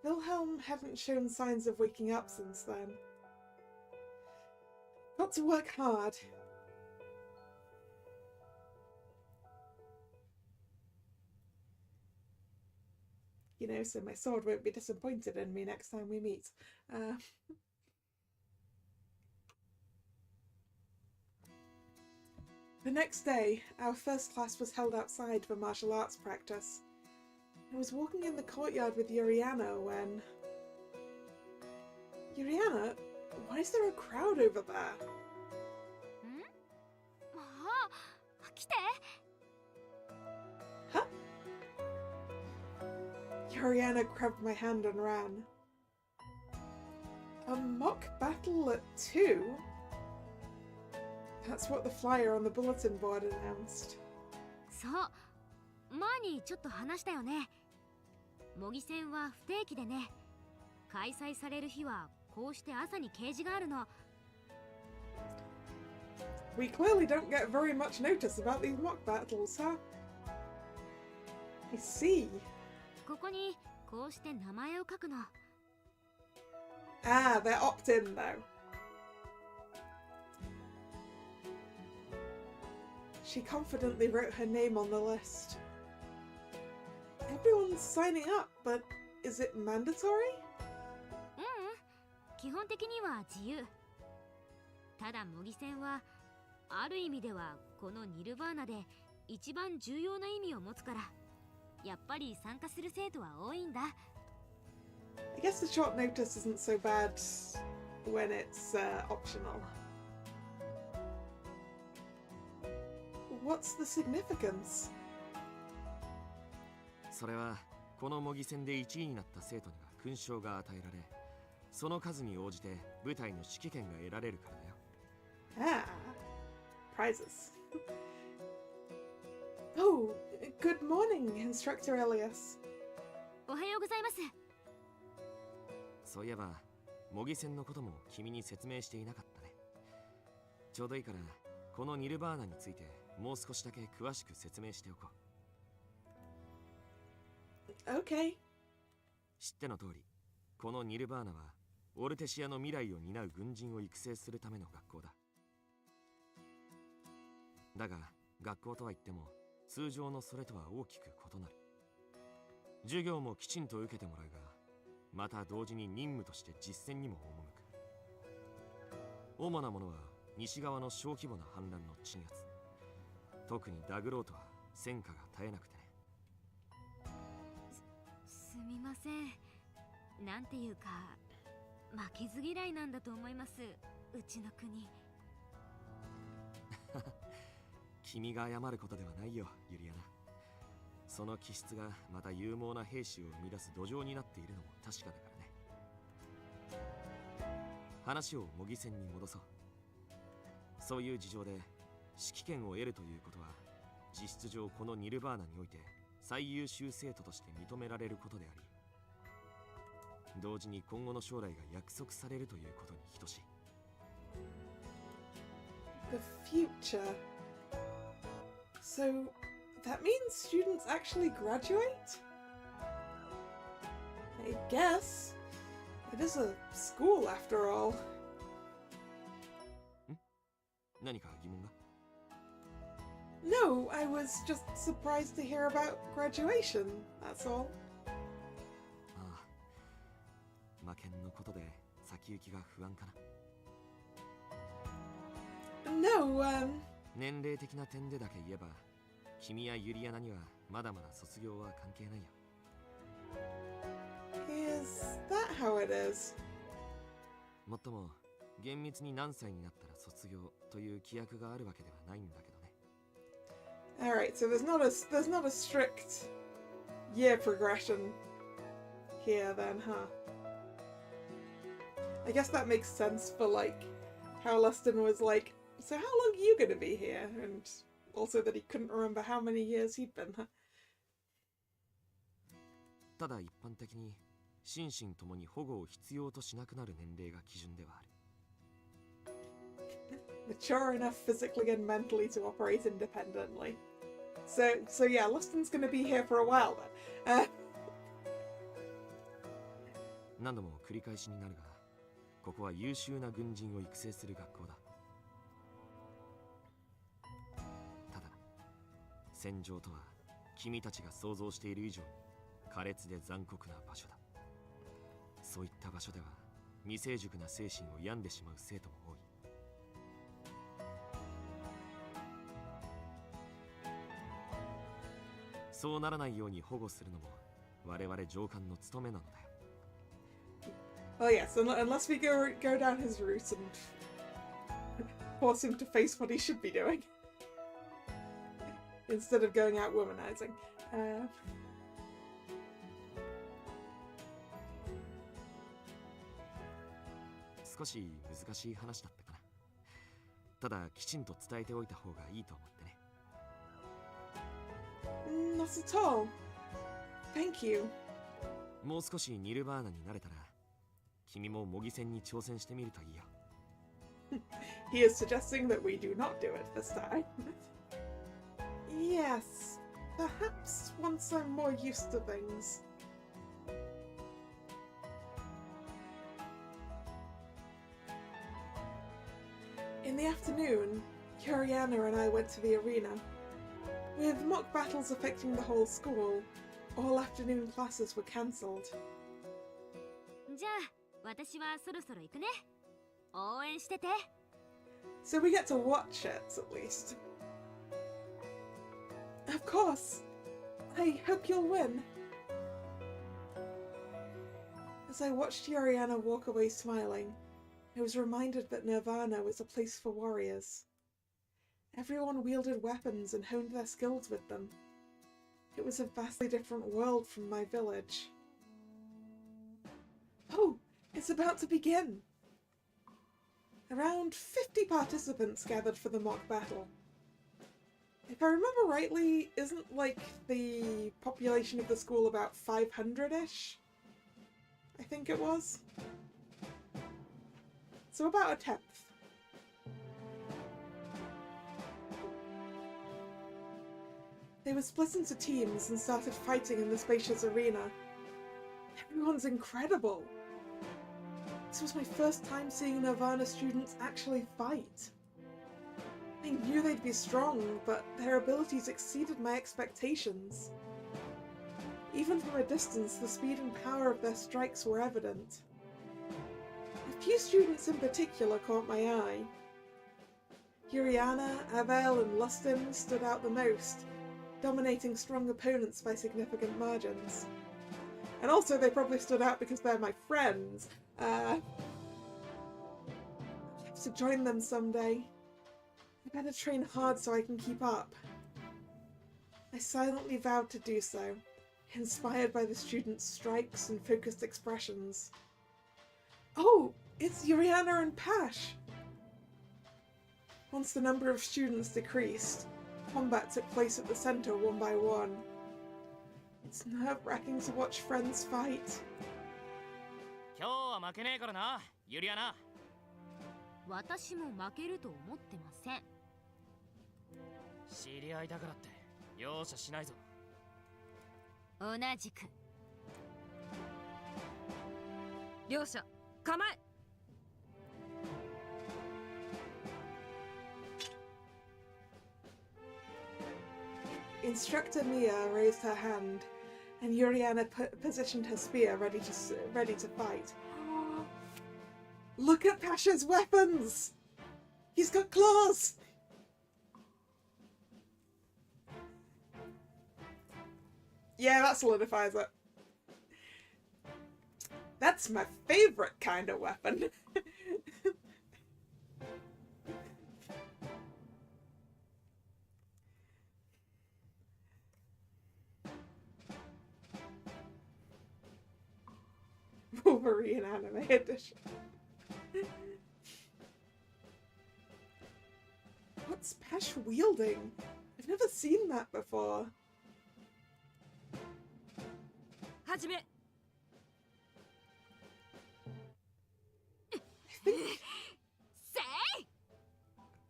Wilhelm hadn't shown signs of waking up since then. Got to work hard. You know, so my sword won't be disappointed in me next time we meet. The next day, our first class was held outside for martial arts practice. I was walking in the courtyard with Yuriana when... Yuriana, why is there a crowd over there? Huh? Yuriana grabbed my hand and ran. A mock battle at 2? That's what the flyer on the bulletin board announced. そう、前にちょっと話したよね。模擬戦は不定期でね。開催される日はこうして朝に掲示があるの。We clearly don't get very much notice about these mock battles, huh? I see. ここにこうして名前を書くの。Ah, they're opt-in though. She confidently wrote her name on the list. Everyone's signing up, but is it mandatory? 基本的には自由。ただ模擬戦はある意味ではこのニルバーナで一番重要な意味を持つから、やっぱり参加する生徒は多いんだ。I guess the short notice isn't so bad when it's optional. What's the significance? それはこの模擬戦で1位になった生徒には勲章が与えられ、その数に応じて部隊の指揮権が得られるからだよ。Ah, prizes. Oh, good morning, Instructor Elias. おはようございます。そういえば模擬戦のことも君に説明していなかったね。ちょうどいいからこのニルバーナについてもう少しだけ詳しく説明しておこう。 Okay. 知っての通り、このニルバーナはオルテシアの未来を担う軍人を育成するための学校だ。だが学校とは言っても通常のそれとは大きく異なる。授業もきちんと受けてもらうが、また同時に任務として実践にも赴く。主なものは西側の小規模な反乱の鎮圧、特にダグロートは戦火が絶えなくてね。すみません。なんていうか負けず嫌いなんだと思います、うちの国。君が謝ることではないよ、ユリアナ。その気質がまた勇猛な兵士を生み出す土壌になっているのも確かだからね。話を模擬戦に戻そう。そういう事情で指揮権を得るということは、実質上このニルバーナにおいて最優秀生徒として認められることであり、同時に今後の将来が約束されるということに等しい。 The future. So, that means students actually graduate? I guess. It is a school after all. 何か疑問が？ No, I was just surprised to hear about graduation, that's all. ああ、魔剣のことで先行きが不安かな。No, 年齢的な点でだけ言えば、君やユリアナにはまだまだ卒業は関係ないよ。 is that how it is? もっとも厳密に何歳になったら卒業という規約があるわけではないんだけどね。 Alright, so there's not a strict year progression here then, huh? I guess that makes sense for like how Lustin was like, so how long are you gonna be here? And also that he couldn't remember how many years he'd been there. ただ一般的に心身ともに保護を必要としなくなる年齢が基準ではある。 Mature enough physically and mentally to operate independently. So yeah, Lustin's gonna be here for a while then. 何度も繰り返しになるが、ここは優秀な軍人を育成する学校だ。ただ、戦場とは君たちが想像している以上に苛烈で残酷な場所だ。そういった場所では未成熟な精神を病んでしまう生徒も多い。そうならないように保護するのも我々上官の務めなのだよ。Well, yes, unless we go down his route and force him to face what he should be doing instead of going out womanizing. 少し難しい話だったかな。ただきちんと伝えておいた方がいいと思ってね。Not at all. Thank you. もう少しニルバーナになれたら君も模擬戦に挑戦してみるといいよ。He is suggesting that we do not do it this time. Yes, perhaps once I'm more used to things. In the afternoon, Yuriana and I went to the arena. With mock battles affecting the whole school, all afternoon classes were cancelled. じゃあ私はそろそろ行くね。応援してて。So we get to watch it, at least. Of course. I hope you'll win. As I watched Yuriana walk away smiling, I was reminded that Nirvana was a place for warriors. Everyone wielded weapons and honed their skills with them. It was a vastly different world from my village. Oh, it's about to begin! Around 50 participants gathered for the mock battle. If I remember rightly, isn't like the population of the school about 500-ish? I think it was. So about a tenth. They were split into teams and started fighting in the spacious arena. Everyone's incredible! This was my first time seeing Nirvana students actually fight. I knew they'd be strong, but their abilities exceeded my expectations. Even from a distance, the speed and power of their strikes were evident. A few students in particular caught my eye. Yuriana, Abel, and Lustin stood out the most, dominating strong opponents by significant margins. And also they probably stood out because they're my friends. I have to join them someday. I better train hard so I can keep up. I silently vowed to do so, inspired by the students' strikes and focused expressions. Oh, it's Yuriana and Pash! Once the number of students decreased, combat took place at the center one by one. It's nerve-wracking to watch friends fight. 今日は負けねえからな、ユリアナ。私も負けると思ってません。知り合いだからって容赦しないぞ。同じく。両者構え。Instructor Mia raised her hand, and Yuriana positioned her spear ready to fight. Look at Pasha's weapons! He's got claws! Yeah, that solidifies it. That's my favorite kind of weapon. Wolverine anime edition. What's Pesh wielding? I've never seen that before. Hajime.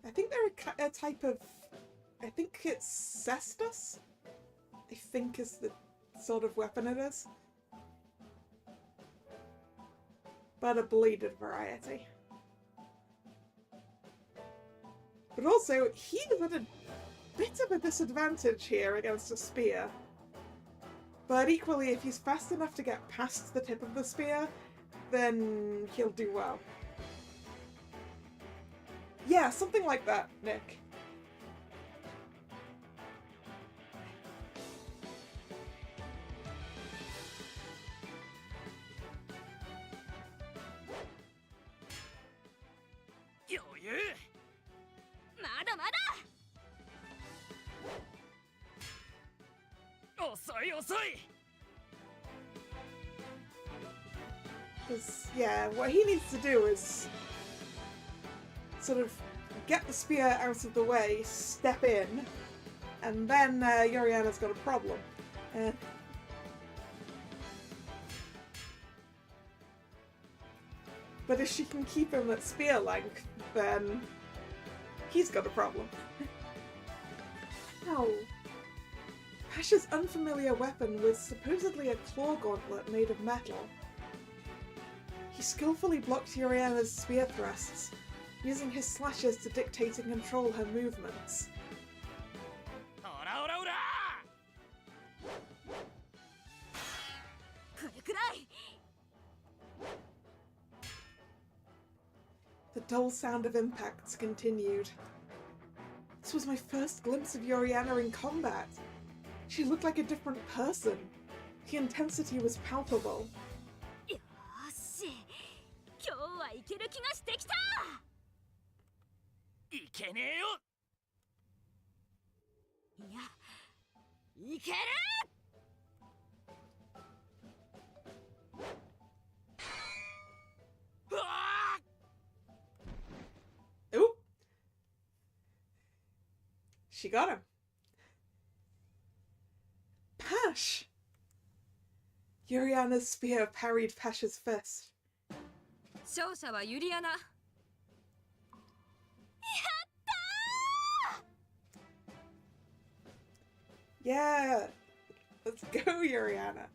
I think they're a type of... I think it's cestus? I think is the sort of weapon it is. But a bladed variety. But also, he is at a bit of a disadvantage here against a spear. But equally, if he's fast enough to get past the tip of the spear, then he'll do well. Yeah, something like that, Nick. Yeah, what he needs to do is sort of get the spear out of the way, step in, and then Yoriana's got a problem. But if she can keep him at spear length, then he's got a problem. Ow. Pash's unfamiliar weapon was supposedly a claw gauntlet made of metal. He skillfully blocked Yoriana's spear thrusts, using his slashes to dictate and control her movements. The dull sound of impacts continued. This was my first glimpse of Yoriana in combat. She looked like a different person. The intensity was palpable. Ooh! She got him. Pash! Yoriana's spear parried Pash's fist. 勝者はユリアナ。やったー Yeah! Let's go, Yoriana.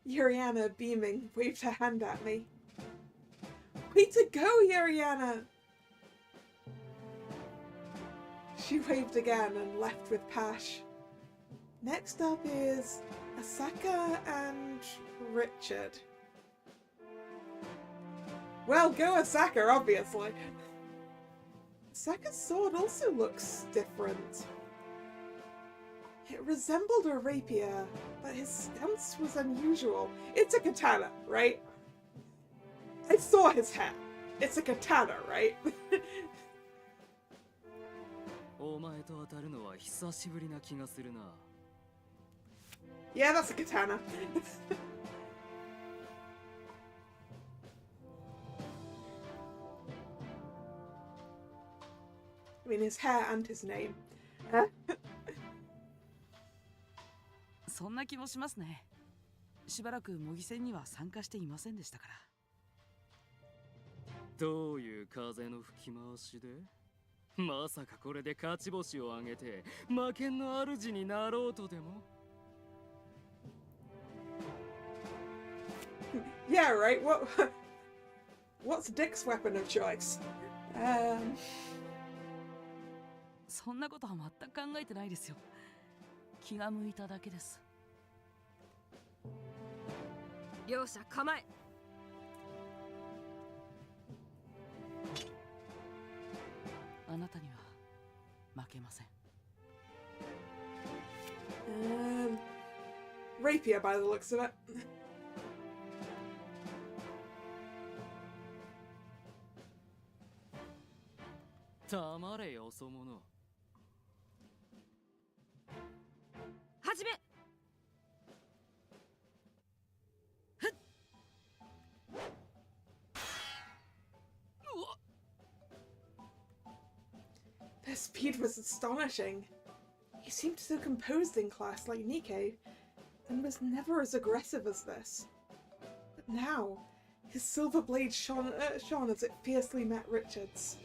Yoriana, beaming, waved her hand at me. Way to go, Yoriana! She waved again and left with Pash. Next up is Asaka and Richard. Well, go Asaka, obviously. Asaka's sword also looks different. It resembled a rapier, but his stance was unusual. It's a katana, right? I saw his hat. It's a katana, right? Yeah, that's a katana. I mean, his hair and his name. そんな気もしますね。しばらく模擬戦には参加していませんでしたから。どういう風の吹き回しで？まさかこれで勝ち星を挙げて魔剣の主になろうとでも？ Yeah, right. What's Dick's weapon of choice? そんなことは全く考えてないですよ。気が向いただけです。両者構え。あなたには負けません。Rapier by the looks of it. 黙れよそ者。はじめ。Their speed was astonishing. He seemed so composed in class like Nikkei, and was never as aggressive as this. But now, his silver blade shone as it fiercely met Richard's.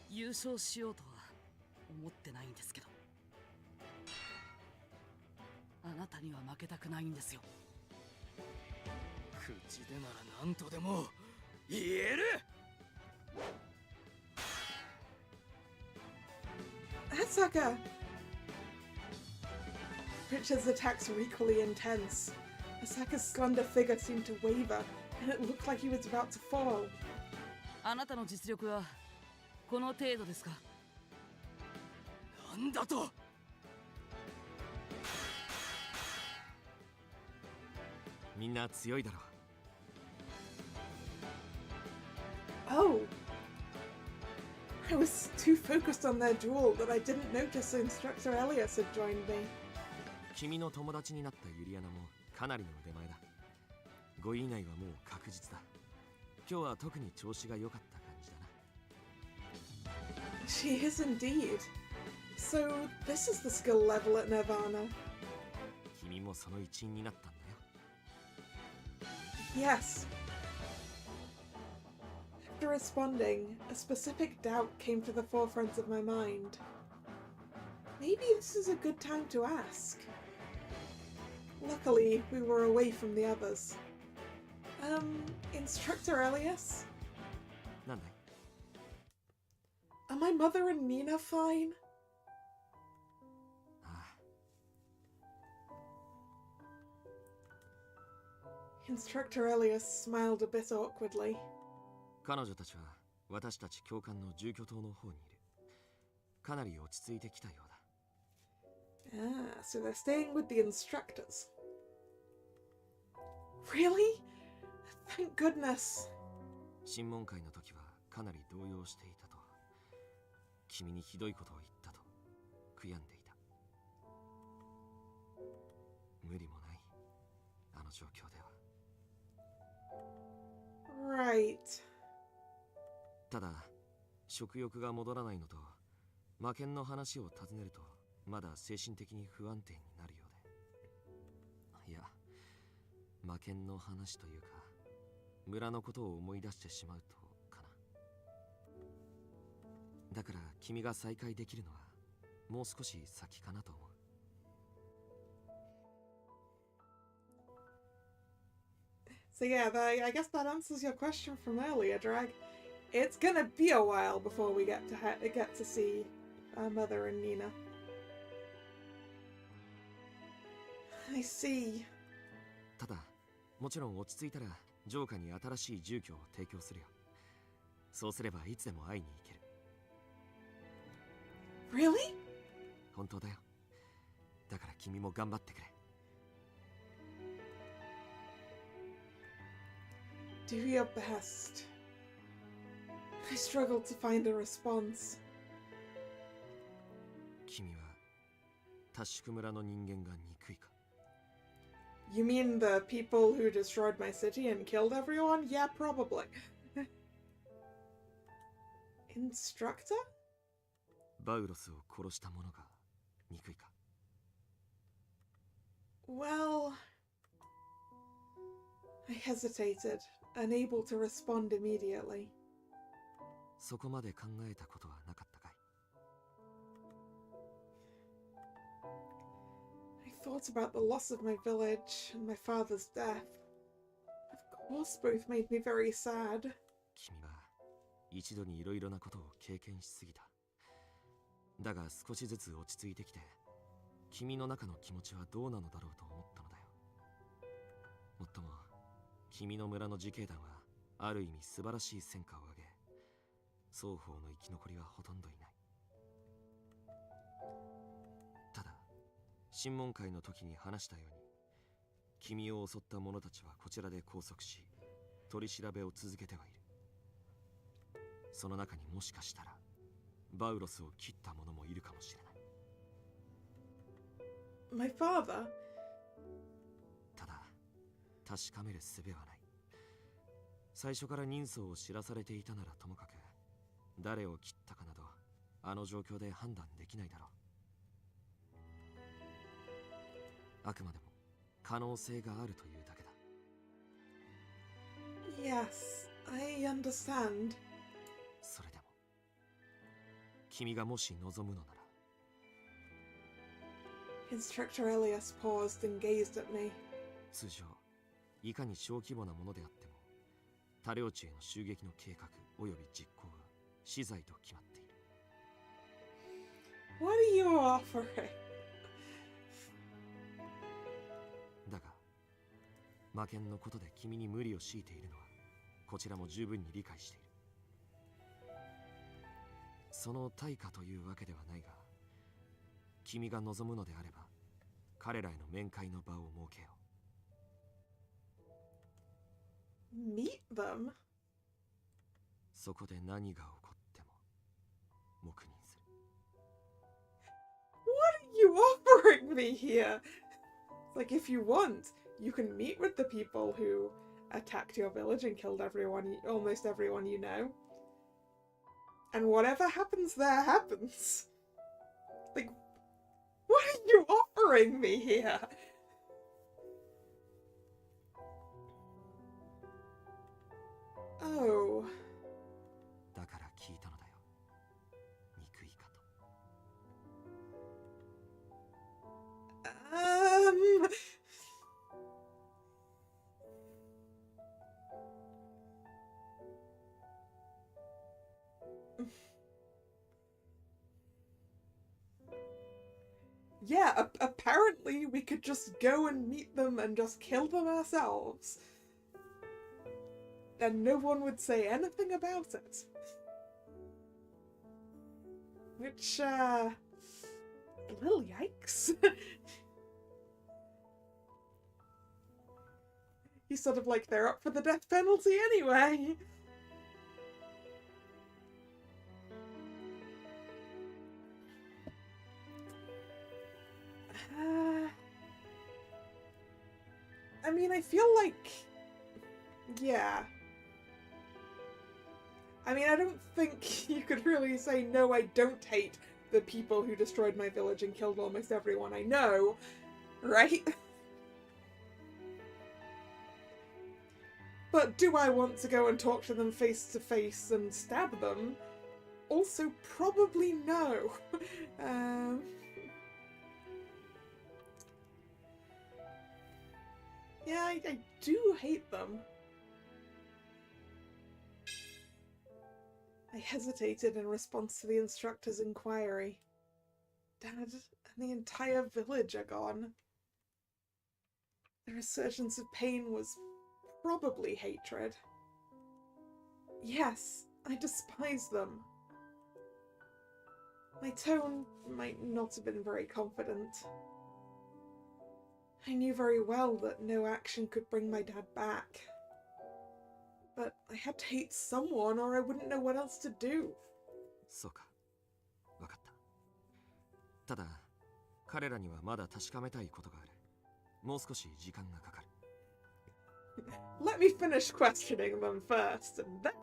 You 優勝しようとは思ってないんですけど、あなたには負けたくないんですよ。口でなら何とでも言える。Asaka! Richard's attacks were equally intense. Asaka's slender figure seemed to waver, and it looked like he was about to fall. あなたの実力はこの程度ですか？なんだと。みんな強いだろう。Oh! I was too focused on their duel that I didn't notice Instructor Elias had joined me. 君の友達になったユリアナもかなりの腕前だ。5位以内はもう確実だ。今日は特に調子が良かった感じだな。She is indeed. So, this is the skill level at Nirvana. 君もその一員になったんだよ。Yes. After responding, a specific doubt came to the forefront of my mind. Maybe this is a good time to ask. Luckily, we were away from the others. Instructor Elias? なんだい? Are my mother and Nina fine? ああ。Instructor Elias smiled a bit awkwardly. 彼女たちは私たち教官の住居棟の方にいる。かなり落ち着いてきたようだ。Ah, so they're staying with the instructors. Really? Thank goodness. 審問会の時はかなり動揺していたと。君にひどいことを言ったと悔やんでいた。無理もない。あの状況では。Right. ただ、食欲が戻らないのと、魔剣の話を尋ねると、まだ精神的に不安定になるようで。いや、魔剣の話というか、村のことを思い出してしまうとかな。だから君が再会できるのは、もう少し先かなと思う。So yeah, I guess that answers your question from earlier, Drag. It's gonna be a while before we get to see our mother and Nina. I see. ただ、もちろん落ち着いたらジョーカーに新しい住居を提供するよ。そうすればいつでも会いに行ける。Really? 本当だよ。だから君も頑張ってくれ。Do your best. I struggled to find a response. 君はタシュク村の人間が憎いか? You mean the people who destroyed my city and killed everyone? Yeah, probably. Instructor? バウロスを殺した者が憎いか? Well, I hesitated, unable to respond immediately. そこまで考えたことはなかったかい? I thought about the loss of my village and my father's death. Of course, both made me very sad. 君は一度にいろいろなことを経験しすぎた。だが少しずつ落ち着いてきて、君の中の気持ちはどうなのだろうと思ったのだよ。もっとも、君の村の自警団はある意味素晴らしい戦果を上げ、双方の生き残りはほとんどいない。ただ、審問会の時に話したように、君を襲った者たちはこちらで拘束し、取り調べを続けてはいる。その中にもしかしたらバウロスを切った者もいるかもしれない。 My father? ただ確かめる術はない。最初から人相を知らされていたならともかく、誰を切ったかなどあの状況で判断できないだろう。あくまでも可能性があるというだけだ。 Yes, I understand. それでも君がもし望むのなら。 Instructor Elias paused and gazed at me. 通常いかに小規模なものであっても、多領地への襲撃の計画および実行は死罪と決まっている。 What are you offering? だが魔剣のことで君に無理を強いているのはこちらも十分に理解している。その対価というわけではないが、君が望むのであれば彼らへの面会の場を設けよう。 Meet them? そこで何が起こっても黙認する。 What are you offering me here? Like, if you want, you can meet with the people who attacked your village and killed everyone, almost everyone you know. And whatever happens there happens. Like, what are you offering me here? Oh. だから聞いたのだよ。憎いかと。Yeah, apparently we could just go and meet them and just kill them ourselves. And no one would say anything about it. Which, a little yikes. He's sort of like, they're up for the death penalty anyway. I mean, I feel like... Yeah. I mean, I don't think you could really say, no, I don't hate the people who destroyed my village and killed almost everyone I know, right? But do I want to go and talk to them face to face and stab them? Also, probably no. Yeah, I do hate them. I hesitated in response to the instructor's inquiry. Dad and the entire village are gone. The resurgence of pain was probably hatred. Yes, I despise them. My tone might not have been very confident. I knew very well that no action could bring my dad back. But I had to hate someone or I wouldn't know what else to do. そうか。わかった。ただ、彼らにはまだ確かめたいことがある。もう少し時間がかかる。Let me finish questioning them first, and then...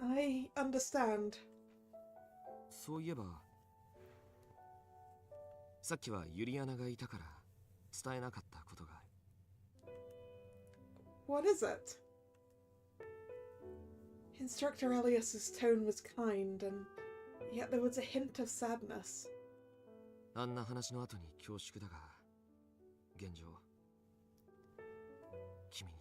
I understand. そういえば、さっきはユリアナがいたから伝えなかったことがある。What is it? Instructor Elias's tone was kind, and yet there was a hint of sadness. あんな話の後に恐縮だが、現状、君に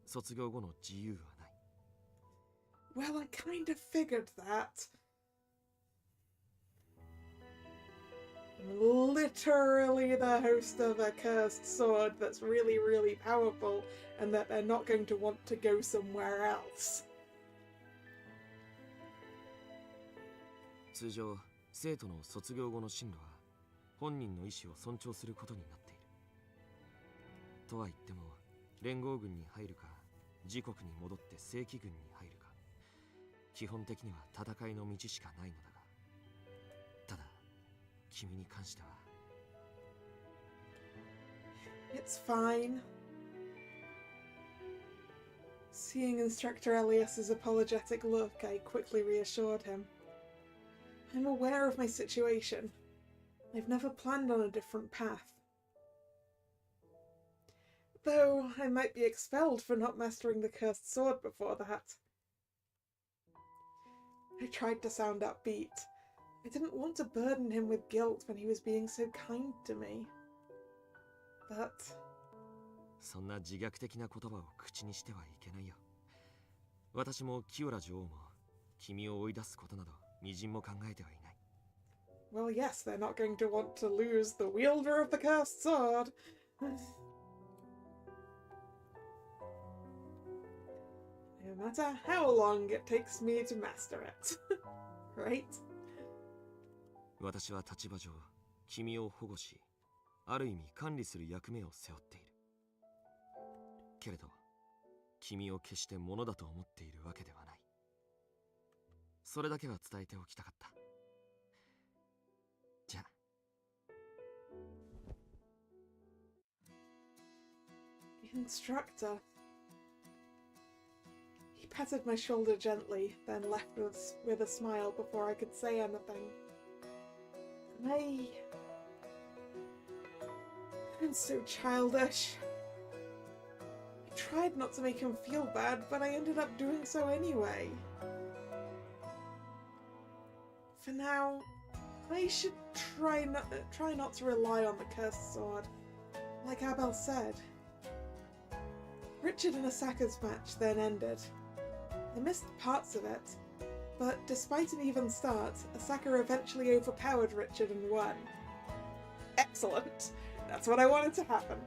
卒業後の自由はない。Well, I kind of figured that. I'm literally the host of a cursed sword that's really, really powerful, and that they're not going to want to go somewhere else. 通常、生徒の卒業後の進路は本人の意思を尊重することになっている。とは言っても連合軍に入るか自国に戻って正規軍に入るか、基本的には戦いの道しかないのだが、ただ君に関しては。 It's fine. Seeing Instructor Elias's apologetic look, I quickly reassured him. I'm aware of my situation. I've never planned on a different path. Though I might be expelled for not mastering the cursed sword before that. I tried to sound upbeat. I didn't want to burden him with guilt when he was being so kind to me. But... そんな自虐的な言葉を口にしてはいけないよ。私もキオラ女王も君を追い出すことなどみじんも考えてはいない。Well, yes, they're not going to want to lose the wielder of the cursed sword. No matter how long it takes me to master it. Right? 私は立場上、君を保護し、ある意味管理する役目を背負っている。けれど、君を決して物だと思っているわけではない。それだけは伝えておきたかった。じゃあ。Instructor. He patted my shoulder gently, then left with a smile before I could say anything. I'm so childish. I tried not to make him feel bad, but I ended up doing so anyway. For now, I should try not to rely on the cursed sword, like Abel said. Richard and Asaka's match then ended. I missed parts of it, but despite an even start, Asaka eventually overpowered Richard and won. Excellent! That's what I wanted to happen.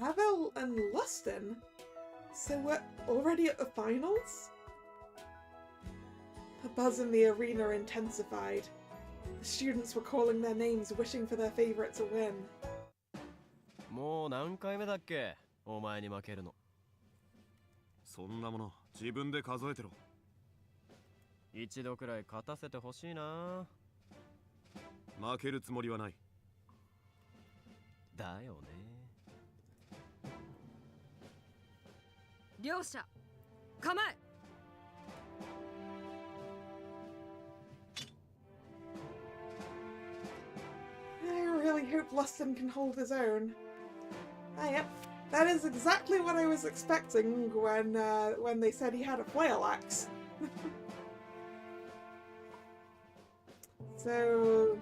Abel and Lustin? So we're already at the finals? The buzz in the arena intensified. The students were calling their names, wishing for their favourite to win. もう何回目だっけ、お前に負けるの。そんなもの自分で数えてろ。一度くらい勝たせてほしいな。負けるつもりはない。だよね。両者構え。I really hope Lustin can hold his own. Ah, yep, that is exactly what I was expecting when they said he had a flail axe. So,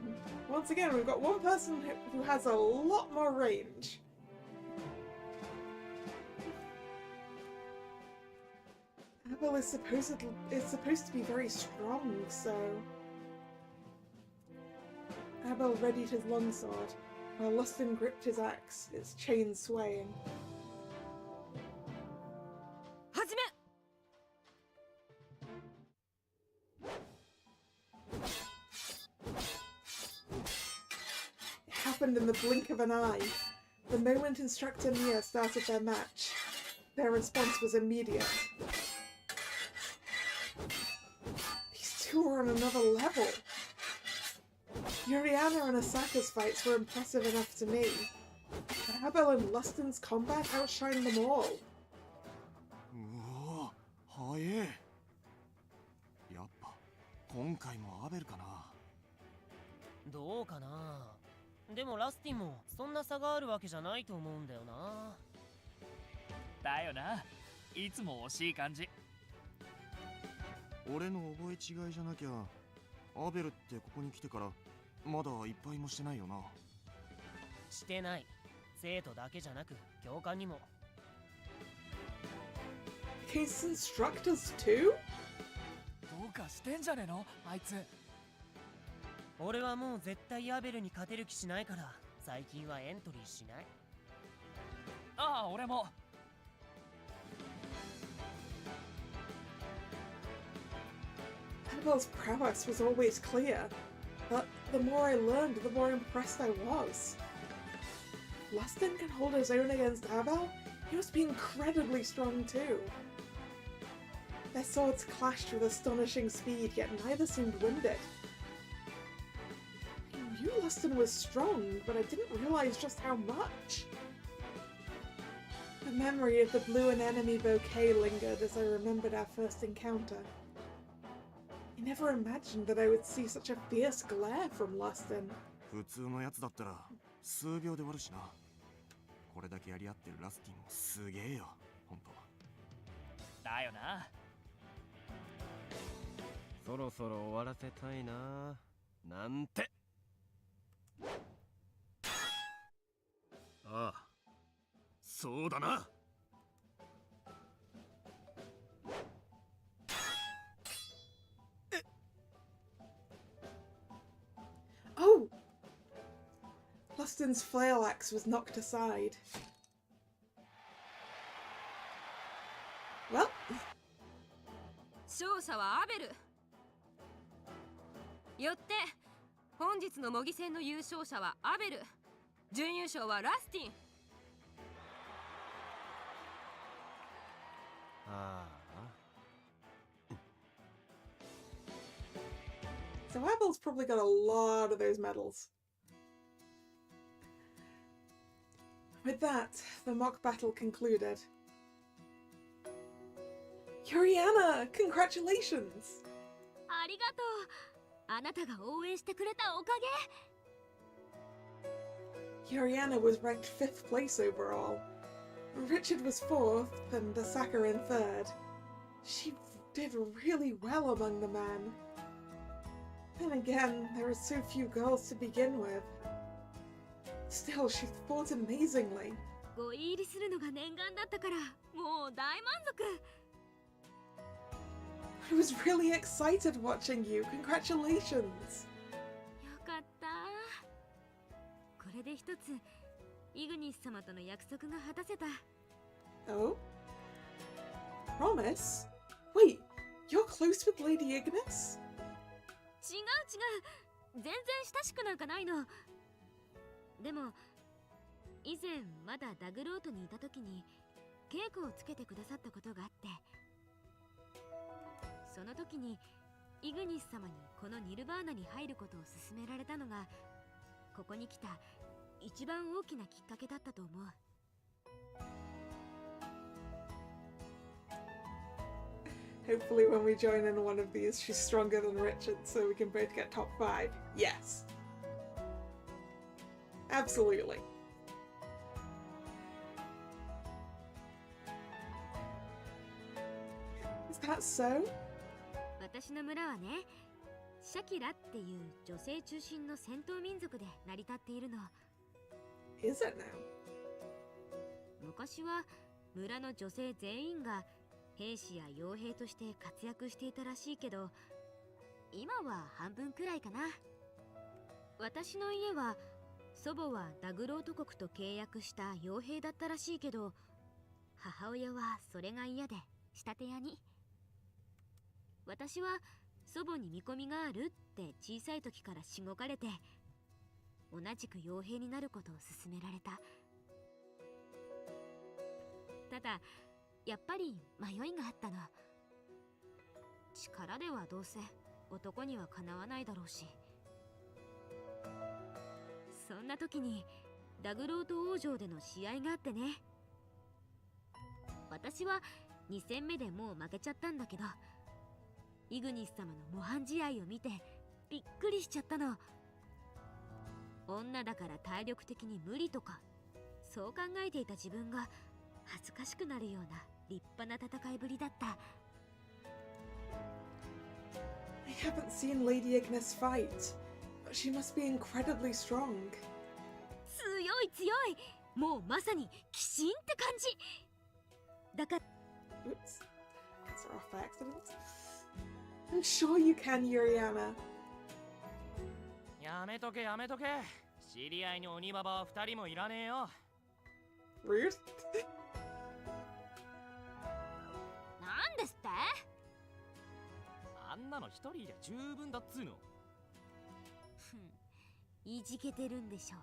once again, we've got one person who has a lot more range. Abel is supposed to be very strong, so... Abel readied his longsword, while Lustin gripped his axe, its chain swaying. 始め! It happened in the blink of an eye. The moment Instructor Mia started their match, their response was immediate. These two were on another level. Yuriana and Asaka's fights were impressive enough to me, but Abel and Lustin's combat outshined them all. うおー、早え。やっぱ今回もアベルかな。どうかな。でもラスティンもそんな差があるわけじゃないと思うんだよな。だよな。いつも惜しい感じ。俺の覚え違いじゃなきゃ、アベルってここに来てからまだいっぱいもしてないよな。してない。生徒だけじゃなく教官にも。Case instructors too? どうかしてんじゃねえのあいつ。俺はもう絶対アベルに勝てる気しないから最近はエントリーしない。ああ、俺も。Annabelle's prowess was always clear, but the more I learned, the more impressed I was. If Lustin can hold his own against Abel, he must be incredibly strong too. Their swords clashed with astonishing speed, yet neither seemed winded. I knew Lustin was strong, but I didn't realize just how much. The memory of the blue anemone bouquet lingered as I remembered our first encounter. I never imagined that I would see such a fierce glare from Lustin. 普通のやつだったら数秒で終わるしな。これだけやり合ってるラスティンもすげえよ、ほんと。だよな。そろそろ終わらせたいな。なんて。ああ、そうだな。Oh! Lustin's flail axe was knocked aside. Well, 勝者はアベル。よって本日の模擬戦の優勝者はアベル、準優勝はラスティン。ああ。so Abel's probably got a lot of those medals. With that, the mock battle concluded. Yuriana, congratulations! ありがとう。あなたが応援してくれたおかげ。Yuriana was ranked 5th place overall. Richard was 4th and Asaka in 3rd. She did really well among the men. Then again, there are so few girls to begin with. Still, she fought amazingly. ご入りするのが念願だったから、もう大満足。I was really excited watching you. Congratulations! よかった。これで一つ、イグニス様との約束が果たせた。Oh? Promise? Wait, you're close with Lady Ignis? 違う違う。全然親しくなんかないの。でも、以前まだダグロートにいた時に稽古をつけてくださったことがあって、その時にイグニス様にこのニルバーナに入ることを勧められたのが、ここに来た一番大きなきっかけだったと思う。Hopefully when we join in one of these, she's stronger than Richard, so we can both get top 5. Yes. Absolutely. Is that so? 私の村はね、シャキラっていう女性中心の戦闘民族で成り立っているの。Is it now? 昔は村の女性全員が兵士や傭兵として活躍していたらしいけど、今は半分くらいかな。私の家は祖母はダグロート国と契約した傭兵だったらしいけど、母親はそれが嫌で仕立て屋に。私は祖母に見込みがあるって小さい時からしごかれて、同じく傭兵になることを勧められた。ただやっぱり迷いがあったの。力ではどうせ男にはかなわないだろうし。そんな時にダグロート王城での試合があってね。私は2戦目でもう負けちゃったんだけど、イグニス様の模範試合を見てびっくりしちゃったの。女だから体力的に無理とか、そう考えていた自分が恥ずかしくなるような立派な戦いぶりだった。I haven't seen Lady Ignis fight, but she must be incredibly strong. 強い強い、もうまさに鬼神って感じだから。 Oops. That's off by accident. I'm sure you can, Yuriana. やめとけやめとけ。知り合いに鬼ババは2人もいらねえよ。Rude. なんですって？あんなの一人いりゃ十分だっつうの。いじけてるんでしょう。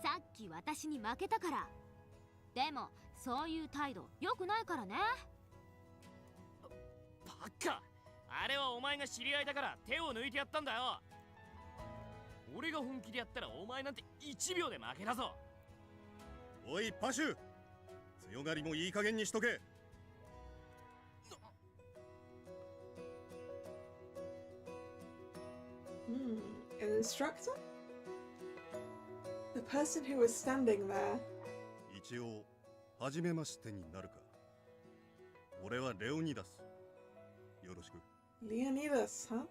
さっき私に負けたから。でもそういう態度良くないからね。バカ、あれはお前が知り合いだから手を抜いてやったんだよ。俺が本気でやったらお前なんて1秒で負けだぞ。おいパシュ、強がりもいい加減にしとけ。An instructor? The person who was standing there. 一応初めましてになるか。俺はレオニダス。よろしく。Leonidas, huh?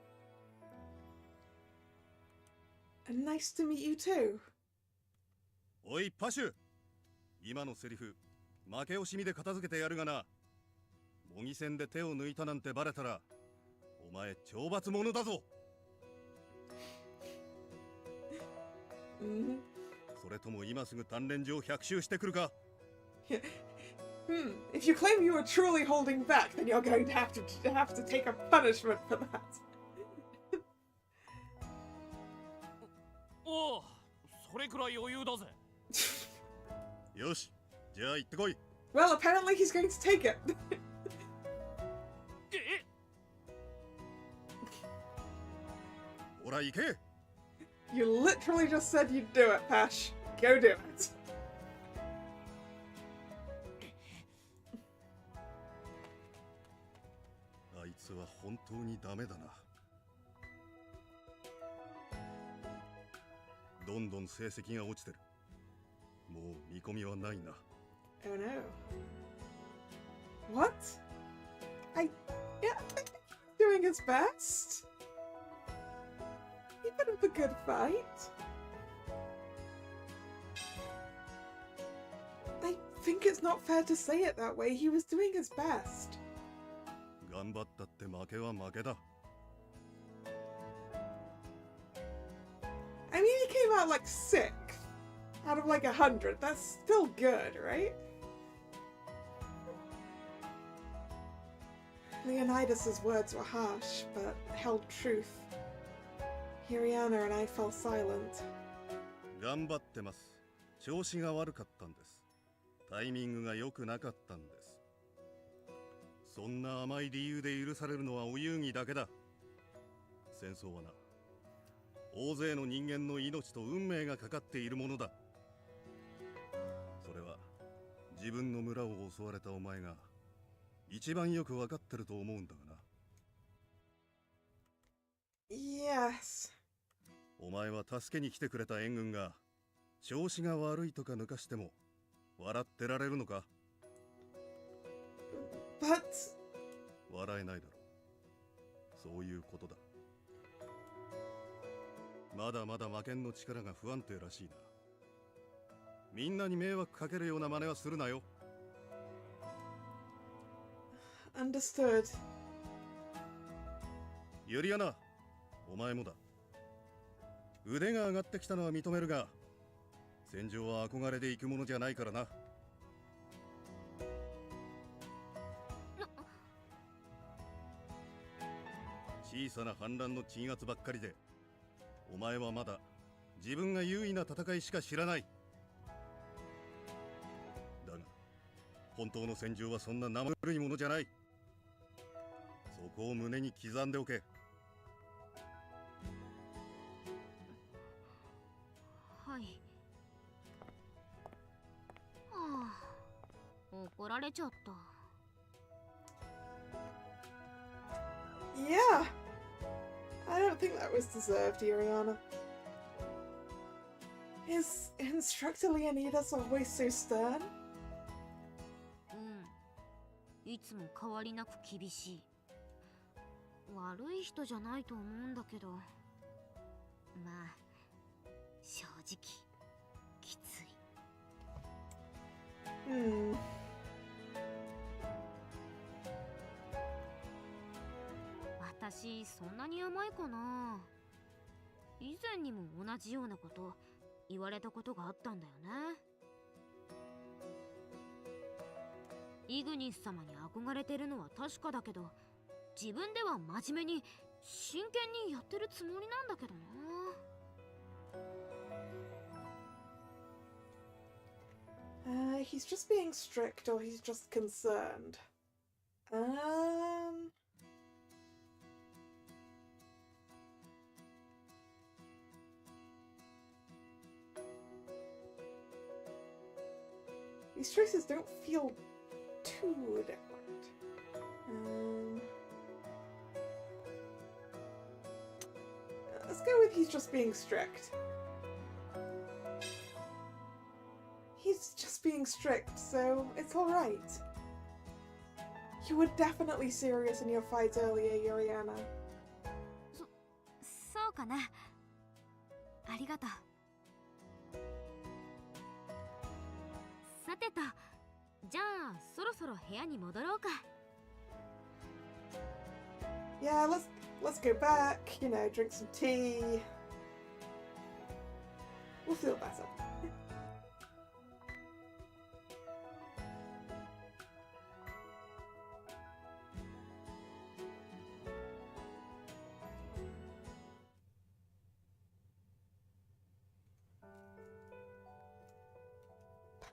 And nice to meet you too. おいパシュ、今のセリフ負け惜しみで片付けてやるがな。模擬戦で手を抜いたなんてバレたらお前懲罰者だぞ。それとも今すぐ鍛錬所を100周してくるか。If you claim you were truly holding back, then you're going to have to take a punishment for that. おお、それくらい余裕だぜ。よし、じゃあ行ってこい。Well, apparently he's going to take it. ほら行け。You literally just said you'd do it, Pash. Go do it. あいつは本当にダメだな。どんどん成績が落ちてる。もう見込みはないな。Oh no. What? Yeah, doing his best. He put up a good fight. I think it's not fair to say it that way. He was doing his best. 頑張ったって負けは負けだ。I mean, he came out like 6th out of like 100. That's still good, right? Leonidas's words were harsh, but held truth. Hiriana and I fell silent. 頑張ってます。調子が悪かったんです。タイミングが良くなかったんです。そんな甘い理由で許されるのはお遊戯だけだ。戦争はな、大勢の人間の命と運命がかかっているものだ。それは自分の村を襲われたお前が一番よく分かってると思うんだがな。Yes. お前は助けに来てくれた援軍が調子が悪いとか抜かしても笑ってられるのか。 But 笑えないだろう。そういうことだ。まだまだ魔剣の力が不安定らしいな。みんなに迷惑かけるような真似はするなよ。understood. ユリアナ、お前もだ。腕が上がってきたのは認めるが、戦場は憧れで行くものじゃないからな。小さな反乱の鎮圧ばっかりで、お前はまだ自分が優位な戦いしか知らない。だが本当の戦場はそんな生ぬるいものじゃない。そこを胸に刻んでおけ。はい。はあ、怒られちゃった。Yeah. I don't think that was deserved, Iriana. Is Instructor Leonidas always so stern? いつも変わりなく厳しい。悪い人じゃないと思うんだけど、まあ正直きつい。私そんなに甘いかな。以前にも同じようなこと言われたことがあったんだよね。イグニス様に憧れてるのは確かだけど、自分では真面目に真剣にやってるつもりなんだけどな。He's just being strict or he's just concerned. These choices don't feel too different. Let's go with he's just being strict. He's just being strict, so it's alright. You were definitely serious in your fight earlier, Yuriana. そうかな。ありがとう。さてと、じゃあそろそろ部屋に戻ろうか。Yeah, let's go back, you know, drink some tea. We'll feel better.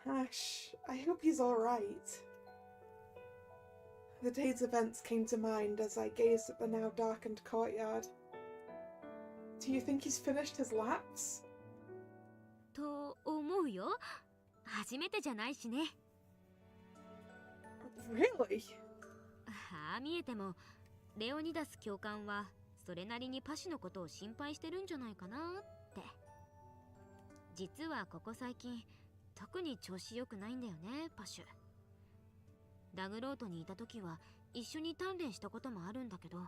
Ash, I hope he's alright. The day's events came to mind as I gazed at the now darkened courtyard. Do you think he's finished his laps? と思うよ。初めてじゃないしね。Really? ああ見えても、レオニダス教官はそれなりにパシのことを心配してるんじゃないかなって。実はここ最近特に調子良くないんだよね、パシュ。ダグロートにいた時は一緒に鍛錬したこともあるんだけど。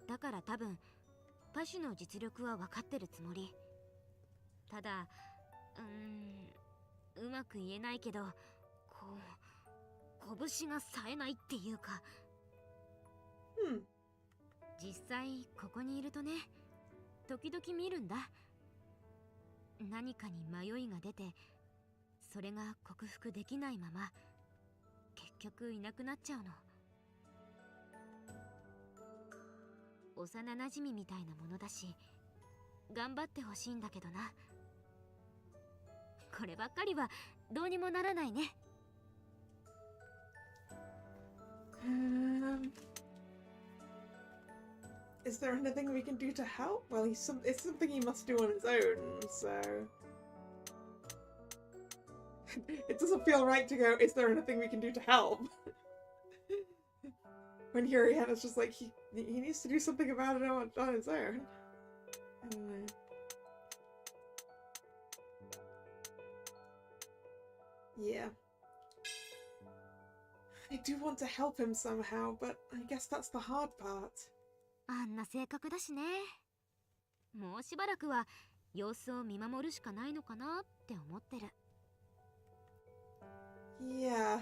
だから多分パシュの実力は分かってるつもり。ただうまく言えないけど、こう拳が冴えないっていうか。実際ここにいるとね、時々見るんだ。何かに迷いが出て、それが克服できないまま結局いなくなっちゃうの。幼なじみみたいなものだし、頑張ってほしいんだけどな。こればっかりはどうにもならないね。Is there anything we can do to help? Well, it's something he must do on his own, so... It doesn't feel right to go, is there anything we can do to help? When Yuriana's just like, he needs to do something about it on his own. Yeah. I do want to help him somehow, but I guess that's the hard part. あんな性格だしね。もうしばらくは様子を見守るしかないのかなって思ってる。Yeah.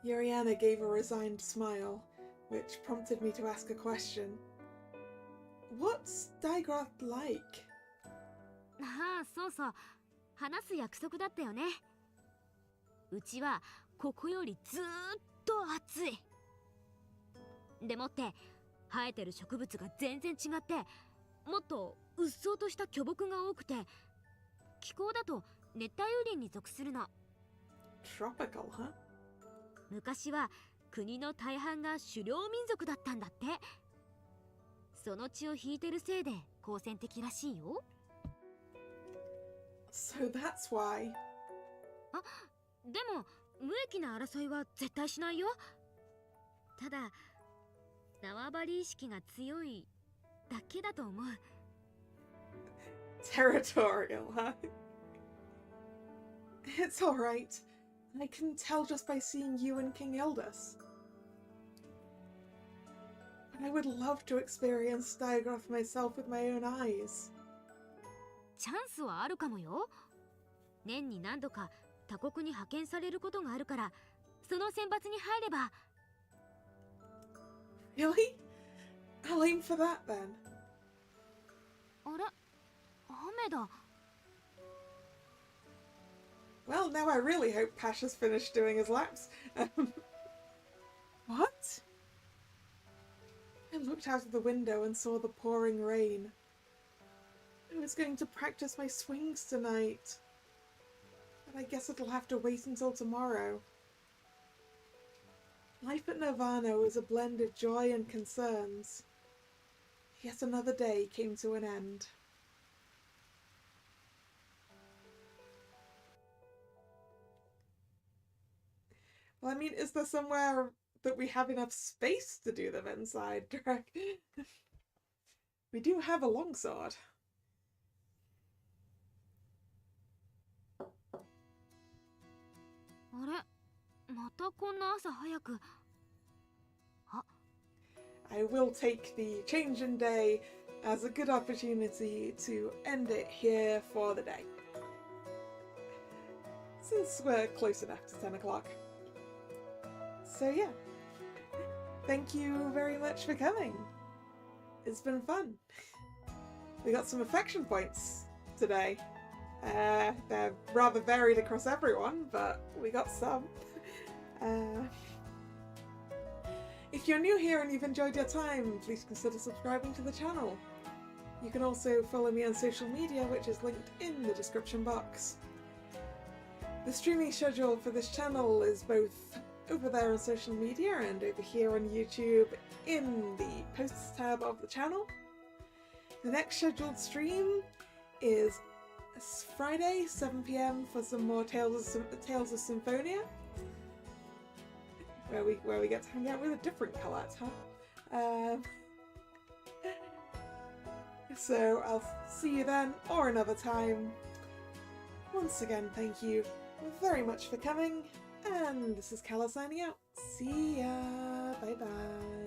Yuriana gave a resigned smile, which prompted me to ask a question. What's Digrath like? ああ、そうそう。話す約束だったよね。うちはここよりずーっと暑い。でもって生えてる植物が全然違って、もっとうっそうとした巨木が多くて、気候だと熱帯雨林に属するの。Tropical, huh? 昔は国の大半が狩猟民族だったんだって。その血を引いてるせいで好戦的らしいよ。So that's why. あ、でも無益な争いは絶対しないよ。ただ縄張り意識が強いだけだと思う。Territorial, huh? It's alright. I can tell just by seeing you and King Eldus. But I would love to experience Digrath myself with my own eyes. チャンスはあるかもよ。年に何度か他国に派遣されることがあるから、その選抜に入れば。Really? I'll aim for that then. あれ、雨だ。 Well, now I really hope Pasha's finished doing his laps. What? I looked out of the window and saw the pouring rain. I was going to practice my swings tonight. But I guess it'll have to wait until tomorrow. Life at Nirvana was a blend of joy and concerns. Yet another day came to an end. Well, I mean, is there somewhere that we have enough space to do them inside, Drek? We do have a longsword. あれ、またこんな朝早く。 I will take the change in day as a good opportunity to end it here for the day. Since we're close enough to 10 o'clock. So yeah, thank you very much for coming. It's been fun. We got some affection points today. They're rather varied across everyone, but we got some. If you're new here and you've enjoyed your time, please consider subscribing to the channel. You can also follow me on social media, which is linked in the description box. The streaming schedule for this channel is both over there on social media and over here on YouTube in the posts tab of the channel. The next scheduled stream is Friday, 7 PM for some more Tales of Symphonia, where we get to hang out with a different Colette, huh? So I'll see you then or another time. Once again, thank you very much for coming, and this is Kalla signing out. See ya! Bye bye!